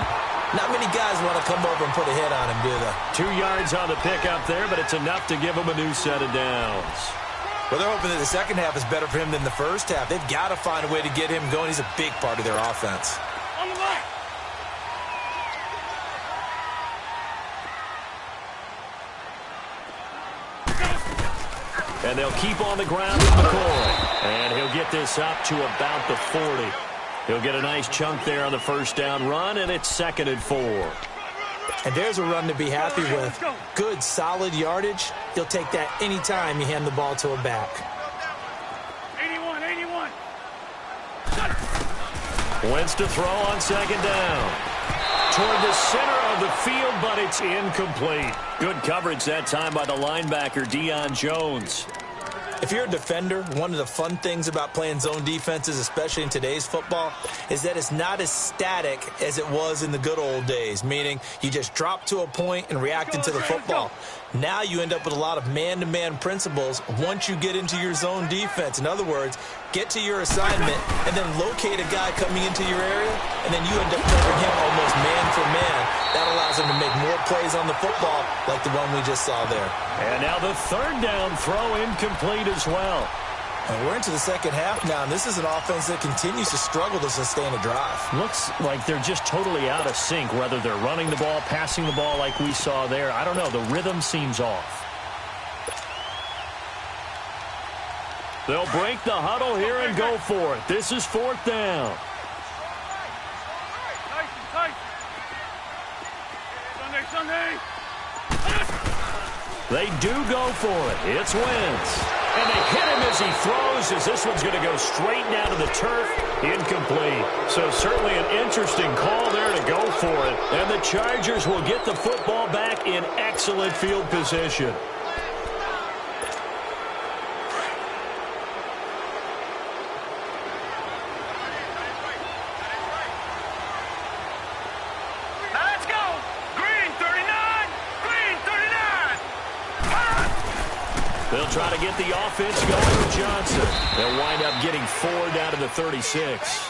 not many guys want to come over and put a hit on him, do they?
2 yards on the pickup there, but it's enough to give him a new set of downs.
Well, they're hoping that the second half is better for him than the first half. They've got to find a way to get him going. He's a big part of their offense.
On the line.
And they'll keep on the ground with McCoy. And he'll get this up to about the 40. He'll get a nice chunk there on the first down run, and it's 2nd and 4.
And there's a run to be happy with. Good, solid yardage. He'll take that any time you hand the ball to a back.
81, 81.
Wentz to throw on 2nd down. Toward the center of the field, but it's incomplete. Good coverage that time by the linebacker, Deion Jones.
If you're a defender, one of the fun things about playing zone defenses, especially in today's football, is that it's not as static as it was in the good old days, meaning you just drop to a point and react into the football. Now you end up with a lot of man-to-man principles once you get into your zone defense. In other words, get to your assignment and then locate a guy coming into your area, and then you end up covering him almost man for man. That allows him to make more plays on the football like the one we just saw there.
And now the 3rd down throw incomplete as well.
And we're into the second half now, and this is an offense that continues to struggle to sustain a drive.
Looks like they're just totally out of sync, whether they're running the ball, passing the ball like we saw there. I don't know. The rhythm seems off. They'll break the huddle here and go for it. This is 4th down.
Sunday.
They do go for it. It's Wentz. And they hit him as he throws, as this one's going to go straight down to the turf. Incomplete. So certainly an interesting call there to go for it. And the Chargers will get the football back in excellent field position. They'll try to get the offense going with Johnson. They'll wind up getting 4 down to the 36.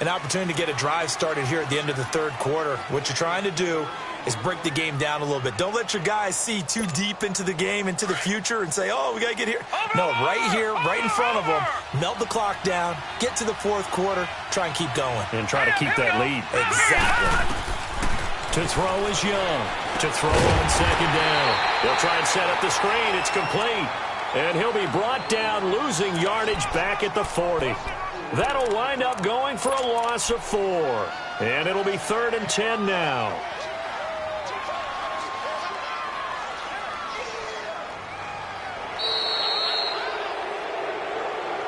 An opportunity to get a drive started here at the end of the third quarter. What you're trying to do is break the game down a little bit. Don't let your guys see too deep into the game, into the future, and say, oh, we got to get here. No, right here, right in front of them, melt the clock down, get to the fourth quarter, try and keep going.
And try to keep that lead.
Exactly.
To throw is Young. To throw on 2nd down. They'll try and set up the screen. It's complete. And he'll be brought down, losing yardage back at the 40. That'll wind up going for a loss of 4. And it'll be 3rd and 10 now.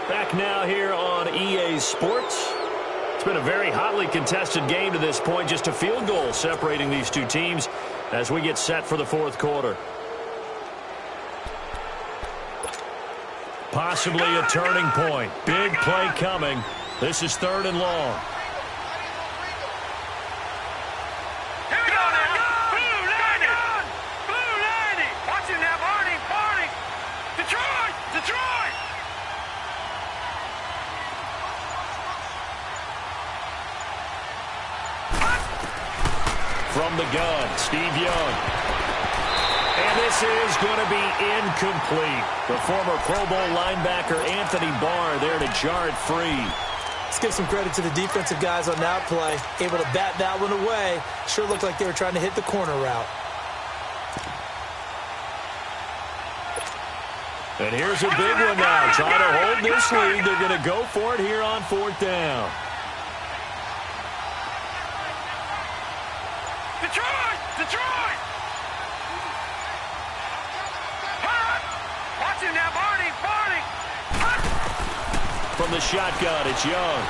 Back now here on EA Sports. It's been a very hotly contested game to this point. Just a field goal separating these two teams as we get set for the fourth quarter. Possibly a turning point. Big play coming. This is 3rd and long.
Here we go now. Blue Lightning. Blue Lightning. Watching that Barney. Detroit.
From the gun, Steve Young. And this is going to be incomplete. The former Pro Bowl linebacker Anthony Barr there to jar it free.
Let's give some credit to the defensive guys on that play. Able to bat that one away. Sure looked like they were trying to hit the corner route.
And here's a big one now. Trying to hold this lead. They're going to go for it here on 4th down.
Detroit. Watching that Barney.
From the shotgun, it's Young.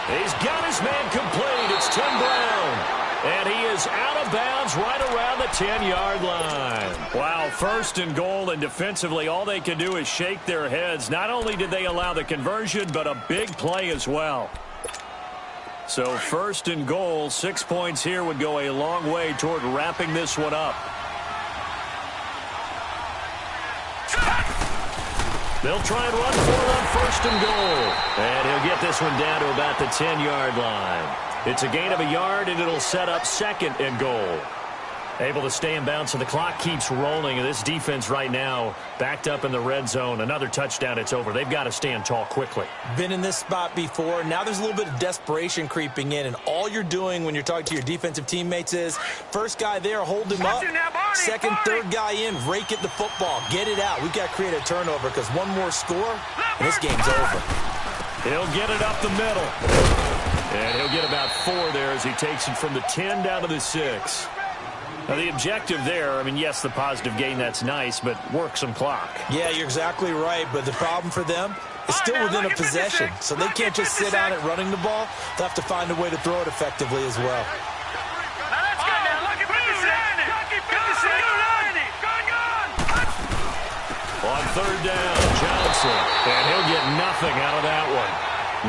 He's got his man complete. It's Tim Brown. And he is out of bounds right around the 10-yard line. Wow, 1st and goal, and defensively all they can do is shake their heads. Not only did they allow the conversion, but a big play as well. So 1st and goal, 6 points here would go a long way toward wrapping this one up. They'll try and run for it on 1st and goal. And he'll get this one down to about the 10-yard line. It's a gain of a yard, and it'll set up 2nd and goal. Able to stay in bounds, so the clock keeps rolling. And this defense right now backed up in the red zone. Another touchdown, it's over. They've got to stand tall quickly.
Been in this spot before. Now there's a little bit of desperation creeping in. And all you're doing when you're talking to your defensive teammates is, first guy there, hold him up. Second, third guy in, rake at the football. Get it out. We've got to create a turnover because one more score, and this game's over.
He'll get it up the middle. And he'll get about 4 there as he takes it from the 10 down to the 6. Now, the objective there, I mean, yes, the positive gain, that's nice, but work some clock.
Yeah, you're exactly right, but the problem for them is still within a possession, so they can't just sit on it running the ball. They'll have to find a way to throw it effectively as well.
On 3rd down, Johnson, and he'll get nothing out of that one.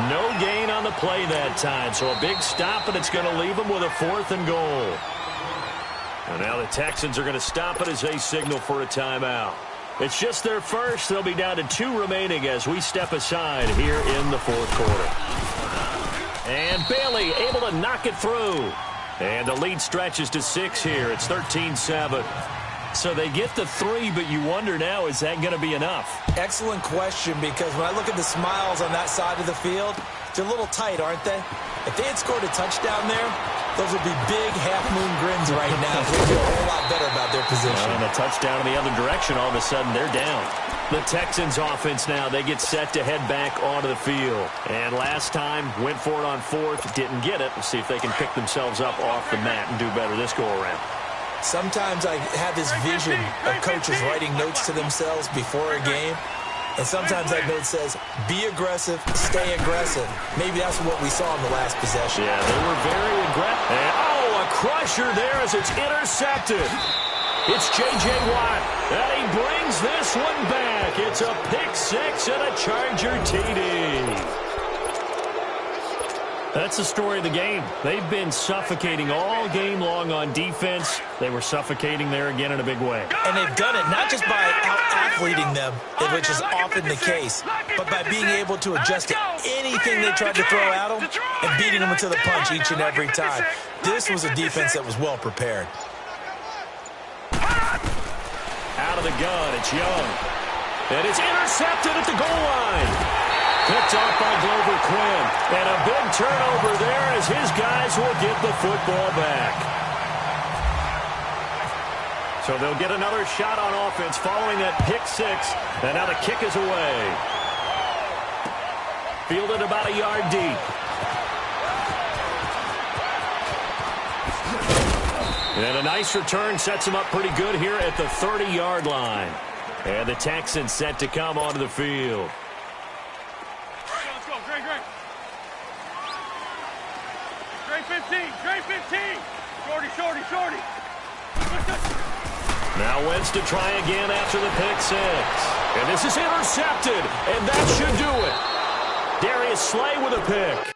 No gain on the play that time, so a big stop, and it's going to leave them with a 4th and goal. And now the Texans are going to stop it as they signal for a timeout. It's just their first. They'll be down to 2 remaining as we step aside here in the 4th quarter. And Bailey able to knock it through. And the lead stretches to 6 here. It's 13-7. So they get the 3, but you wonder now, is that going to be enough?
Excellent question, because when I look at the smiles on that side of the field, they're a little tight, aren't they? If they had scored a touchdown there, those would be big half-moon grins right now. They feel a whole lot better about their position.
And a touchdown in the other direction, all of a sudden they're down. The Texans offense now, they get set to head back onto the field. And last time, went for it on 4th, didn't get it. We'll see if they can pick themselves up off the mat and do better this go-around.
Sometimes I have this vision of coaches writing notes to themselves before a game. And sometimes that note says, be aggressive, stay aggressive. Maybe that's what we saw in the last possession.
Yeah, they were very aggressive. And, a crusher there as it's intercepted. It's J.J. Watt, and he brings this one back. It's a pick 6 and a Charger TD. That's the story of the game. They've been suffocating all game long on defense. They were suffocating there again in a big way.
And they've done it not just by out-athleting them, which is often the case, but by being able to adjust to anything they tried to throw at them and beating them into the punch each and every time. This was a defense that was well prepared.
Out of the gun, it's Young. And it's intercepted at the goal line. Picked off by Glover Quinn. And a big turnover there as his guys will get the football back. So they'll get another shot on offense following that pick 6. And now the kick is away. Fielded about a yard deep. And a nice return sets him up pretty good here at the 30-yard line. And the Texans set to come onto the field.
Straight 15. Straight 15. Shorty, shorty, shorty.
Now Wentz to try again after the pick six. And this is intercepted, and that should do it. Darius Slay with a pick.